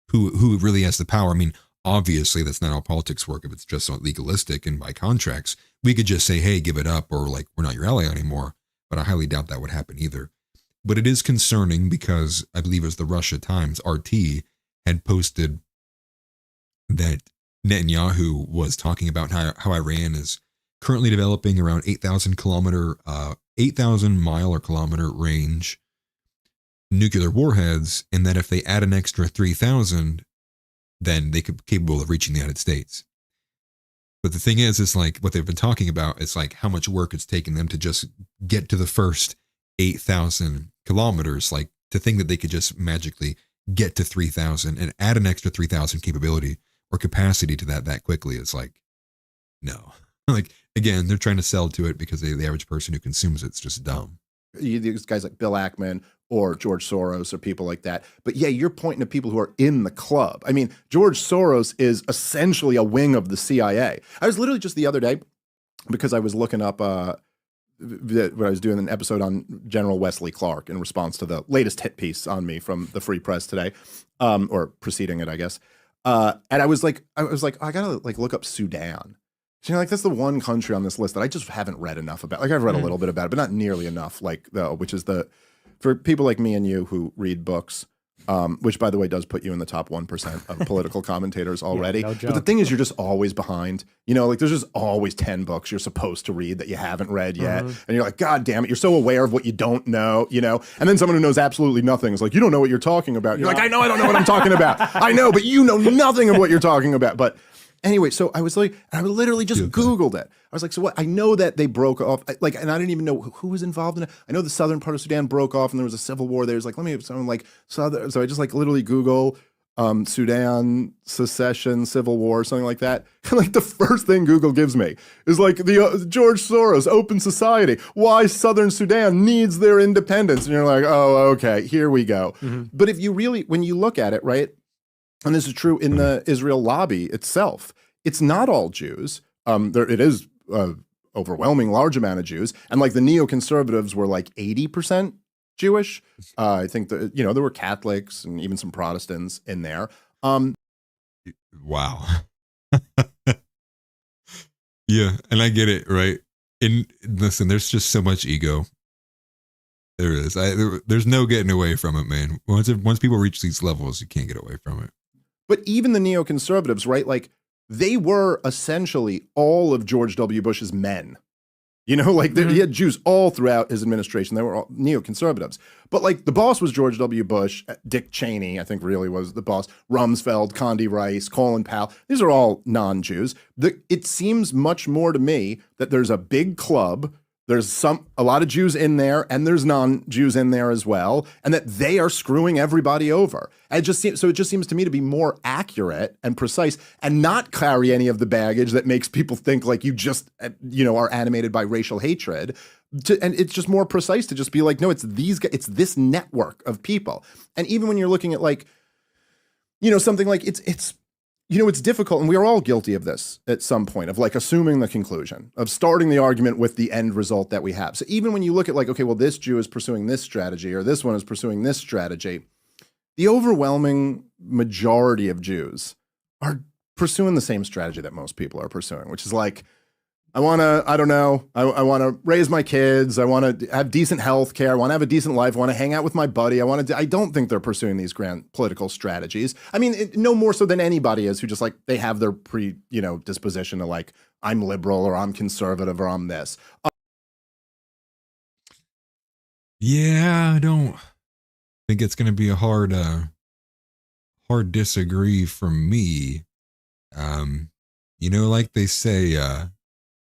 who really has the power? I mean, obviously that's not how politics work. If it's just legalistic and by contracts, we could just say, hey, give it up, or like, we're not your ally anymore. But I highly doubt that would happen either. But it is concerning because I believe it was the Russia Times, RT, had posted that Netanyahu was talking about how Iran is currently developing around 8,000 mile or kilometer range nuclear warheads, and that if they add an extra 3,000, then they could be capable of reaching the United States. But the thing is like what they've been talking about is like how much work it's taken them to just get to the first 8,000 kilometers. Like to think that they could just magically get to 3,000 and add an extra 3,000 capability or capacity to that quickly. It's like, no. Like, again, they're trying to sell to it because the average person who consumes it's just dumb. These guys like Bill Ackman or George Soros or people like that. But yeah, you're pointing to people who are in the club. I mean, George Soros is essentially a wing of the CIA. I was literally just the other day, because I was looking up when I was doing an episode on General Wesley Clark in response to the latest hit piece on me from the Free Press today, or preceding it, I guess. And I was like, I gotta like look up Sudan. You know, like that's the one country on this list that I just haven't read enough about. Like I've read a little bit about it, but not nearly enough. Like which is for people like me and you who read books, which by the way does put you in the top 1% of political commentators already. no But the thing is, you're just always behind. You know, like there's just always 10 books you're supposed to read that you haven't read yet, and you're like, God damn it, you're so aware of what you don't know. You know, and then someone who knows absolutely nothing is like, you don't know what you're talking about. You're like, I know I don't know what I'm talking about. I know, but you know nothing of what you're talking about. But anyway, so I was like, I literally just Googled it. I was like, so what? I know that they broke off, like, and I didn't even know who was involved in it. I know the southern part of Sudan broke off and there was a civil war there. It was like, let me have someone like southern. So I just like literally Google Sudan, secession, civil war, something like that. And like the first thing Google gives me is like the George Soros Open Society, why Southern Sudan needs their independence. And you're like, oh, okay, here we go. But if you really, when you look at it, right, and this is true in the Israel lobby itself, it's not all Jews. It is overwhelming large amount of Jews. And like the neoconservatives were like 80% Jewish. I think that, you know, there were Catholics and even some Protestants in there. Wow. Yeah, and I get it, right? Listen, there's just so much ego. There is. There's no getting away from it, man. Once people reach these levels, you can't get away from it. But even the neoconservatives, right? Like they were essentially all of George W. Bush's men. You know, like he had Jews all throughout his administration. They were all neoconservatives. But like the boss was George W. Bush. Dick Cheney, I think, really was the boss. Rumsfeld, Condi Rice, Colin Powell. These are all non-Jews. It seems much more to me that there's a big club. There's a lot of Jews in there, and there's non-Jews in there as well, and that they are screwing everybody over. And it just seems to me to be more accurate and precise, and not carry any of the baggage that makes people think like you just, you know, are animated by racial hatred. And it's just more precise to just be like, no, it's these guys, it's this network of people. And even when you're looking at like, you know, something like it's. You know, it's difficult, and we are all guilty of this at some point, of like assuming the conclusion, of starting the argument with the end result that we have. So even when you look at like, okay, well, this Jew is pursuing this strategy, or this one is pursuing this strategy, the overwhelming majority of Jews are pursuing the same strategy that most people are pursuing, which is like, I want to raise my kids. I want to have decent health care. I want to have a decent life. I want to hang out with my buddy. I don't think they're pursuing these grand political strategies. I mean, no more so than anybody is who just like, they have their disposition to like, I'm liberal or I'm conservative or I'm this. Yeah, I don't think it's going to be a hard disagree from me. You know, like they say,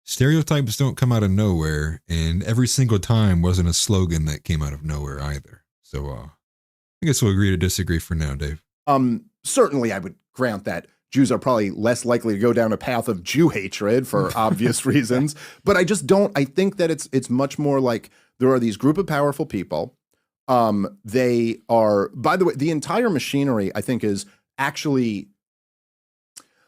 stereotypes don't come out of nowhere, and every single time wasn't a slogan that came out of nowhere either. So I guess we'll agree to disagree for now, Dave. Certainly I would grant that Jews are probably less likely to go down a path of Jew hatred for obvious reasons, but I think that it's much more like there are these group of powerful people. They are, by the way, the entire machinery, I think, is actually,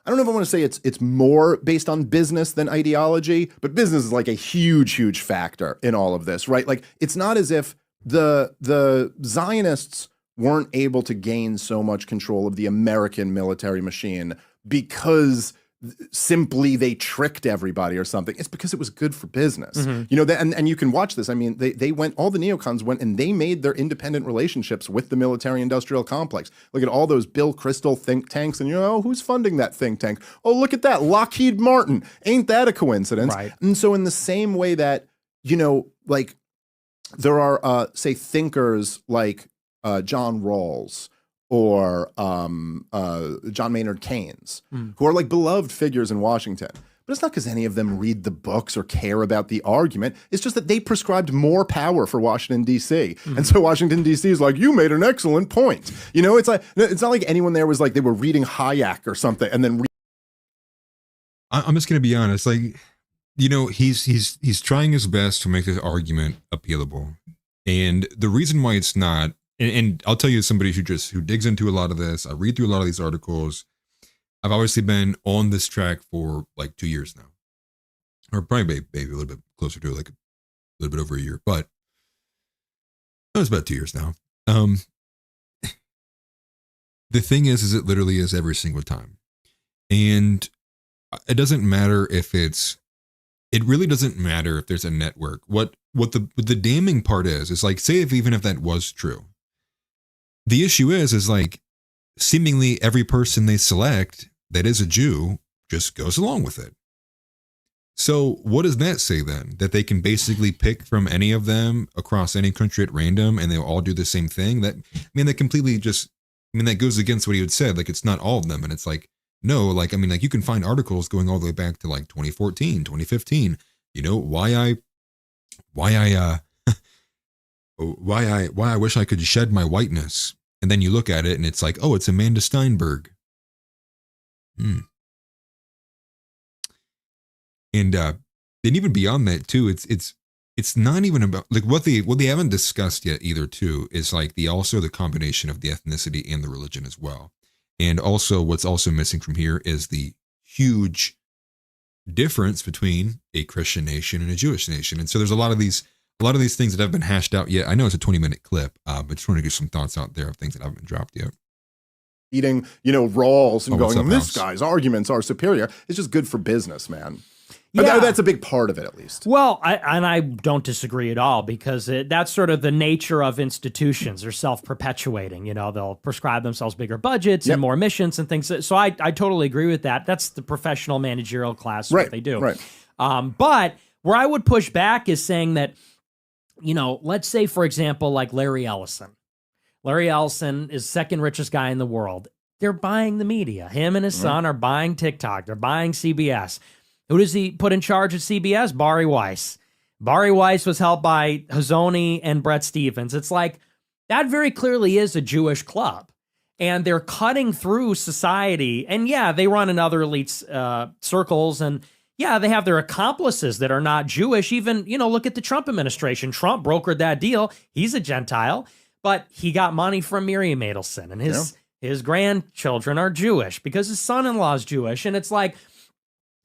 I don't know if I want to say it's more based on business than ideology, but business is like a huge, huge factor in all of this, right? Like, it's not as if the Zionists weren't able to gain so much control of the American military machine because simply they tricked everybody or something. It's because it was good for business. You know, and you can watch this. I mean, they went, all the neocons went and they made their independent relationships with the military industrial complex. Look at all those Bill Kristol think tanks, and you know, who's funding that think tank? Oh, look at that, Lockheed Martin. Ain't that a coincidence? Right. And so in the same way that, you know, like there are, say, thinkers like John Rawls, or John Maynard Keynes, who are like beloved figures in Washington. But it's not because any of them read the books or care about the argument. It's just that they prescribed more power for Washington, D.C. And so Washington, D.C. is like, you made an excellent point. You know, it's not like anyone there was like they were reading Hayek or something and then I'm just going to be honest. Like, you know, he's trying his best to make this argument appealable. And the reason why it's not, and I'll tell you, as somebody who digs into a lot of this, I read through a lot of these articles. I've obviously been on this track for like 2 years now, or probably maybe a little bit closer to like a little bit over a year, but it was about 2 years now. The thing is it literally is every single time, and it doesn't matter if it really doesn't matter if there's a network. What the damning part is like, say even if that was true. The issue is like seemingly every person they select that is a Jew just goes along with it. So what does that say then? That they can basically pick from any of them across any country at random and they'll all do the same thing? That completely just, that goes against what he had said. Like, it's not all of them. And it's like, no, like, you can find articles going all the way back to like 2014, 2015, you know, why I wish I could shed my whiteness And then you look at it and it's like, oh, it's Amanda Steinberg. And then even beyond that too, it's not even about like what they haven't discussed yet either too is like the combination of the ethnicity and the religion as well. And also what's also missing from here is the huge difference between a Christian nation and a Jewish nation. And so there's a lot of these things that haven't been hashed out yet. I know it's a 20-minute clip, but just want to get some thoughts out there of things that haven't been dropped yet. Eating, Rawls and what's going, up, this Alex? guy's arguments are superior. It's just good for business, man. Yeah. That's a big part of it, at least. Well, I don't disagree at all because that's sort of the nature of institutions. They're self-perpetuating. They'll prescribe themselves bigger budgets and more missions and things. So I totally agree with that. That's the professional managerial class, what they do. Right. But where I would push back is saying that, let's say, for example, like Larry Ellison. Larry Ellison is the second richest guy in the world. They're buying the media. Him and his son are buying TikTok. They're buying CBS. Who does he put in charge of CBS? Bari Weiss. Bari Weiss was helped by Hazoni and Brett Stevens. It's like, that very clearly is a Jewish club. And they're cutting through society. And yeah, they run in other elite circles. And yeah, they have their accomplices that are not Jewish. Even, look at the Trump administration. Trump brokered that deal. He's a Gentile. But he got money from Miriam Adelson. And his grandchildren are Jewish because his son-in-law is Jewish. And it's like,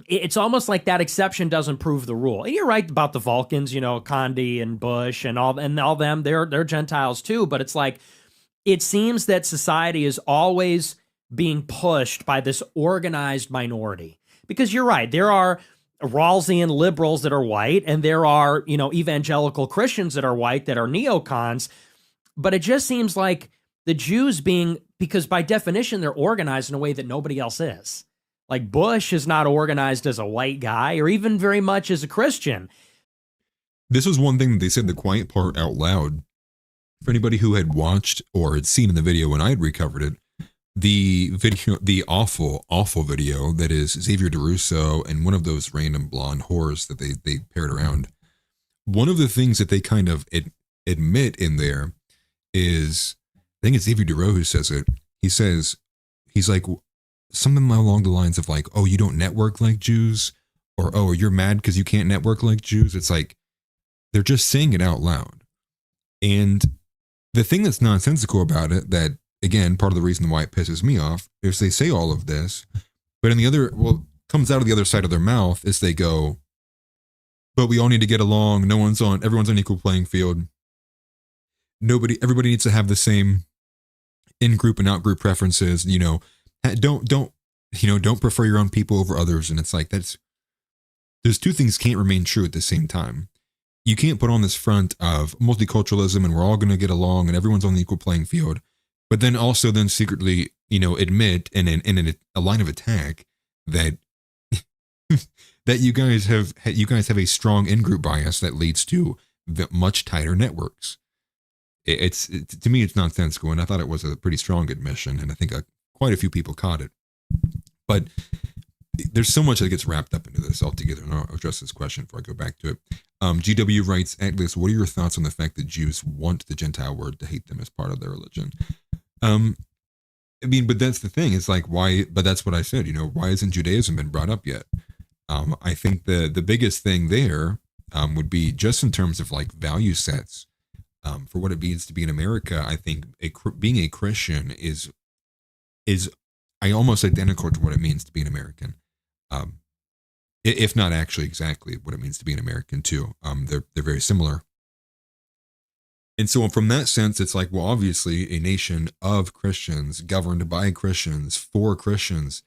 it's almost like that exception doesn't prove the rule. And you're right about the Vulcans, Condi and Bush and all them. They're Gentiles too. But it's like, it seems that society is always being pushed by this organized minority. Because you're right, there are Rawlsian liberals that are white, and there are, evangelical Christians that are white that are neocons. But it just seems like the Jews because by definition, they're organized in a way that nobody else is. Like Bush is not organized as a white guy or even very much as a Christian. This was one thing that they said the quiet part out loud. For anybody who had watched or had seen in the video when I had recovered it, the awful, awful video that is Xavier DeRusso and one of those random blonde whores that they paired around. One of the things that they kind of admit in there is, I think it's Xavier DeRusso who says it. He's like, something along the lines of like, oh, you don't network like Jews, or oh, you're mad because you can't network like Jews. It's like they're just saying it out loud. And the thing that's nonsensical about it, that again, part of the reason why it pisses me off, is they say all of this, but comes out of the other side of their mouth is they go, but we all need to get along. Everyone's on equal playing field. Everybody needs to have the same in-group and out-group preferences, don't prefer your own people over others. And it's like, those two things can't remain true at the same time. You can't put on this front of multiculturalism and we're all going to get along and everyone's on the equal playing field, but then also secretly, admit in a line of attack that that you guys have a strong in-group bias that leads to much tighter networks. To me, it's nonsensical, and I thought it was a pretty strong admission, and I think quite a few people caught it. But there's so much that gets wrapped up into this altogether, and I'll address this question before I go back to it. GW writes, Atlas, what are your thoughts on the fact that Jews want the Gentile word to hate them as part of their religion? But that's the thing. It's like, why? But that's what I said. Why hasn't Judaism been brought up yet? I think the biggest thing there would be just in terms of like value sets. For what it means to be in America, I think being a Christian is almost identical to what it means to be an American, if not actually exactly what it means to be an American too. They're very similar, and so from that sense, it's like, well, obviously, a nation of Christians governed by Christians for Christians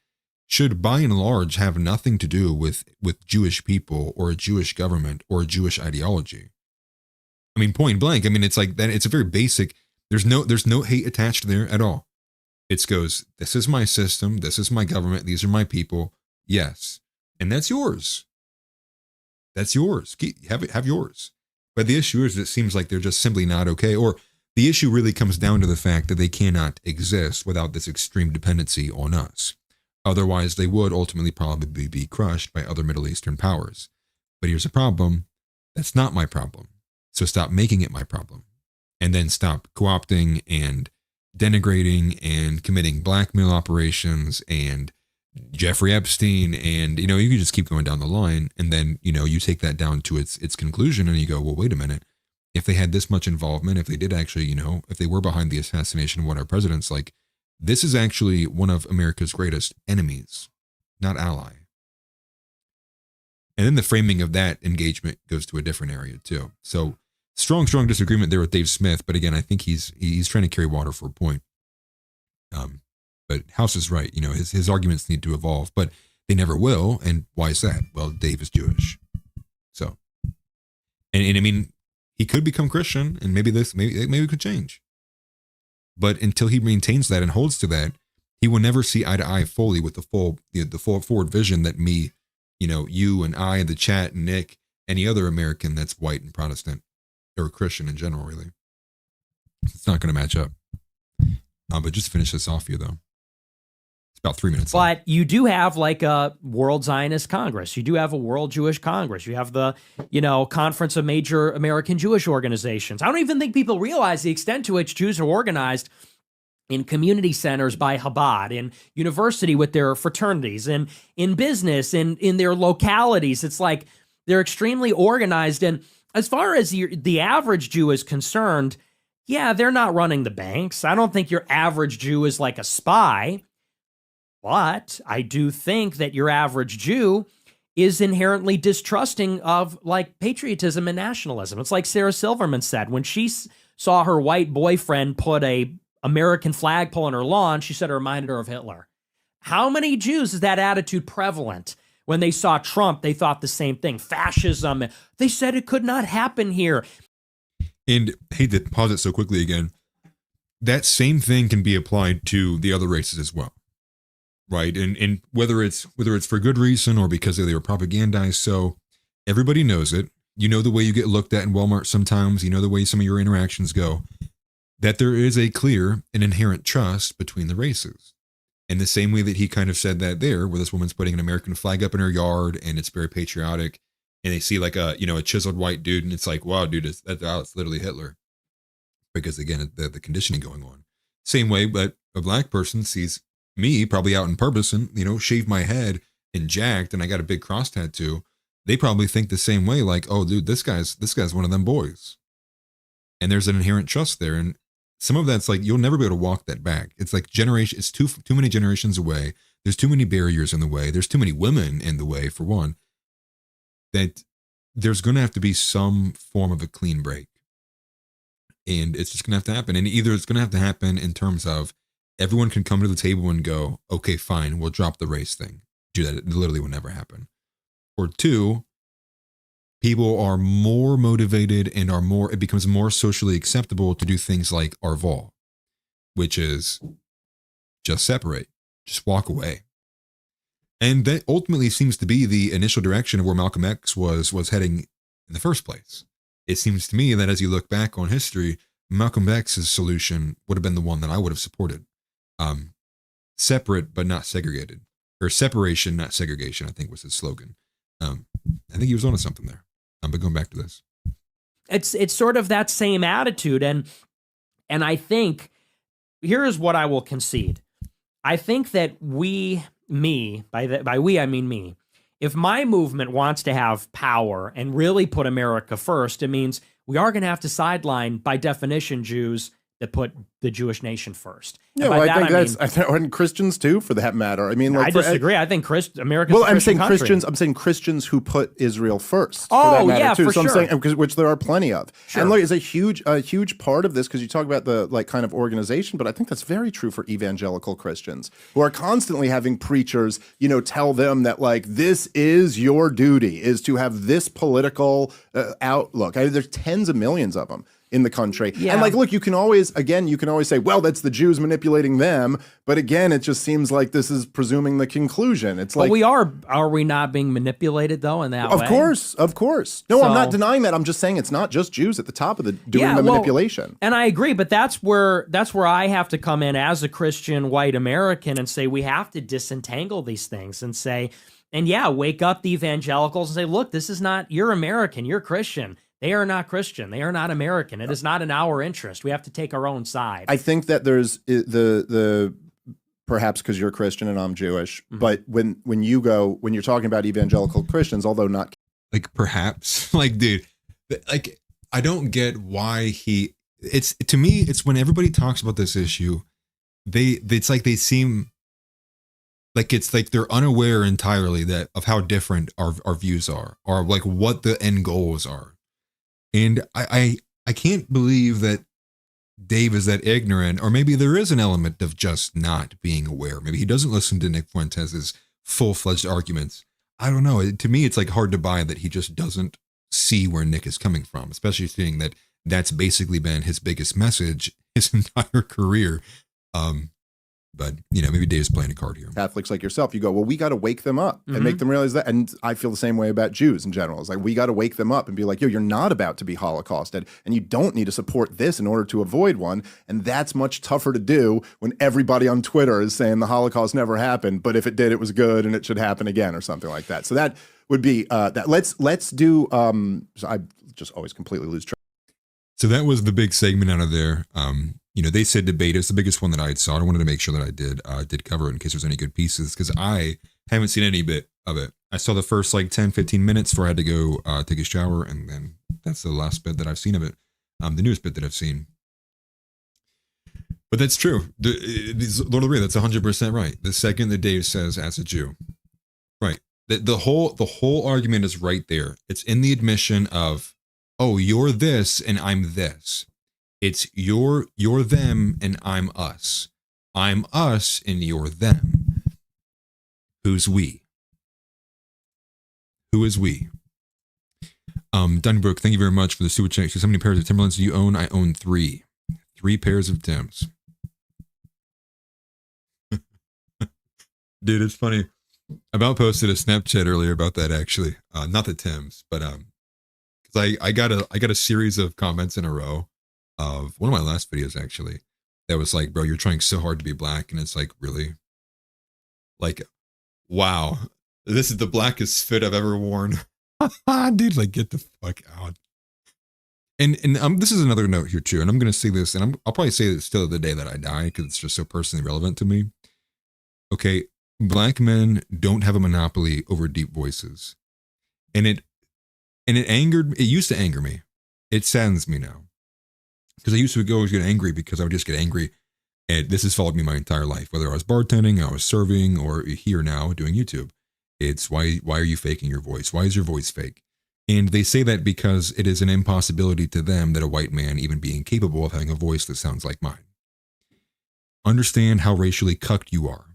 should, by and large, have nothing to do with Jewish people or a Jewish government or a Jewish ideology. I mean, point blank. I mean, it's like that. It's a very basic. There's no hate attached there at all. It goes, this is my system. This is my government. These are my people. Yes. And that's yours. That's yours. Have yours. But the issue is, it seems like they're just simply not okay. Or the issue really comes down to the fact that they cannot exist without this extreme dependency on us. Otherwise, they would ultimately probably be crushed by other Middle Eastern powers. But here's the problem. That's not my problem. So stop making it my problem. And then stop co-opting and denigrating and committing blackmail operations and Jeffrey Epstein, and you can just keep going down the line, and then you take that down to its conclusion, and you go, well, wait a minute. If they had this much involvement, if they did actually, if they were behind the assassination of one of our presidents, like this is actually one of America's greatest enemies, not ally. And then the framing of that engagement goes to a different area too. So strong disagreement there with Dave Smith, but again, I think he's trying to carry water for a point. But House is right. His arguments need to evolve, but they never will. And why is that? Well, Dave is Jewish. So, and I mean, he could become Christian, and maybe it could change. But until he maintains that and holds to that, he will never see eye to eye fully with the full forward vision that me, you and I, the chat, and Nick, any other American that's white and Protestant or Christian in general, really. It's not going to match up. But just to finish this off here, though. About 3 minutes. But you do have like a World Zionist Congress. You do have a World Jewish Congress. You have the, Conference of Major American Jewish Organizations. I don't even think people realize the extent to which Jews are organized in community centers by Chabad, in university with their fraternities, and in business, and in their localities. It's like they're extremely organized. And as far as the average Jew is concerned, yeah, they're not running the banks. I don't think your average Jew is like a spy. But I do think that your average Jew is inherently distrusting of like patriotism and nationalism. It's like Sarah Silverman said when she saw her white boyfriend put a American flagpole on her lawn, she said it reminded her of Hitler. How many Jews is that attitude prevalent? When they saw Trump, they thought the same thing. Fascism. They said it could not happen here. And I hate to pause it so quickly again. That same thing can be applied to the other races as well. Right. And whether it's for good reason or because they were propagandized. So everybody knows it. The way you get looked at in Walmart sometimes, the way some of your interactions go, that there is a clear and inherent trust between the races. In the same way that he kind of said that there, where this woman's putting an American flag up in her yard and it's very patriotic, and they see like a chiseled white dude, and it's like, wow, dude, it's literally Hitler. Because again, the conditioning going on. Same way, but a black person sees me probably out in purpose and, shave my head and jacked, and I got a big cross tattoo. They probably think the same way, like, oh, dude, this guy's one of them boys. And there's an inherent trust there. And some of that's like, you'll never be able to walk that back. It's like it's too many generations away. There's too many barriers in the way. There's too many women in the way, for one, that there's going to have to be some form of a clean break. And it's just going to have to happen. And either it's going to have to happen in terms of everyone can come to the table and go, okay, fine, we'll drop the race thing. Do that. It literally will never happen. Or two, people are more motivated and it becomes more socially acceptable to do things like Arval, which is just separate, just walk away. And that ultimately seems to be the initial direction of where Malcolm X was heading in the first place. It seems to me that as you look back on history, Malcolm X's solution would have been the one that I would have supported. Separate but not segregated, or separation, not segregation, I think was his slogan. I think he was onto something there. But going back to this, it's sort of that same attitude, and I think here is what I will concede. I think that by we I mean me. If my movement wants to have power and really put America first, it means we are going to have to sideline, by definition, Jews that put the Jewish nation first. Yeah, well, I think and Christians too, for that matter. I mean, like, I disagree. I think America's well, a Christian country. I'm saying Christians who put Israel first. Oh, for that matter, yeah, too. for So sure. I'm saying, which there are plenty of. Sure. And look, it's a huge part of this, because you talk about the like kind of organization, but I think that's very true for evangelical Christians who are constantly having preachers, tell them that like this is your duty, is to have this political outlook. There's tens of millions of them in the country. Yeah. And like, look, you can always say, well, that's the Jews manipulating them. But again, it just seems like this is presuming the conclusion. It's like, are we not being manipulated though in that way? Of course. No, I'm not denying that. I'm just saying it's not just Jews at the top of doing the manipulation. And I agree, but that's where I have to come in as a Christian white American and say we have to disentangle these things and say, and wake up the evangelicals and say, look, this is not, you're American, you're Christian. They are not Christian. They are not American. It is not in our interest. We have to take our own side. I think that there's the perhaps because you're Christian and I'm Jewish, but when you're talking about evangelical Christians, although not Like perhaps, like, dude, like, I don't get why it's, to me, it's when everybody talks about this issue, it's like they seem like it's like they're unaware entirely that of how different our views are, or like what the end goals are. And I can't believe that Dave is that ignorant, or maybe there is an element of just not being aware. Maybe he doesn't listen to Nick Fuentes' full-fledged arguments. I don't know. To me, it's like hard to buy that he just doesn't see where Nick is coming from, especially seeing that that's basically been his biggest message his entire career. But, you know, maybe Dave's playing a card here. Catholics like yourself, you go, well, we got to wake them up and make them realize that. And I feel the same way about Jews in general. It's like, we got to wake them up and be like, yo, you're not about to be Holocausted, and you don't need to support this in order to avoid one. And that's much tougher to do when everybody on Twitter is saying the Holocaust never happened, but if it did, it was good and it should happen again or something like that. So that would be that. Let's do, so I just always completely lose track. So that was the big segment out of there. You know, they said debate. It's the biggest one that I saw. I wanted to make sure that I did cover it in case there's any good pieces, because I haven't seen any bit of it. I saw the first like 10, 15 minutes before I had to go take a shower, and then that's the last bit that I've seen of it. The newest bit that I've seen. But that's true. Lord of the Rings, that's 100% right. The second that Dave says, as a Jew, right. The whole argument is right there. It's in the admission of, oh, you're this and I'm this. It's you're them and I'm us. I'm us and you're them. Who's we? Who is we? Donnybrook, thank you very much for the super chat. How many pairs of Timberlands do you own? I own 3. 3 pairs of Tims. Dude, it's funny. I about posted a Snapchat earlier about that, actually. Not the Tims, but because I got a series of comments in a row of one of my last videos, actually, that was like, bro, you're trying so hard to be black, and it's like, really? Like, wow, this is the blackest fit I've ever worn. Dude, like, get the fuck out. And this is another note here too, and I'm gonna say this, and I'll probably say this till the day that I die, because it's just so personally relevant to me. Okay, black men don't have a monopoly over deep voices, and it used to anger me. It saddens me now, because I used to always get angry because I would just get angry, and this has followed me my entire life, whether I was bartending, I was serving, or here now doing YouTube. It's why are you faking your voice? Why is your voice fake? And they say that because it is an impossibility to them that a white man even be incapable of having a voice that sounds like mine. Understand how racially cucked you are.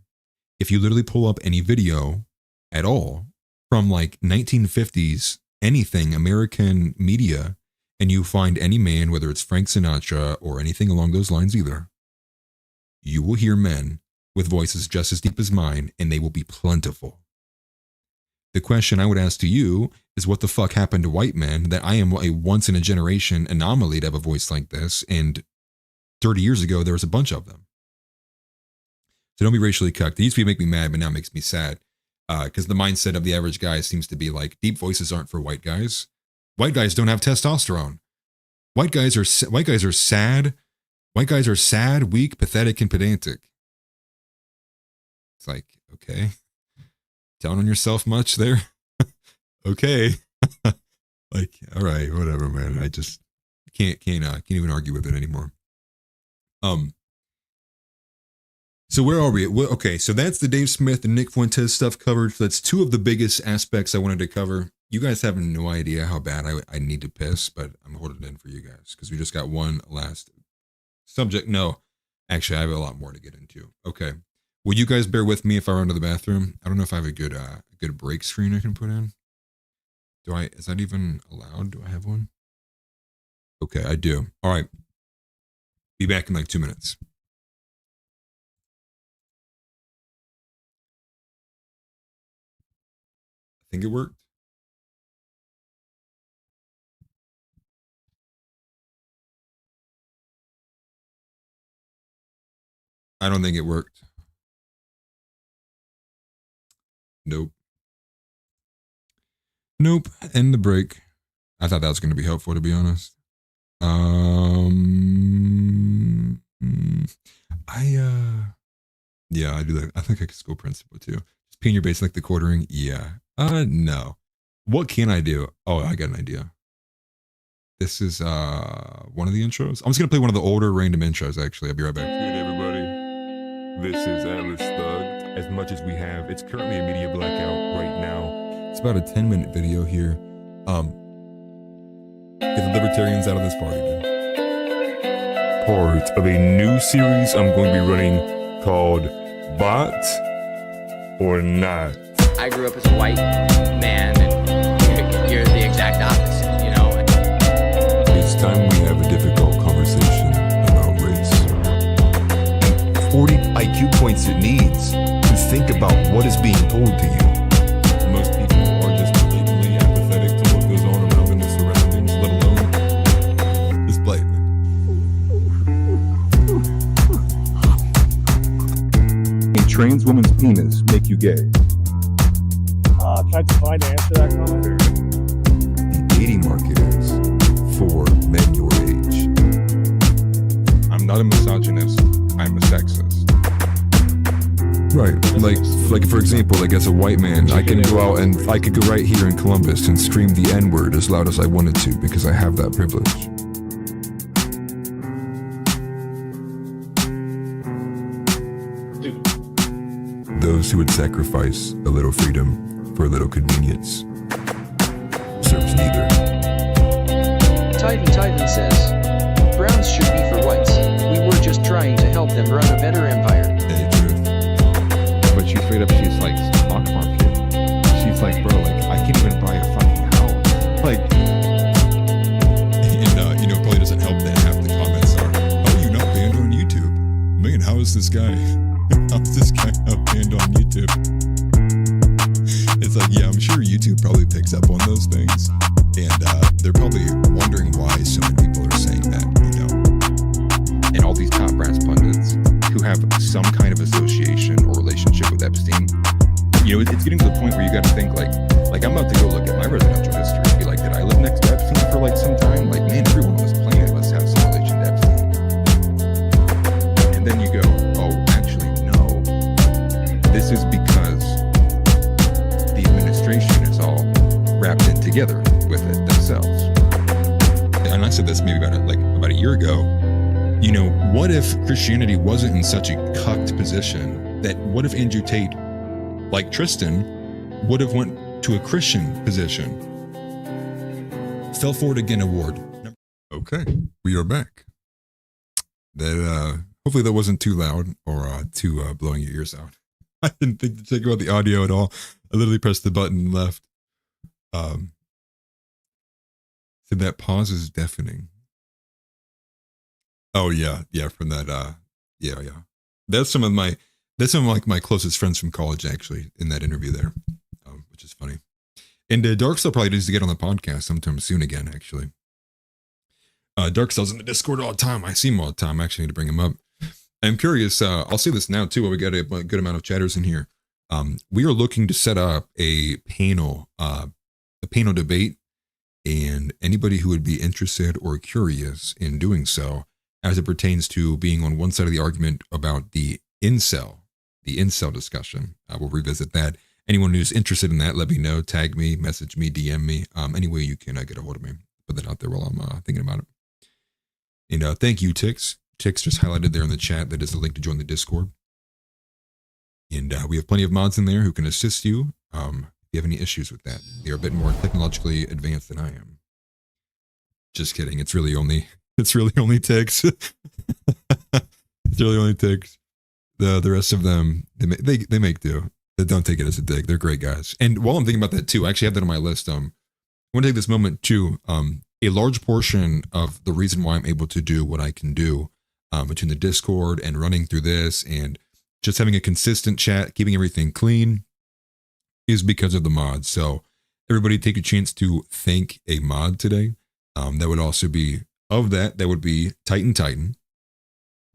If you literally pull up any video at all from like 1950s, anything, American media, and you find any man, whether it's Frank Sinatra or anything along those lines either, you will hear men with voices just as deep as mine, and they will be plentiful. The question I would ask to you is, what the fuck happened to white men that I am a once-in-a-generation anomaly to have a voice like this, and 30 years ago, there was a bunch of them. So don't be racially cucked. It used to make me mad, but now it makes me sad. Because the mindset of the average guy seems to be like, deep voices aren't for white guys. White guys don't have testosterone. White guys are sad. White guys are sad, weak, pathetic, and pedantic. It's like, okay. Down on yourself much there? Okay. Like, all right, whatever, man. I just can't even argue with it anymore. So where are we? Okay, so that's the Dave Smith and Nick Fuentes stuff covered. So that's 2 of the biggest aspects I wanted to cover. You guys have no idea how bad I need to piss, but I'm holding it in for you guys because we just got one last subject. No, actually, I have a lot more to get into. Okay. Will you guys bear with me if I run to the bathroom? I don't know if I have a good break screen I can put in. Is that even allowed? Do I have one? Okay, I do. All right. Be back in like 2 minutes. I think it worked. I don't think it worked. Nope. End the break. I thought that was going to be helpful, to be honest. Yeah, I do that. I think I could school principal too. Just pee in your base like the quartering. Yeah. No. What can I do? Oh, I got an idea. This is one of the intros. I'm just gonna play one of the older random intros. Actually, I'll be right back. Good everybody. This is Atlas Thug. As much as we have, it's currently a media blackout right now. It's about a 10-minute video here. Get the libertarians out of this party, man. Part of a new series I'm going to be running called Bot or Not. I grew up as a white man, and you're the exact opposite, you know? It's time we have a difficult conversation about race. 40 IQ points it needs to think about what is being told to you. Most people are just blatantly apathetic to what goes on around in their surroundings, let alone just play it, man. A trans woman's penis make you gay? Can I define to answer that comment? The dating market is for men your age. I'm not a misogynist. I'm a sexist. Right. Like for example, like as a white man, I can go out and I could go right here in Columbus and scream the N-word as loud as I wanted to because I have that privilege. Those who would sacrifice a little freedom for a little convenience serves neither. Titan says, Browns should be for whites. We were just trying to help them run a better empire. Hey, truth. But she's straight up, she's like, stock market. She's like, bro, like, I can't even buy a fucking house. Like, and you know, probably doesn't help that half the comments are, "How are you not banned on YouTube? Man, how is this guy? How's this guy not banned on YouTube?" It's like, yeah, I'm sure YouTube probably picks up on those things, and they're probably wondering why so many people are saying that, you know. and all these top brass pundits who have some kind of association or relationship with Epstein, you know, it's getting to the point where you got to think like I'm about to go look at my residential history and be like, did I live next to Epstein for like some time? Like, man, everyone on this planet must have some relation to Epstein. And then you go, oh, actually, no. This is because the administration is all wrapped in together with it themselves. And I said this maybe about a year ago. You know, what if Christianity wasn't in such a cucked position that what if Andrew Tate, like Tristan, would have went to a Christian position? Fell Forward Again award. Okay, we are back. That hopefully that wasn't too loud or too blowing your ears out. I didn't think to check about the audio at all. I literally pressed the button and left. So that pause is deafening. Oh yeah, from that. Yeah. That's some of my closest friends from college actually in that interview there, which is funny. And Darkstyle probably needs to get on the podcast sometime soon again. Actually, Darkstyle's in the Discord all the time. I see him all the time. I actually need to bring him up. I'm curious. I'll say this now too. While we got a good amount of chatters in here, we are looking to set up a panel debate, and anybody who would be interested or curious in doing so, as it pertains to being on one side of the argument about the incel discussion. We'll revisit that. Anyone who's interested in that, let me know. Tag me, message me, DM me. Any way you can get a hold of me. Put that out there while I'm thinking about it. And thank you, Tix. Tix just highlighted there in the chat. That is the link to join the Discord. And we have plenty of mods in there who can assist you if you have any issues with that. They are a bit more technologically advanced than I am. Just kidding. It's really only Tix. It's really only Tix. The rest of them, they make do. They don't take it as a dig. They're great guys. And while I'm thinking about that too, I actually have that on my list. I want to take this moment too. A large portion of the reason why I'm able to do what I can do between the Discord and running through this and just having a consistent chat, keeping everything clean, is because of the mods. So everybody take a chance to thank a mod today. That would also be of that would be Titan,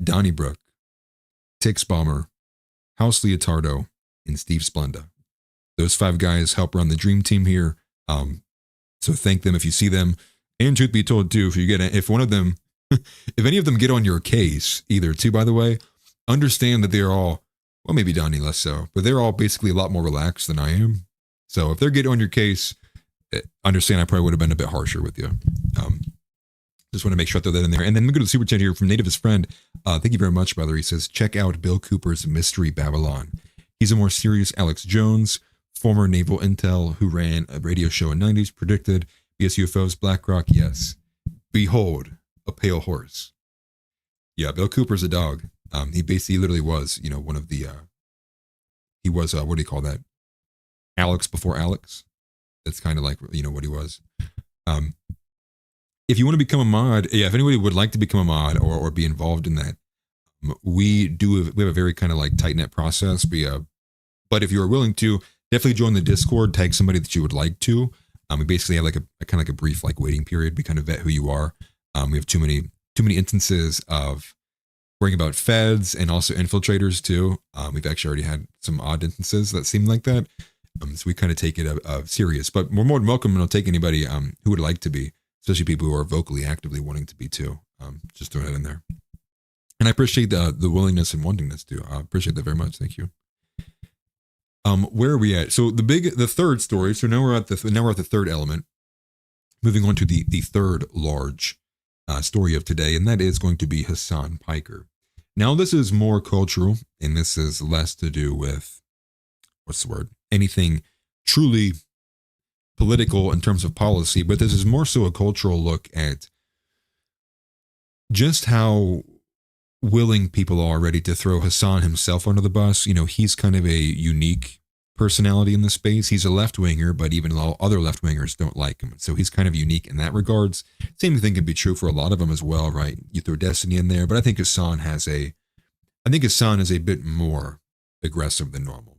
Donnybrook, Tix Bomber, House Leotardo, and Steve Splenda. Those 5 guys help run the dream team here. So thank them if you see them. And truth be told, too, if one of them, if any of them get on your case, either too, by the way, understand that they're all, well, maybe Donnie less so, but they're all basically a lot more relaxed than I am. So if they're getting on your case, understand I probably would have been a bit harsher with you. Just want to make sure I throw that in there. And then we go to the super chat here from Nativist Friend. Thank you very much, brother. He says, check out Bill Cooper's Mystery Babylon. He's a more serious Alex Jones, former naval intel who ran a radio show in the 90s, predicted BS UFOs, BlackRock, yes. Behold, a pale horse. Yeah, Bill Cooper's a dog. He basically literally was, one of the, he was, what do you call that? Alex before Alex. That's kind of like, what he was. If you want to become a mod, if anybody would like to become a mod or be involved in that, we have a very kind of like tight-knit process. But if you are willing to, definitely join the Discord, tag somebody that you would like to. We basically have like a kind of like a brief like waiting period. We kind of vet who you are. We have too many instances of worrying about feds and also infiltrators too. We've actually already had some odd instances that seem like that. So we kind of take it serious, but we're more than welcome, and I'll take anybody who would like to be, especially people who are vocally actively wanting to be too. Just throw that in there. And I appreciate the willingness and wantingness too. I appreciate that very much. Thank you. Where are we at? So the third story. So now we're at the third element. Moving on to the third large story of today, and that is going to be Hasan Piker. Now this is more cultural, and this is less to do with anything truly political in terms of policy, but this is more so a cultural look at just how willing people are ready to throw Hasan himself under the bus. He's kind of a unique personality in the space. He's a left-winger, but even all other left-wingers don't like him. So he's kind of unique in that regards. Same thing can be true for a lot of them as well, right? You throw Destiny in there, but I think Hasan is a bit more aggressive than normal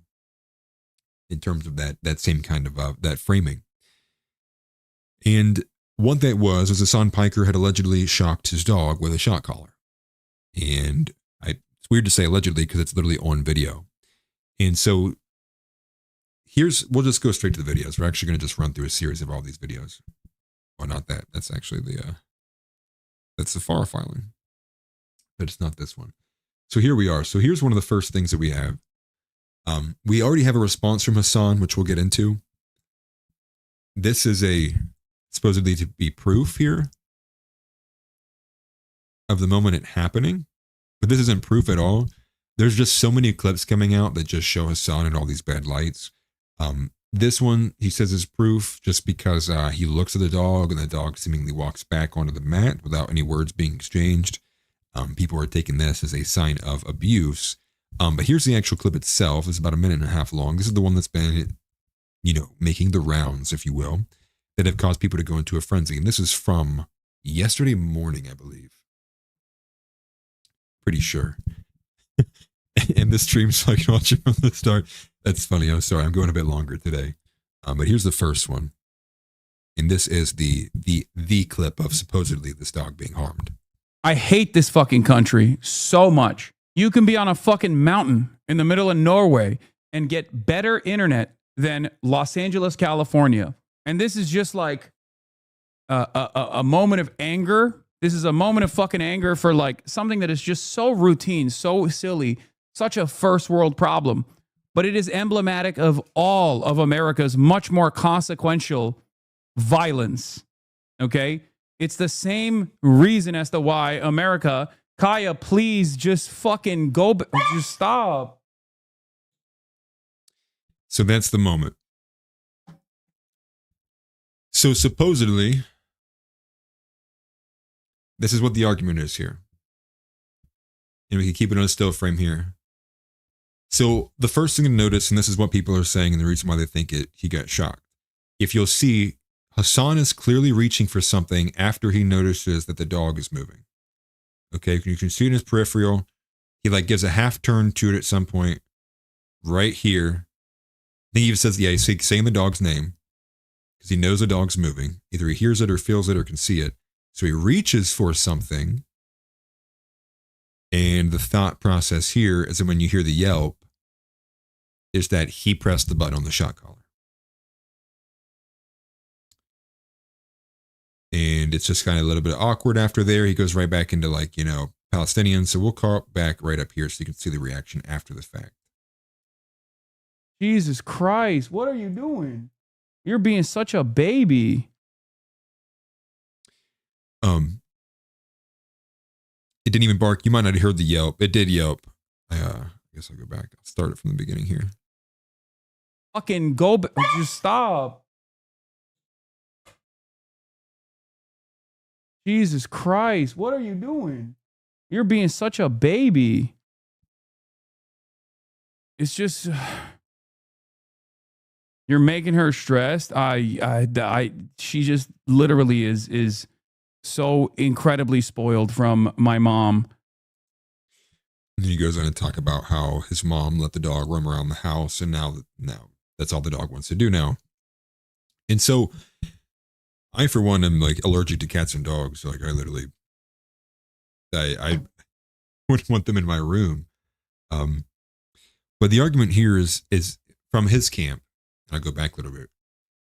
in terms of that same kind of that framing. And what that was Hasan Piker had allegedly shocked his dog with a shock collar. And it's weird to say allegedly because it's literally on video. And so we'll just go straight to the videos. We're actually going to just run through a series of all these videos. Well, not that. That's actually that's the FAR filing. But it's not this one. So here we are. So here's one of the first things that we have. We already have a response from Hasan, which we'll get into. This is supposedly to be proof here of the moment it happening, but this isn't proof at all. There's just so many clips coming out that just show Hasan in all these bad lights. This one, he says, is proof just because he looks at the dog and the dog seemingly walks back onto the mat without any words being exchanged. People are taking this as a sign of abuse. But here's the actual clip itself. It's about 1.5 minutes long. This is the one that's been, making the rounds, if you will, that have caused people to go into a frenzy. And this is from yesterday morning, I believe. Pretty sure. And this stream, so I can watch it from the start. That's funny. I'm sorry. I'm going a bit longer today. But here's the first one. And this is the clip of supposedly this dog being harmed. I hate this fucking country so much. You can be on a fucking mountain in the middle of Norway and get better internet than Los Angeles, California. And this is just like a moment of anger. This is a moment of fucking anger for like something that is just so routine, so silly, such a first world problem. But it is emblematic of all of America's much more consequential violence. Okay? It's the same reason as to why America, Kaya, please just fucking go, just stop. So that's the moment. So supposedly, this is what the argument is here. And we can keep it on a still frame here. So the first thing to notice, and this is what people are saying and the reason why they think he got shocked. If you'll see, Hasan is clearly reaching for something after he notices that the dog is moving. Okay, you can see in his peripheral, he like gives a half turn to it at some point right here. Then he even says, he's saying the dog's name because he knows the dog's moving. Either he hears it or feels it or can see it. So he reaches for something. And the thought process here is that when you hear the yelp, is that he pressed the button on the shock collar. And it's just kind of a little bit awkward after there. He goes right back into like, you know, Palestinians. So we'll call back right up here so you can see the reaction after the fact. Jesus Christ, what are you doing? You're being such a baby. It didn't even bark. You might not have heard the yelp. It did yelp. I guess I'll go back. I'll start it from the beginning here. Fucking go back. Just stop. Jesus Christ, what are you doing? You're being such a baby. It's just you're making her stressed. She just literally is so incredibly spoiled from my mom. And then he goes on to talk about how his mom let the dog roam around the house, and now that's all the dog wants to do now. And so I, for one, am like allergic to cats and dogs. Like I literally, I wouldn't want them in my room. But the argument here is from his camp. And I'll go back a little bit.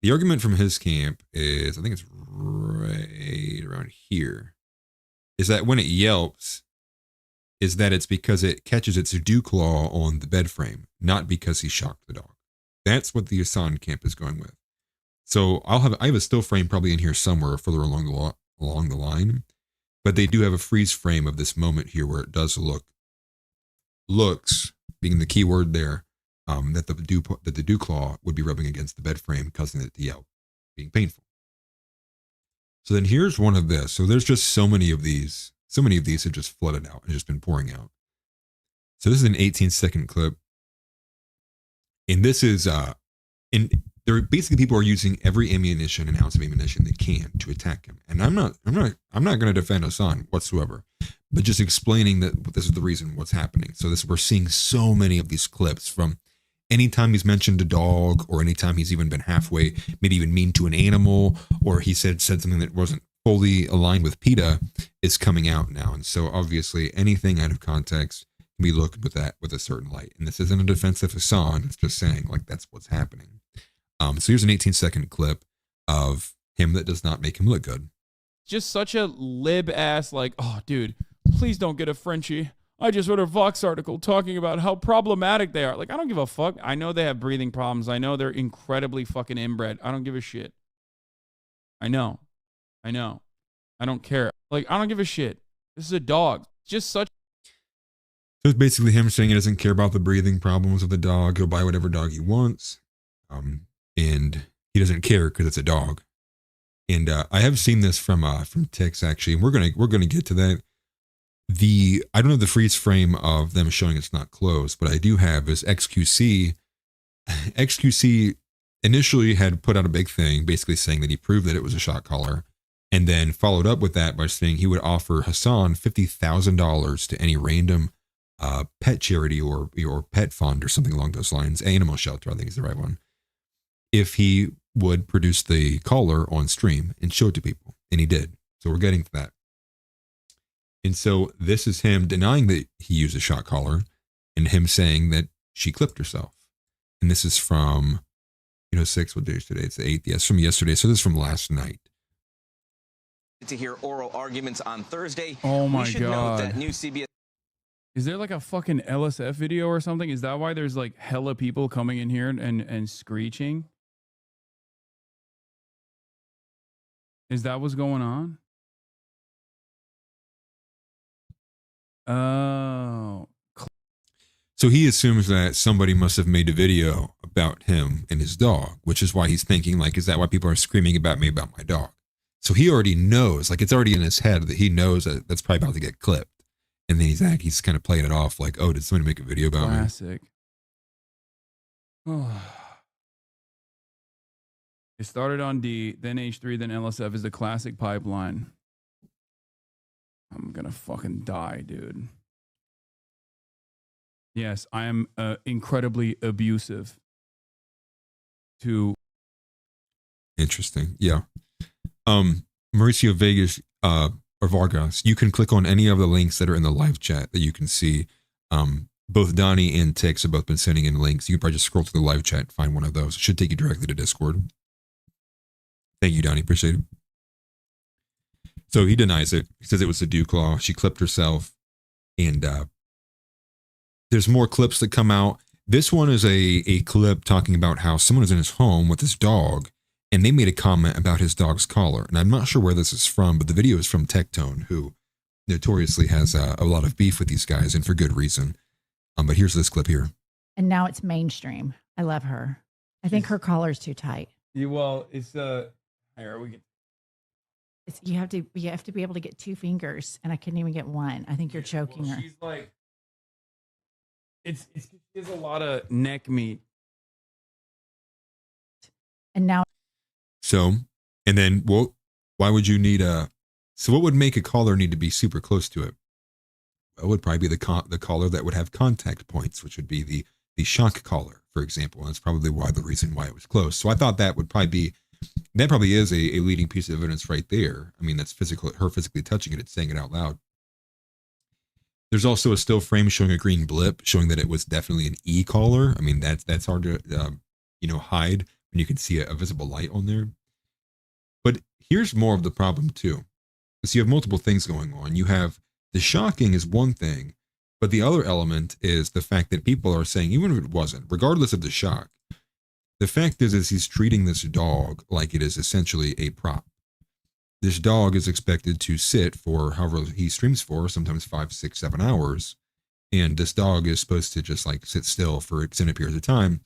The argument from his camp is, I think it's right around here, is that when it yelps, is that it's because it catches its dew claw on the bed frame, not because he shocked the dog. That's what the Hasan camp is going with. So I have a still frame probably in here somewhere further along the line, but they do have a freeze frame of this moment here where it does looks being the key word there, that the dew claw would be rubbing against the bed frame, causing it to yelp, being painful. So then here's one of this. So there's just so many of these have just flooded out and just been pouring out. So this is an 18-second clip, and this is there basically people are using every ammunition and ounce of ammunition they can to attack him. And I'm not going to defend Hasan whatsoever, but just explaining that this is the reason what's happening. So we're seeing so many of these clips from anytime he's mentioned a dog, or anytime he's even been halfway, maybe even mean to an animal, or he said something that wasn't fully aligned with PETA, is coming out now. And so obviously anything out of context can be looked with a certain light. And this isn't a defense of Hasan. It's just saying like that's what's happening. So here's an 18-second clip of him that does not make him look good. Just such a lib ass, like, oh, dude, please don't get a Frenchie. I just read a Vox article talking about how problematic they are. Like, I don't give a fuck. I know they have breathing problems. I know they're incredibly fucking inbred. I don't give a shit. I know. I don't care. Like, I don't give a shit. This is a dog. Just such. So it's basically him saying he doesn't care about the breathing problems of the dog. He'll buy whatever dog he wants. And he doesn't care because it's a dog. And I have seen this from Tix actually, and we're gonna get to that. I don't have the freeze frame of them showing it's not closed, but I do have is XQC. XQC initially had put out a big thing, basically saying that he proved that it was a shot collar, and then followed up with that by saying he would offer Hasan $50,000 to any random pet charity or pet fund or something along those lines. Animal shelter, I think is the right one, if he would produce the collar on stream and show it to people. And he did. So we're getting to that. And so this is him denying that he used a shot collar, and him saying that she clipped herself. And this is from, 6, what day is today? It's the 8th. Yes, from yesterday. So this is from last night. To hear oral arguments on Thursday. Oh my we should God. Note that new CBS. Is there like a fucking LSF video or something? Is that why there's like hella people coming in here and screeching? Is that what's going on? Oh. So he assumes that somebody must have made a video about him and his dog, which is why he's thinking like, is that why people are screaming about me about my dog? So he already knows, like it's already in his head that he knows that that's probably about to get clipped. And then he's kind of playing it off like, oh, did somebody make a video about me? Classic. Oh. It started on D, then H3, then LSF is the classic pipeline. I'm gonna fucking die, dude. Yes, I am incredibly abusive to. Interesting. Yeah. Mauricio Vegas or Vargas, you can click on any of the links that are in the live chat that you can see. Both Donnie and Tix have both been sending in links. You can probably just scroll through the live chat and find one of those. It should take you directly to Discord. Thank you, Donnie. Appreciate it. So he denies it. He says it was a dew claw. She clipped herself. And there's more clips that come out. This one is a clip talking about how someone is in his home with his dog, and they made a comment about his dog's collar. And I'm not sure where this is from, but the video is from Tectone, who notoriously has a lot of beef with these guys, and for good reason. But here's this clip here. And now it's mainstream. I love her. I think her collar's too tight. Well, it's here we get. You have to be able to get 2 fingers, and I couldn't even get one. I think you're choking her. She's like, it's she has a lot of neck meat. And now, So, and then, well, why would you need so what would make a collar need to be super close to it? Well, it would probably be the collar that would have contact points, which would be the shock collar, for example. And that's probably the reason why it was close. So I thought that would probably be, that probably is a leading piece of evidence right there. I mean, that's her physically touching it. It's saying it out loud. There's also a still frame showing a green blip, showing that it was definitely an e-collar. I mean, that's hard to, hide when you can see a visible light on there. But here's more of the problem too. So you have multiple things going on. You have the shocking is one thing, but the other element is the fact that people are saying, even if it wasn't, regardless of the shock, the fact is he's treating this dog like it is essentially a prop. This dog is expected to sit for however he streams for, sometimes 5, 6, 7 hours. And this dog is supposed to just like sit still for extended periods of time.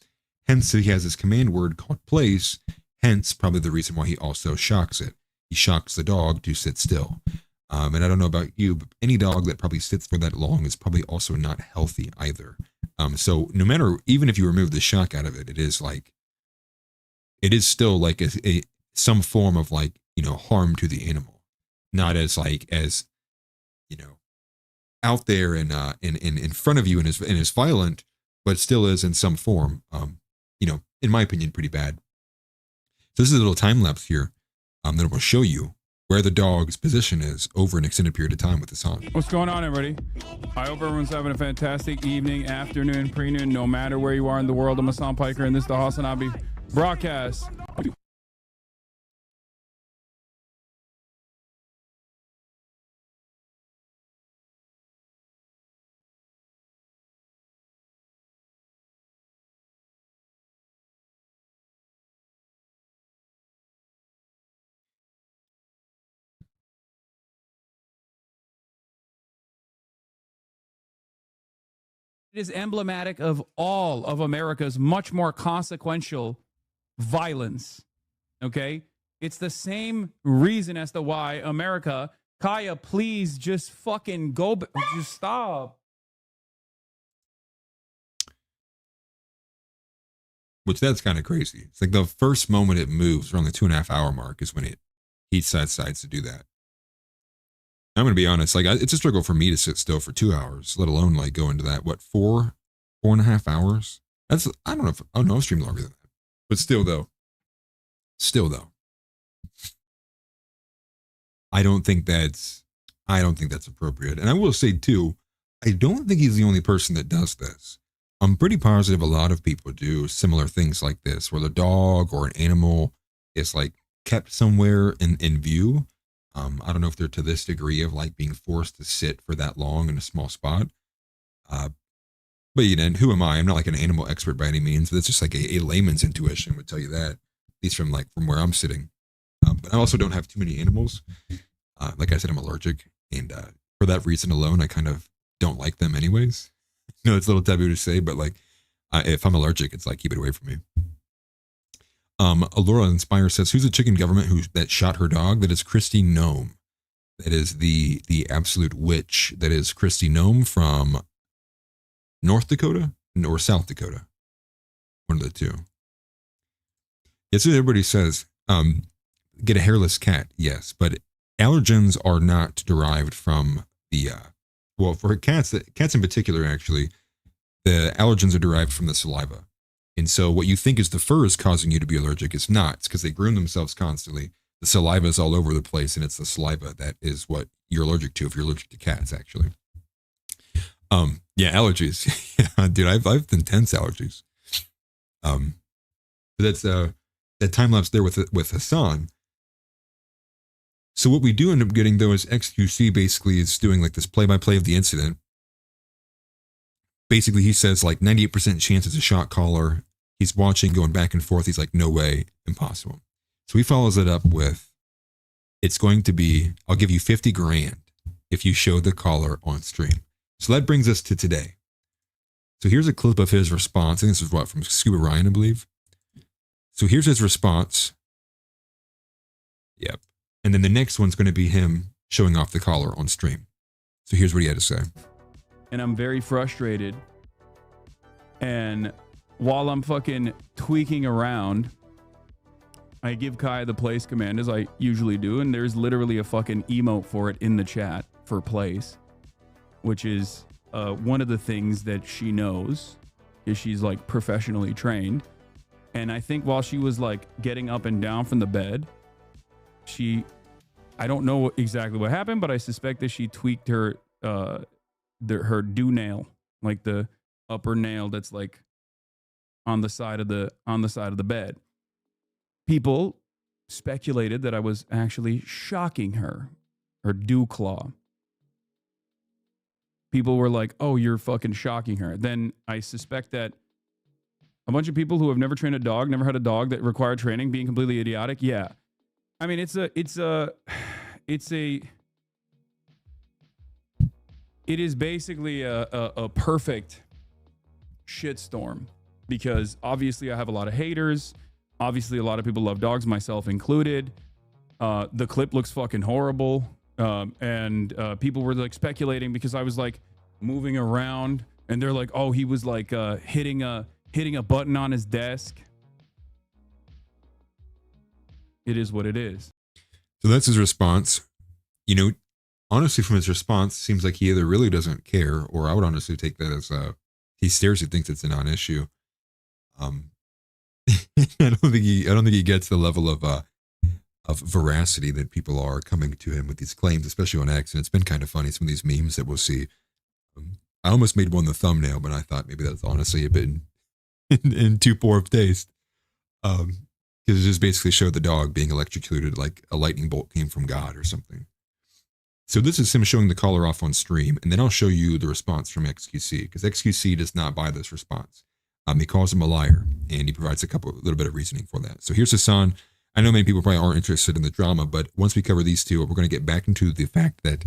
Hence, he has this command word called place. Hence, probably the reason why he also shocks it. He shocks the dog to sit still. And I don't know about you, but any dog that probably sits for that long is probably also not healthy either. So no matter, even if you remove the shock out of it, it is still like some form of like, harm to the animal, not as out there and in front of you and is violent, but still is in some form, in my opinion, pretty bad. So this is a little time lapse here that will show you where the dog's position is over an extended period of time with Hasan. What's going on, everybody? I hope everyone's having a fantastic evening, afternoon, pre-noon, no matter where you are in the world. I'm Hasan Piker, and this is the Hasan Abi broadcast. It is emblematic of all of America's much more consequential violence. Okay? It's the same reason as to why America, Kaya, please just fucking go, just stop. Which that's kind of crazy. It's like the first moment it moves around the 2.5 hour mark is when he decides to do that. I'm going to be honest, like it's a struggle for me to sit still for 2 hours, let alone like go into that, 4.5 hours? I don't know I've streamed longer than that. But still though, I don't think that's appropriate. And I will say too, I don't think he's the only person that does this. I'm pretty positive a lot of people do similar things like this, where the dog or an animal is like kept somewhere in view. I don't know if they're to this degree of like being forced to sit for that long in a small spot. But who am I? I'm not like an animal expert by any means. That's just like a layman's intuition would tell you that, at least from where I'm sitting. But I also don't have too many animals. Like I said, I'm allergic, and for that reason alone, I kind of don't like them anyways. It's a little taboo to say, but like if I'm allergic, it's like keep it away from me. Allura Inspire says, who's the chicken government that shot her dog? That is Kristi Noem. That is the absolute witch. That is Kristi Noem from North Dakota or South Dakota. One of the two. Yes, everybody says, get a hairless cat. Yes, but allergens are not derived from the, for cats in particular, actually, the allergens are derived from the saliva. And so what you think is the fur is causing you to be allergic, it's not. It's because they groom themselves constantly. The saliva is all over the place, and it's the saliva that is what you're allergic to if you're allergic to cats, actually. Yeah, allergies. Yeah, dude, I've intense allergies. But that's that time lapse there with Hasan. So what we do end up getting, though, is XQC basically is doing like this play-by-play of the incident. Basically, he says like 98% chance it's a shot caller. He's watching, going back and forth. He's like, no way, impossible. So he follows it up with, it's going to be, I'll give you 50 grand if you show the caller on stream. So that brings us to today. So here's a clip of his response. I think this is what, from Scuba Ryan, I believe. So here's his response. Yep. And then the next one's going to be him showing off the caller on stream. So here's what he had to say. And I'm very frustrated. And while I'm fucking tweaking around, I give Kai the place command as I usually do. And there's literally a fucking emote for it in the chat for place, which is one of the things that she knows, is she's like professionally trained. And I think while she was like getting up and down from the bed, I don't know exactly what happened, but I suspect that she tweaked her do nail, like the upper nail that's like on the side of the bed. People speculated that I was actually shocking her dew claw. People were like, "Oh, you're fucking shocking her." Then I suspect that a bunch of people who have never trained a dog, never had a dog that required training, being completely idiotic. Yeah. I mean, it is basically a perfect shitstorm, because obviously I have a lot of haters. Obviously a lot of people love dogs, myself included. The clip looks fucking horrible. And people were like speculating because I was like moving around, and they're like, "Oh, he was like hitting a button on his desk." It is what it is. So that's his response. You know, honestly, from his response, seems like he either really doesn't care, or I would honestly take that as he seriously thinks it's a non-issue. I don't think he gets the level of veracity that people are coming to him with these claims, especially on X. And it's been kind of funny, some of these memes that we'll see. I almost made one the thumbnail, but I thought maybe that's honestly a bit in too poor of taste. Because it just basically showed the dog being electrocuted like a lightning bolt came from God or something. So this is him showing the caller off on stream, and then I'll show you the response from XQC, because XQC does not buy this response. He calls him a liar, and he provides a little bit of reasoning for that. So here's Hasan. I know many people probably aren't interested in the drama, but once we cover these two, we're going to get back into the fact that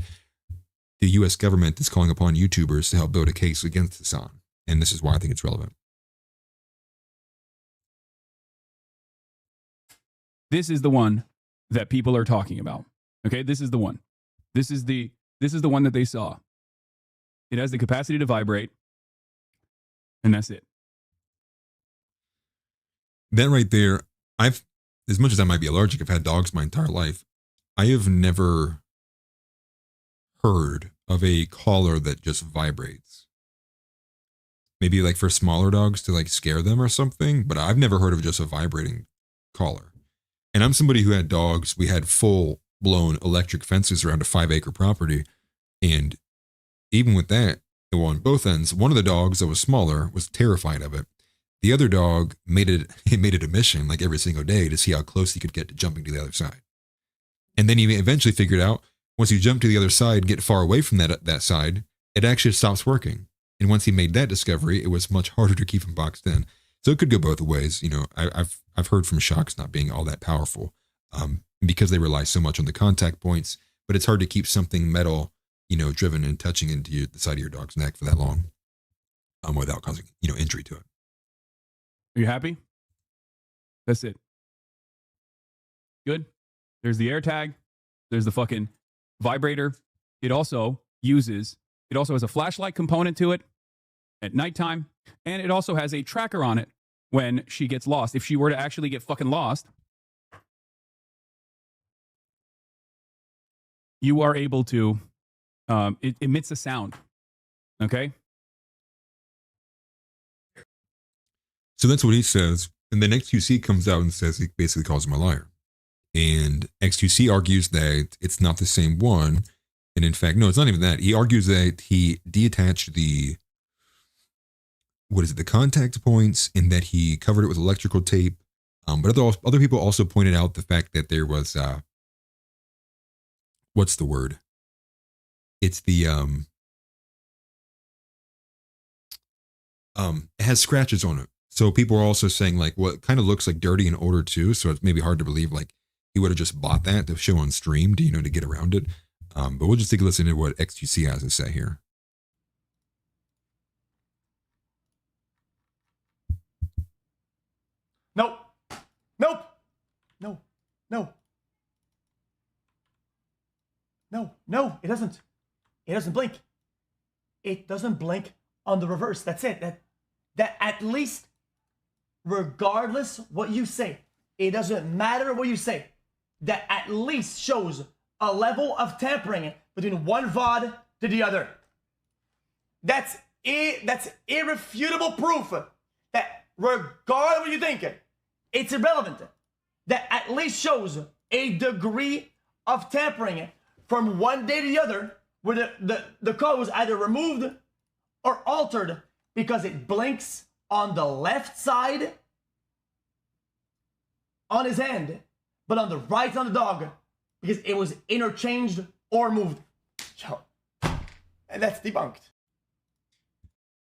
the U.S. government is calling upon YouTubers to help build a case against Hasan, and this is why I think it's relevant. This is the one that people are talking about. Okay, this is the one. This is the one that they saw. It has the capacity to vibrate, and that's it. That right there, as much as I might be allergic, I've had dogs my entire life. I have never heard of a collar that just vibrates. Maybe like for smaller dogs to like scare them or something, but I've never heard of just a vibrating collar. And I'm somebody who had dogs. We had full-blown electric fences around a 5-acre property. And even with that, on both ends, one of the dogs that was smaller was terrified of it. The other dog made it a mission, like every single day, to see how close he could get to jumping to the other side. And then he eventually figured out, once you jump to the other side, get far away from that side, it actually stops working. And once he made that discovery, it was much harder to keep him boxed in. So it could go both ways. You know, I've heard from shocks not being all that powerful because they rely so much on the contact points, but it's hard to keep something metal, you know, driven and touching into the side of your dog's neck for that long without causing, injury to it. Are you happy? That's it. Good. There's the AirTag. There's the fucking vibrator. It also has a flashlight component to it at nighttime. And it also has a tracker on it when she gets lost. If she were to actually get fucking lost, you are able to, it emits a sound. Okay? So that's what he says. And then XQC comes out and says, he basically calls him a liar. And XQC argues that it's not the same one. And in fact, no, it's not even that. He argues that he detached the contact points, and that he covered it with electrical tape. But other people also pointed out the fact that there was what's the word? It's the it has scratches on it. So people are also saying like, well, it kind of looks like dirty and older too. So it's maybe hard to believe like he would have just bought that to show on stream, you know, to get around it. But we'll just take a listen to what XQC has to say here. Nope. Nope. No. No. No, it doesn't. It doesn't blink. It doesn't blink on the reverse. That's it. That at least, regardless what you say, it doesn't matter what you say, that at least shows a level of tampering between one VOD to the other. That's irrefutable proof that regardless what you think, it's irrelevant. That at least shows a degree of tampering from one day to the other, where the code was either removed or altered because it blinks on the left side on his hand, but on the right on the dog because it was interchanged or moved. And that's debunked.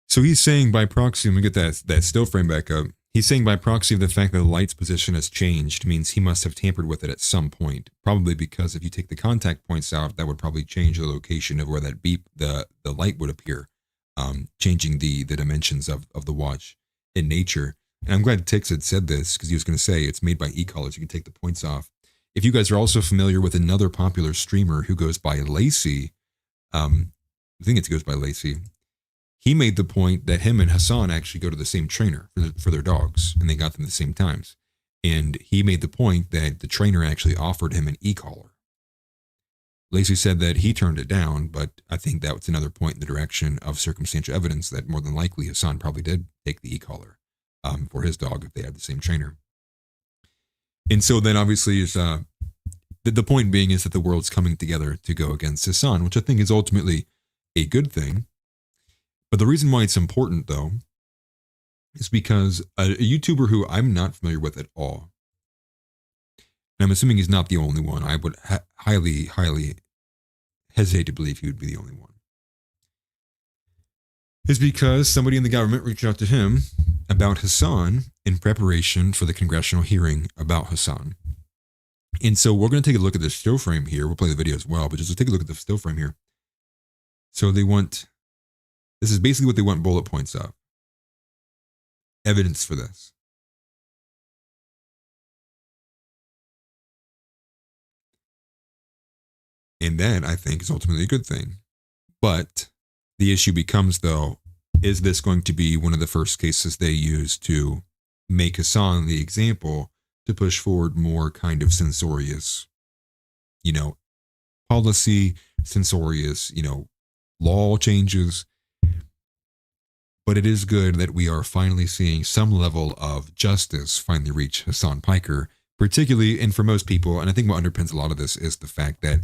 So he's saying by proxy, let me get that still frame back up. He's saying by proxy of the fact that the light's position has changed means he must have tampered with it at some point. Probably because if you take the contact points out, that would probably change the location of where that the light would appear, changing the dimensions of the watch in nature. And I'm glad Tix had said this because he was going to say it's made by e-collars. You can take the points off. If you guys are also familiar with another popular streamer who goes by Lacey, I think it goes by Lacey. He made the point that him and Hasan actually go to the same trainer for their dogs, and they got them at the same times. And he made the point that the trainer actually offered him an e-collar. Lacey said that he turned it down, but I think that was another point in the direction of circumstantial evidence that more than likely Hasan probably did take the e-collar for his dog if they had the same trainer. And so then obviously is the point being is that the world's coming together to go against Hasan, which I think is ultimately a good thing. But the reason why it's important, though, is because a YouTuber who I'm not familiar with at all, and I'm assuming he's not the only one, I would highly, highly hesitate to believe he would be the only one, is because somebody in the government reached out to him about Hasan in preparation for the congressional hearing about Hasan. And so we're going to take a look at this still frame here. We'll play the video as well, but just to take a look at the still frame here. So this is basically what they want bullet points of. Evidence for this. And that, I think, is ultimately a good thing. But the issue becomes, though, is this going to be one of the first cases they use to make Hasan the example to push forward more kind of censorious, policy, censorious, law changes? But it is good that we are finally seeing some level of justice finally reach Hasan Piker, particularly, and for most people, and I think what underpins a lot of this is the fact that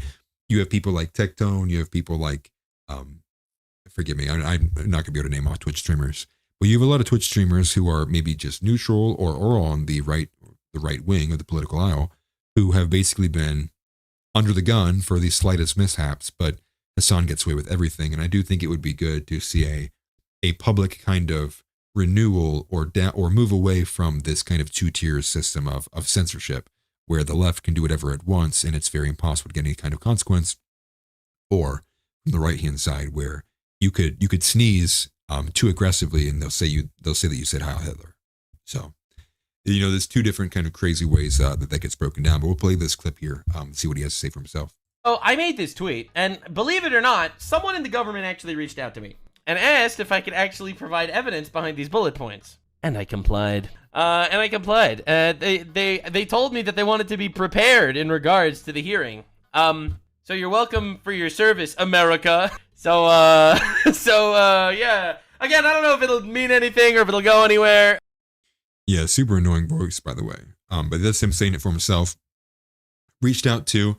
you have people like Tectone, you have people like, forgive me, I'm not going to be able to name off Twitch streamers, but you have a lot of Twitch streamers who are maybe just neutral or on the right wing of the political aisle, who have basically been under the gun for the slightest mishaps, but Hasan gets away with everything. And I do think it would be good to see a public kind of renewal or move away from this kind of two-tier system of censorship where the left can do whatever it wants and it's very impossible to get any kind of consequence, or from the right-hand side where you could sneeze too aggressively and they'll say that you said Heil Hitler. So, there's two different kind of crazy ways that gets broken down, but we'll play this clip here, see what he has to say for himself. Oh, I made this tweet, and believe it or not, someone in the government actually reached out to me and asked if I could actually provide evidence behind these bullet points. And I complied. They told me that they wanted to be prepared in regards to the hearing. So you're welcome for your service, America. So yeah. Again, I don't know if it'll mean anything or if it'll go anywhere. Yeah, super annoying voice, by the way. But that's him saying it for himself. Reached out to.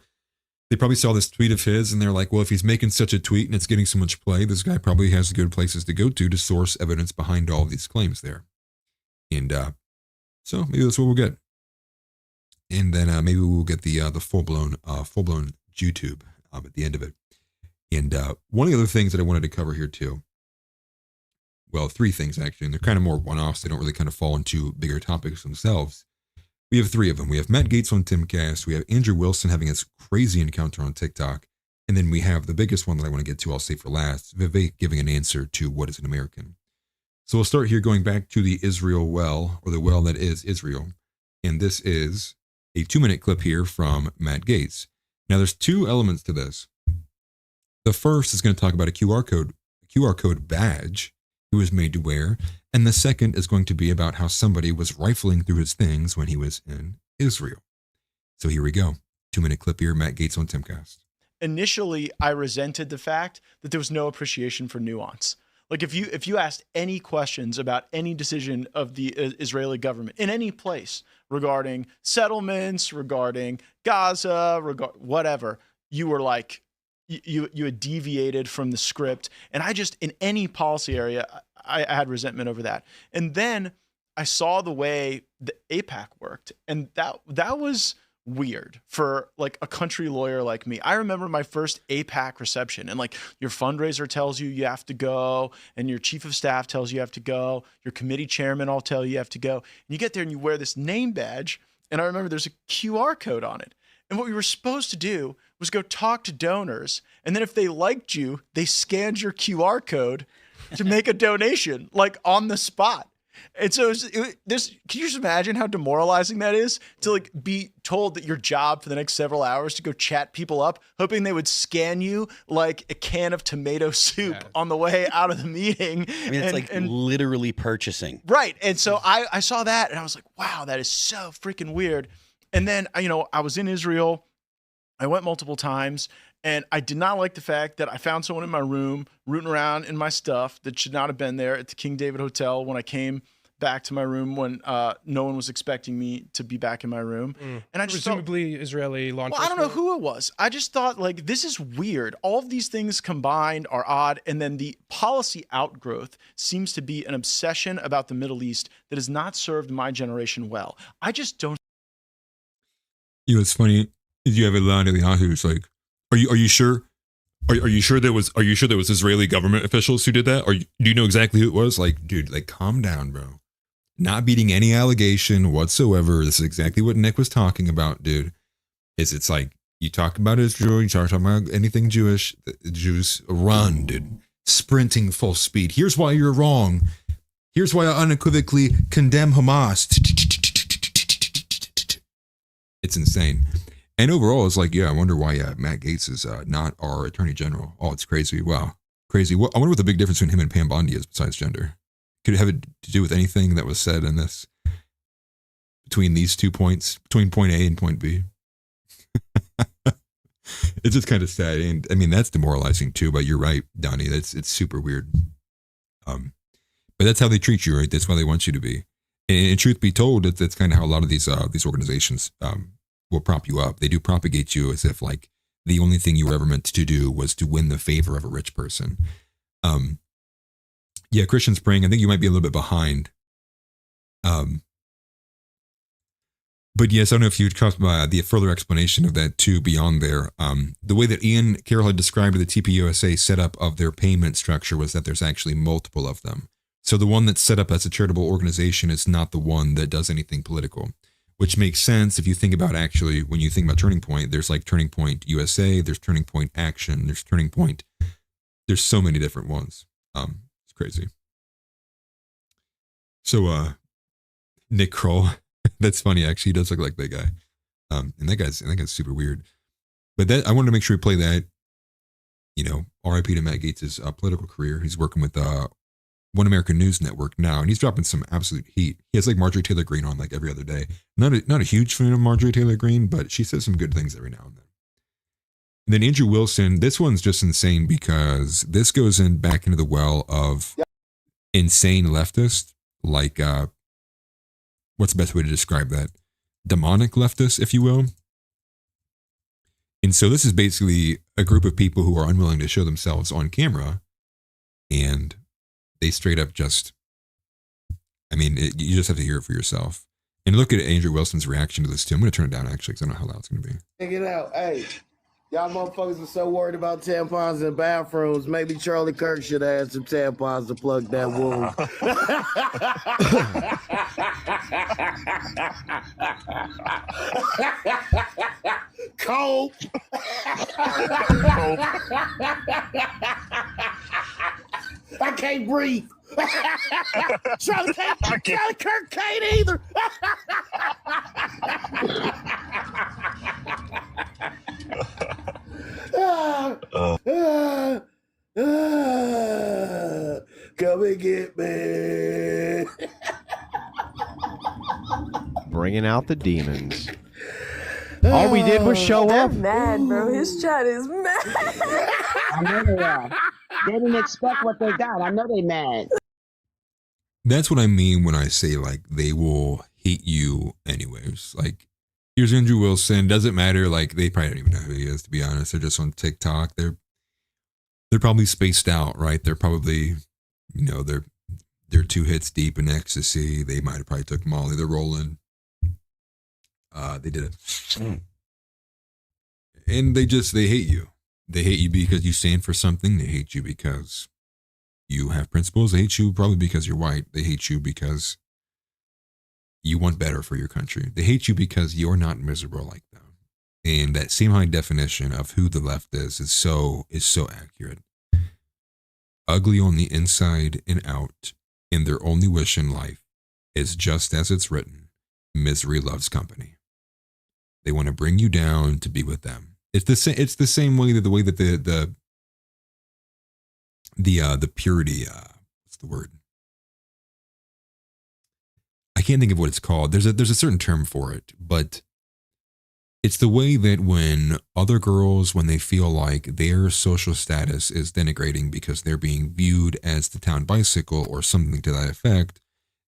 They probably saw this tweet of his and they're like, well, if he's making such a tweet and it's getting so much play, this guy probably has good places to go to source evidence behind all of these claims there. And so maybe that's what we'll get. And then maybe we'll get the full-blown YouTube at the end of it. And one of the other things that I wanted to cover here too, well, three things actually, and they're kind of more one-offs. They don't really kind of fall into bigger topics themselves. We have three of them. We have Matt Gaetz on Timcast. We have Andrew Wilson having his crazy encounter on TikTok. And then we have the biggest one that I want to get to, I'll say for last, Vivek giving an answer to what is an American. So we'll start here going back to the Israel well, or the well that is Israel. And this is a 2-minute clip here from Matt Gaetz. Now there's two elements to this. The first is going to talk about a QR code badge he was made to wear. And the second is going to be about how somebody was rifling through his things when he was in Israel. So here we go. 2-minute clip here, Matt Gaetz on Timcast. Initially, I resented the fact that there was no appreciation for nuance. Like if you asked any questions about any decision of the Israeli government in any place regarding settlements, regarding Gaza, whatever, you were like, you had deviated from the script. And I just, in any policy area, I had resentment over that. And then I saw the way the AIPAC worked, and that was weird for like a country lawyer like me. I remember my first AIPAC reception, and like your fundraiser tells you have to go, and your chief of staff tells you have to go, your committee chairman all tell you have to go, and you get there and you wear this name badge, and I remember there's a QR code on it. And what we were supposed to do was go talk to donors, and then if they liked you, they scanned your QR code to make a donation, like on the spot. And so can you just imagine how demoralizing that is to like be told that your job for the next several hours to go chat people up, hoping they would scan you like a can of tomato soup on the way out of the meeting. I mean, it's like literally purchasing. Right. And so I saw that and I was like, wow, that is so freaking weird. And then, I was in Israel. I went multiple times. And I did not like the fact that I found someone in my room rooting around in my stuff that should not have been there at the King David Hotel when I came back to my room when no one was expecting me to be back in my room. And I just presumably Israeli law enforcement. I don't know who it was. I just thought like, this is weird. All of these things combined are odd. And then the policy outgrowth seems to be an obsession about the Middle East that has not served my generation well. I just don't. It's funny. You have a line in the Yahoo. It's like, Are you sure? Are you sure there was Israeli government officials who did that? Or do you know exactly who it was? Like, dude, like calm down, bro. Not beating any allegation whatsoever. This is exactly what Nick was talking about, dude. It's like you talk about Israel, you talk about anything Jewish, the Jews run, dude. Sprinting full speed. Here's why you're wrong. Here's why I unequivocally condemn Hamas. It's insane. And overall, it's like, I wonder why Matt Gaetz is not our attorney general. Oh, it's crazy. Wow. Crazy. Well, I wonder what the big difference between him and Pam Bondi is besides gender. Could it have to do with anything that was said in this, between these 2 points, between point A and point B? It's just kind of sad. And I mean, that's demoralizing too, but you're right, Donnie. It's super weird. But that's how they treat you, right? That's why they want you to be. And truth be told, that's kind of how a lot of these organizations, will prop you up. They do propagate you as if like the only thing you were ever meant to do was to win the favor of a rich person. Christian Spring, I think you might be a little bit behind. But yes, I don't know if you'd trust the further explanation of that too beyond there. The way that Ian Carroll had described the TPUSA setup of their payment structure was that there's actually multiple of them. So the one that's set up as a charitable organization is not the one that does anything political, which makes sense if you think about actually, when you think about Turning Point, there's like Turning Point USA, there's Turning Point Action, there's Turning Point. There's so many different ones. It's crazy. So Nick Kroll, that's funny actually. He does look like that guy. And that guy's super weird. But that I wanted to make sure we play that. R.I.P. to Matt Gaetz' political career. He's working with One American News Network now, and he's dropping some absolute heat. He has like Marjorie Taylor Greene on like every other day. Not a huge fan of Marjorie Taylor Greene, but she says some good things every now and then. And then Andrew Wilson, this one's just insane because this goes back into the well of insane leftists, like what's the best way to describe that? Demonic leftists, if you will. And so this is basically a group of people who are unwilling to show themselves on camera, and they straight up just, you just have to hear it for yourself. And look at Andrew Wilson's reaction to this too. I'm going to turn it down actually because I don't know how loud it's going to be. Check it out. Hey, Y'all motherfuckers are so worried about tampons in bathrooms. Maybe Charlie Kirk should have had some tampons to plug that wound. Cold. I can't breathe. Charlie Kirk can't either. Come and get me. Bringing out the demons. All we did was show up. Mad, bro. His chat is mad. I know they are. They didn't expect what they got. I know they mad. That's what I mean when I say, like, they will hate you anyways. Like, here's Andrew Wilson. Doesn't matter. Like, they probably don't even know who he is, to be honest. They're just on TikTok. They're probably spaced out, right? They're probably, you know, they're 2 hits deep in ecstasy. They might have probably took Molly. They're rolling. They did it. And they hate you. They hate you because you stand for something. They hate you because you have principles. They hate you probably because you're white. They hate you because you want better for your country. They hate you because you're not miserable like them. And that same high definition of who the left is so accurate. Ugly on the inside and out, and their only wish in life is just as it's written, misery loves company. They want to bring you down to be with them. It's the same way that the purity, what's the word? I can't think of what it's called. There's a certain term for it, but it's the way that when other girls, when they feel like their social status is denigrating because they're being viewed as the town bicycle or something to that effect,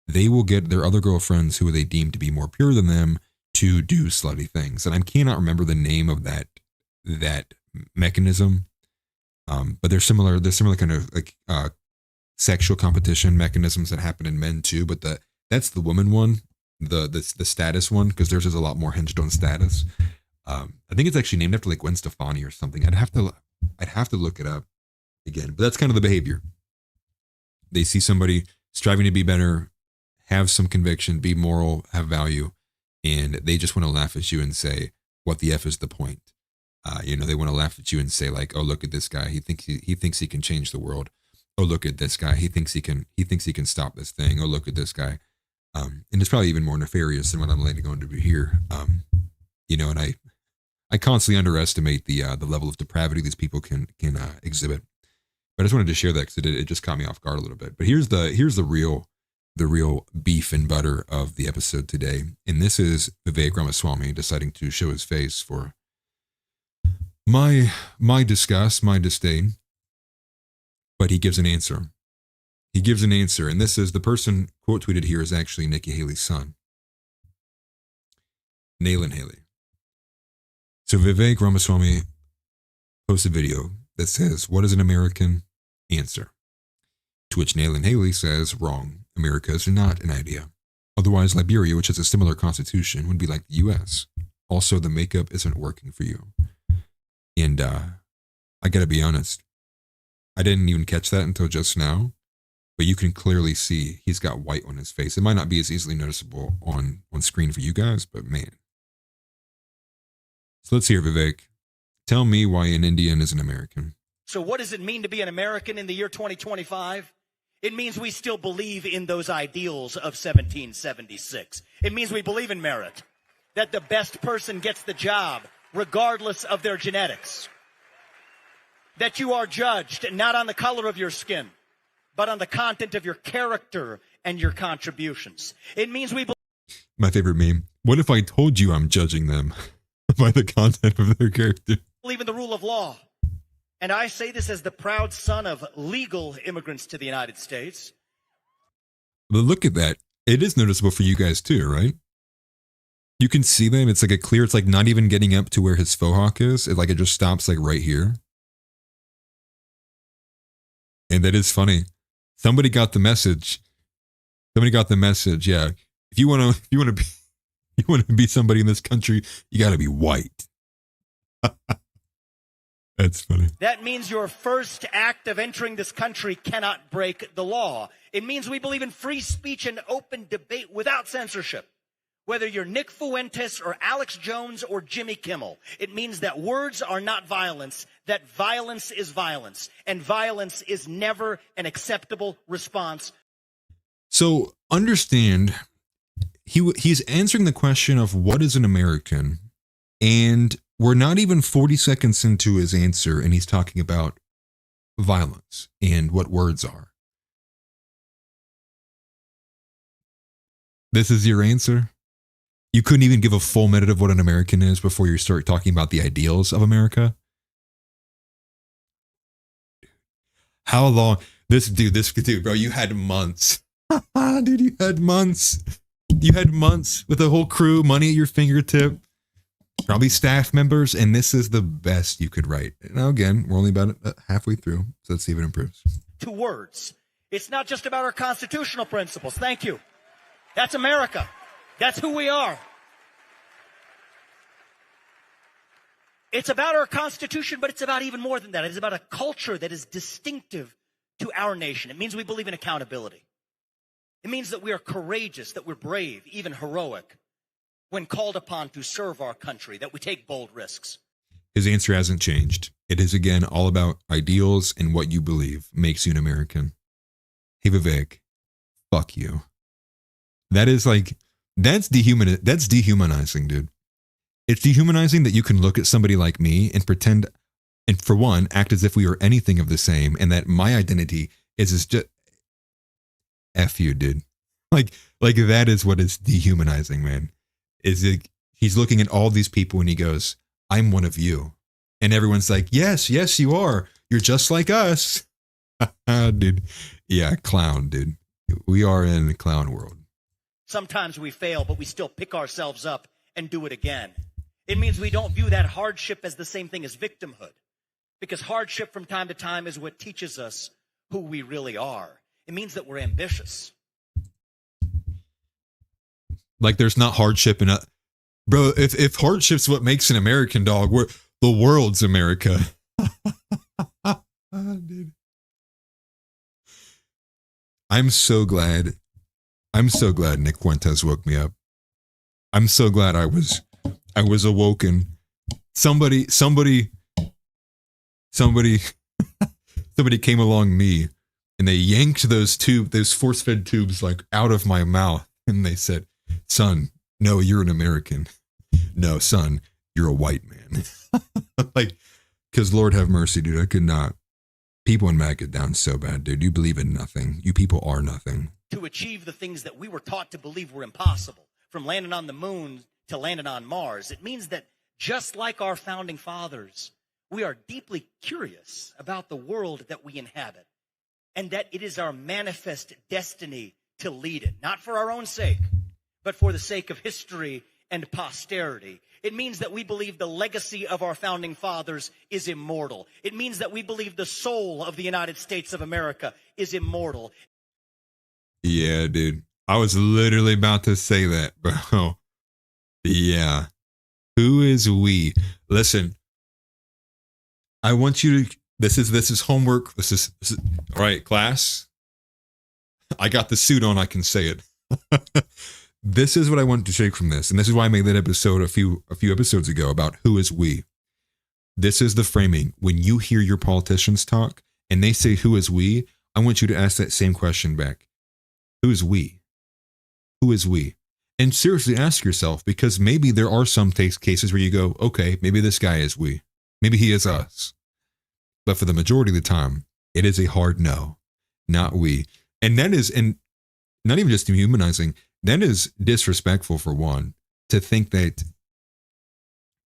they will get their other girlfriends who they deem to be more pure than them to do slutty things. And I cannot remember the name of that mechanism. But there's similar kind of like sexual competition mechanisms that happen in men too. But that's the woman one, the status one, because theirs is a lot more hinged on status. I think it's actually named after like Gwen Stefani or something. I'd have to look it up again. But that's kind of the behavior. They see somebody striving to be better, have some conviction, be moral, have value, and they just want to laugh at you and say, "What the F is the point?" They want to laugh at you and say, like, "Oh, look at this guy. He thinks he can change the world. Oh, look at this guy. He thinks he can stop this thing. Oh, look at this guy." And it's probably even more nefarious than what I'm going to do here. And I constantly underestimate the level of depravity these people can exhibit. But I just wanted to share that because it just caught me off guard a little bit. But here's the real beef and butter of the episode today, and this is Vivek Ramaswamy deciding to show his face for my disgust, my disdain. But he gives an answer. He gives an answer, and this is the person quote tweeted here is actually Nikki Haley's son, Nayland Haley. So Vivek Ramaswamy posts a video that says, "What is an American? Answer." To which Nayland Haley says, "Wrong. America is not an idea. Otherwise, Liberia, which has a similar constitution, would be like the U.S. Also, the makeup isn't working for you." And I gotta be honest, I didn't even catch that until just now. But you can clearly see he's got white on his face. It might not be as easily noticeable on screen for you guys, but man. So let's hear, Vivek. Tell me why an Indian is an American. So what does it mean to be an American in the year 2025? It means we still believe in those ideals of 1776. It means we believe in merit, that the best person gets the job, regardless of their genetics. That you are judged not on the color of your skin, but on the content of your character and your contributions. It means we My favorite meme. What if I told you I'm judging them by the content of their character? believe in the rule of law. And I say this as the proud son of legal immigrants to the United States. But look at that. It is noticeable for you guys too, right? You can see them. It's like it's like not even getting up to where his faux hawk is. It just stops like right here. And that is funny. Somebody got the message. Yeah. If you want to be somebody in this country, you got to be white. That's funny. That means your first act of entering this country cannot break the law. It means we believe in free speech and open debate without censorship. Whether you're Nick Fuentes or Alex Jones or Jimmy Kimmel, it means that words are not violence, that violence is violence, and violence is never an acceptable response. So understand, he's answering the question of what is an American, and we're not even 40 seconds into his answer, and he's talking about violence and what words are. This is your answer? You couldn't even give a full minute of what an American is before you start talking about the ideals of America? How long? This dude, bro, you had months. Dude, you had months. You had months with the whole crew, money at your fingertip, probably staff members, and this is the best you could write. Now, again, we're only about halfway through, so let's see if it improves. 2 words. It's not just about our constitutional principles. Thank you. That's America. That's who we are. It's about our Constitution, but it's about even more than that. It's about a culture that is distinctive to our nation. It means we believe in accountability. It means that we are courageous, that we're brave, even heroic, when called upon to serve our country, that we take bold risks. His answer hasn't changed. It is, again, all about ideals and what you believe makes you an American. Hey, Vivek, fuck you. That is like, that's dehumanizing, dude. It's dehumanizing that you can look at somebody like me and pretend, and for one, act as if we were anything of the same, and that my identity is just F you, dude. Like that is what is dehumanizing, man. Is it? He's looking at all these people and he goes, "I'm one of you," and everyone's like, "Yes, yes, you are. You're just like us." Dude, yeah, clown, dude. We are in the clown world. Sometimes we fail, but we still pick ourselves up and do it again. It means we don't view that hardship as the same thing as victimhood, because hardship from time to time is what teaches us who we really are. It means that we're ambitious. Like there's not hardship in a bro. If hardship's what makes an American, dog, the world's America. Dude. I'm so glad Nick Fuentes woke me up. I'm so glad I was awoken. Somebody came along me and they yanked those force-fed tubes like out of my mouth and they said, "Son, no, you're an American. No, son, you're a white man." Like, because Lord have mercy, dude, I could not. People in Mac get down so bad, dude. You believe in nothing. You people are nothing. To achieve the things that we were taught to believe were impossible, from landing on the moon to landing on Mars. It means that just like our founding fathers, we are deeply curious about the world that we inhabit, and that it is our manifest destiny to lead it, not for our own sake, but for the sake of history and posterity. It means that we believe the legacy of our founding fathers is immortal. It means that we believe the soul of the United States of America is immortal. Yeah, dude. I was literally about to say that, bro. Yeah. Who is we? Listen, I want you to, this is homework. This is all right, class. I got the suit on, I can say it. This is what I wanted to take from this. And this is why I made that episode a few episodes ago about who is we. This is the framing. When you hear your politicians talk and they say, "Who is we?" I want you to ask that same question back. Who is we? Who is we? And seriously ask yourself, because maybe there are some cases where you go, okay, maybe this guy is we. Maybe he is us. But for the majority of the time, it is a hard no, not we. And that is, and not even just dehumanizing, that is disrespectful, for one, to think that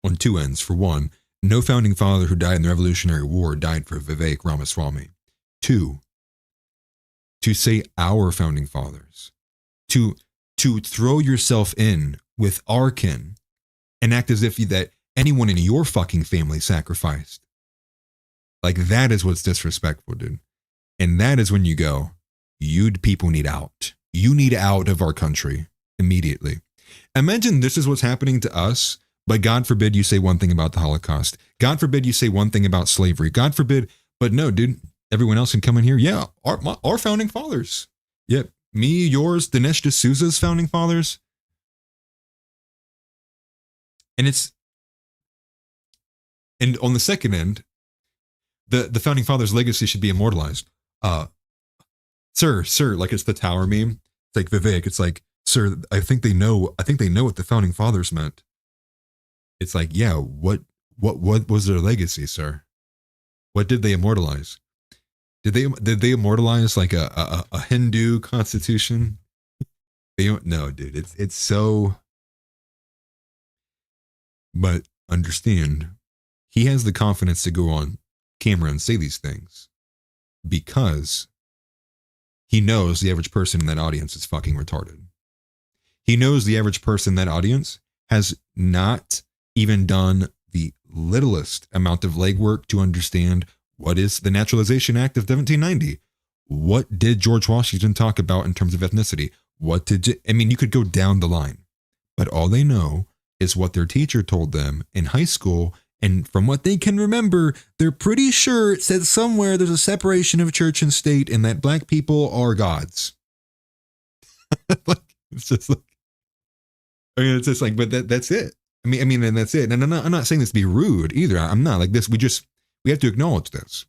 on two ends. For one, no founding father who died in the Revolutionary War died for Vivek Ramaswamy. Two, to say our founding fathers, to throw yourself in with our kin and act as if that anyone in your fucking family sacrificed. Like, that is what's disrespectful, dude. And that is when you go, you people need out. You need out of our country immediately. Imagine this is what's happening to us, But God forbid you say one thing about the Holocaust. God forbid you say one thing about slavery. God forbid. But no, dude, everyone else can come in here. Yeah, our founding fathers. Yep. Me, yours, Dinesh D'Souza's founding fathers. And on the second end, the founding fathers' legacy should be immortalized. Sir, like it's the tower meme. It's like Vivek. It's like, sir, I think they know what the founding fathers meant. It's like, yeah, what was their legacy, sir? What did they immortalize? Did they immortalize like a Hindu constitution? No, dude. It's so. But understand, he has the confidence to go on camera and say these things because he knows the average person in that audience is fucking retarded. He knows the average person in that audience has not even done the littlest amount of legwork to understand what is the Naturalization Act of 1790. What did George Washington talk about in terms of ethnicity? You could go down the line, but all they know is what their teacher told them in high school. And from what they can remember, they're pretty sure it said somewhere there's a separation of church and state and that black people are gods. It's just like, but that's it. And that's it. And I'm not saying this to be rude either. I'm not like this. We have to acknowledge this.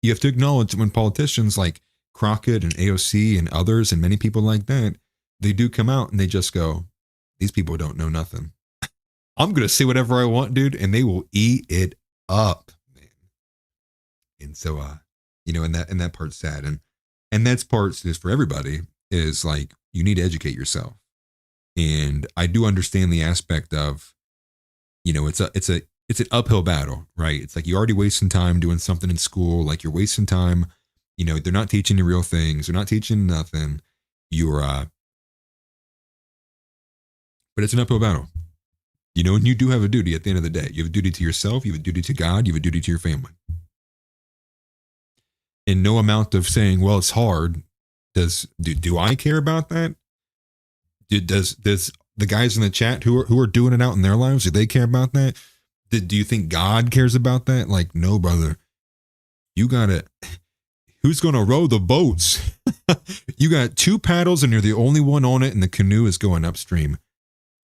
You have to acknowledge when politicians like Crockett and AOC and others and many people like that, they do come out and they just go, these people don't know nothing. I'm going to say whatever I want, dude, and they will eat it up, man. And so, and that part's sad. And that's part is for everybody is like, you need to educate yourself. And I do understand the aspect of, it's an uphill battle, right? It's like you're already wasting time doing something in school. Like you're wasting time, they're not teaching you real things. They're not teaching nothing. But it's an uphill battle. And you do have a duty at the end of the day. You have a duty to yourself. You have a duty to God. You have a duty to your family. And no amount of saying, well, it's hard. Do I care about that? Does the guys in the chat who are doing it out in their lives, do they care about that? Do you think God cares about that? Like, no, brother. You gotta. Who's gonna row the boats? You got 2 paddles and you're the only one on it, and the canoe is going upstream.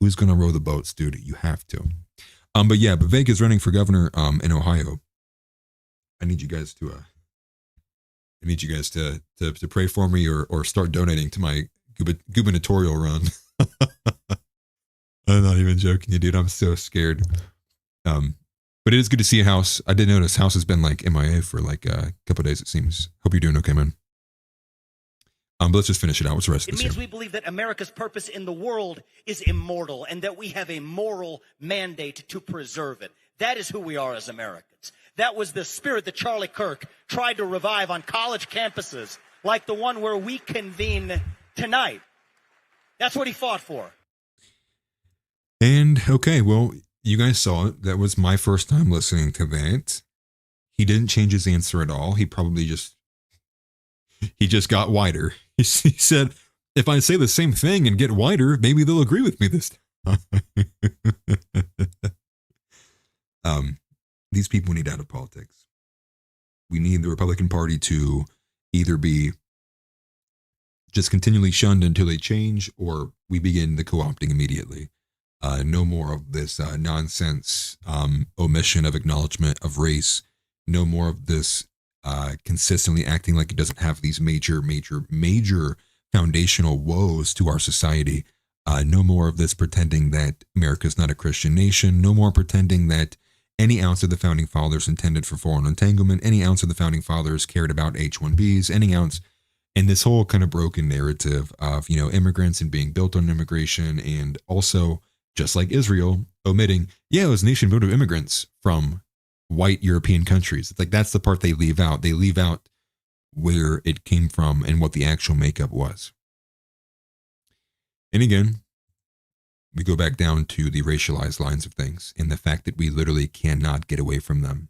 Who's going to row the boats, dude? You have to. But Vivek is running for governor in Ohio. I need you guys to pray for me or start donating to my gubernatorial run. I'm not even joking you, dude. I'm so scared. But it is good to see a House. I did notice House has been like MIA for like a couple of days, it seems. Hope you're doing okay, man. But let's just finish it out. What's the rest of this? It means we believe that America's purpose in the world is immortal and that we have a moral mandate to preserve it. That is who we are as Americans. That was the spirit that Charlie Kirk tried to revive on college campuses like the one where we convene tonight. That's what he fought for. And, okay, well, you guys saw it. That was my first time listening to that. He didn't change his answer at all. He probably just got wider. He said, if I say the same thing and get wider, maybe they'll agree with me this time. These people need out of politics. We need the Republican Party to either be just continually shunned until they change, or we begin the co-opting immediately. No more of this nonsense omission of acknowledgement of race. No more of this consistently acting like it doesn't have these major foundational woes to our society. No more of this pretending that America's not a Christian nation. No more pretending that any ounce of the founding fathers intended for foreign entanglement, any ounce of the founding fathers cared about H-1Bs, any ounce in this whole kind of broken narrative of, immigrants and being built on immigration, and also, just like Israel, omitting, it was a nation built of immigrants from white European countries. It's like that's the part they leave out. They leave out where it came from and what the actual makeup was. And again, we go back down to the racialized lines of things and the fact that we literally cannot get away from them.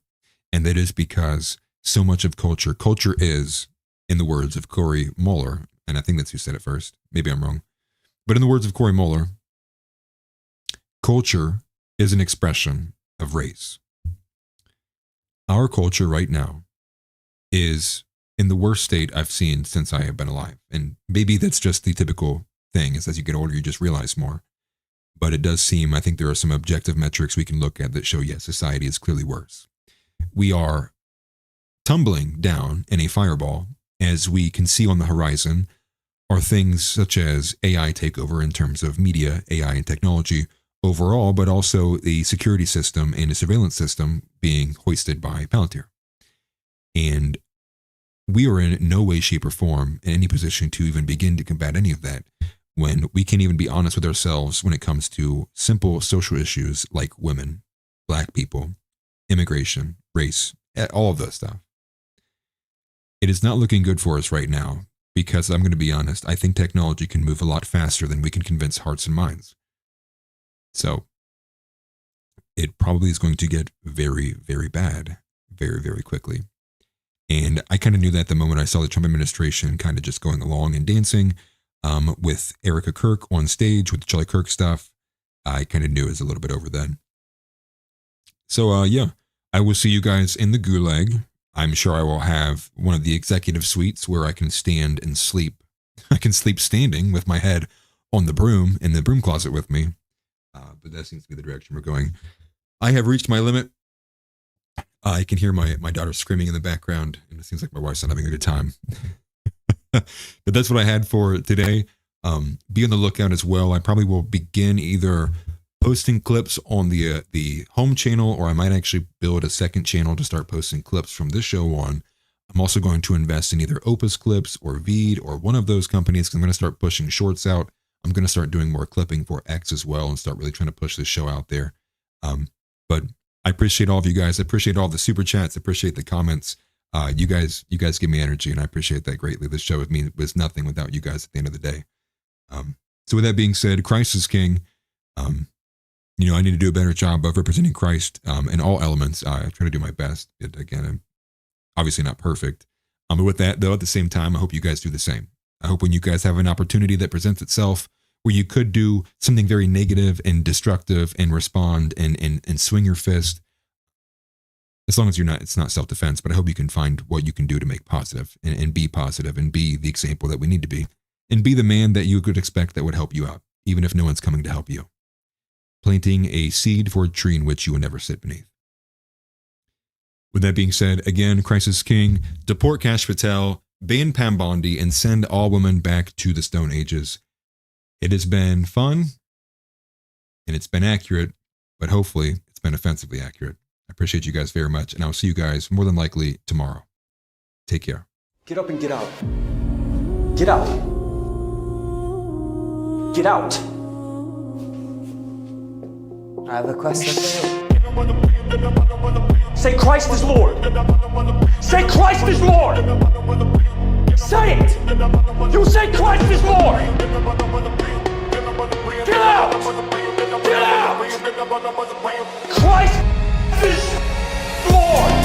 And that is because so much of culture is, in the words of Corey Muller, and I think that's who said it first, maybe I'm wrong, but in the words of Corey Muller, culture is an expression of race. Our culture right now is in the worst state I've seen since I have been alive. And maybe that's just the typical thing, is as you get older, you just realize more. But it does seem, I think there are some objective metrics we can look at that show, yes, society is clearly worse. We are tumbling down in a fireball. As we can see on the horizon are things such as AI takeover in terms of media, AI and technology overall, but also the security system and the surveillance system being hoisted by Palantir. And we are in no way, shape, or form in any position to even begin to combat any of that when we can't even be honest with ourselves when it comes to simple social issues like women, black people, immigration, race, all of that stuff. It is not looking good for us right now because, I'm going to be honest, I think technology can move a lot faster than we can convince hearts and minds. So it probably is going to get very, very bad very, very quickly. And I kind of knew that the moment I saw the Trump administration kind of just going along and dancing with Erica Kirk on stage with the Charlie Kirk stuff. I kind of knew it was a little bit over then. So yeah, I will see you guys in the gulag. I'm sure I will have one of the executive suites where I can stand and sleep. I can sleep standing with my head on the broom in the broom closet with me. But that seems to be the direction we're going. I have reached my limit. I can hear my daughter screaming in the background, and it seems like my wife's not having a good time. But that's what I had for today. Be on the lookout as well. I probably will begin either posting clips on the home channel, or I might actually build a second channel to start posting clips from this show on. I'm also going to invest in either Opus Clips or Veed or one of those companies, because I'm going to start pushing shorts out. I'm going to start doing more clipping for X as well and start really trying to push this show out there. But I appreciate all of you guys. I appreciate all the super chats. I appreciate the comments. You guys give me energy, and I appreciate that greatly. This show with me was nothing without you guys at the end of the day. So with that being said, Christ is King. I need to do a better job of representing Christ in all elements. I try to do my best. Again, I'm obviously not perfect. But with that, though, at the same time, I hope you guys do the same. I hope when you guys have an opportunity that presents itself where you could do something very negative and destructive and respond and swing your fist, as long as it's not self-defense, but I hope you can find what you can do to make positive and be positive and be the example that we need to be and be the man that you could expect that would help you out, even if no one's coming to help you. Planting a seed for a tree in which you will never sit beneath. With that being said, again, Christ is King, deport Kash Patel, ban Pam Bondi, and send all women back to the Stone Ages. It has been fun, and it's been accurate, but hopefully it's been offensively accurate. I appreciate you guys very much, and I'll see you guys more than likely tomorrow. Take care. Get up and get out. Get out. Get out. I have a question for you. Say Christ is Lord. Say Christ is Lord. Say it. You say Christ is Lord. Get out. Get out. Christ is Lord.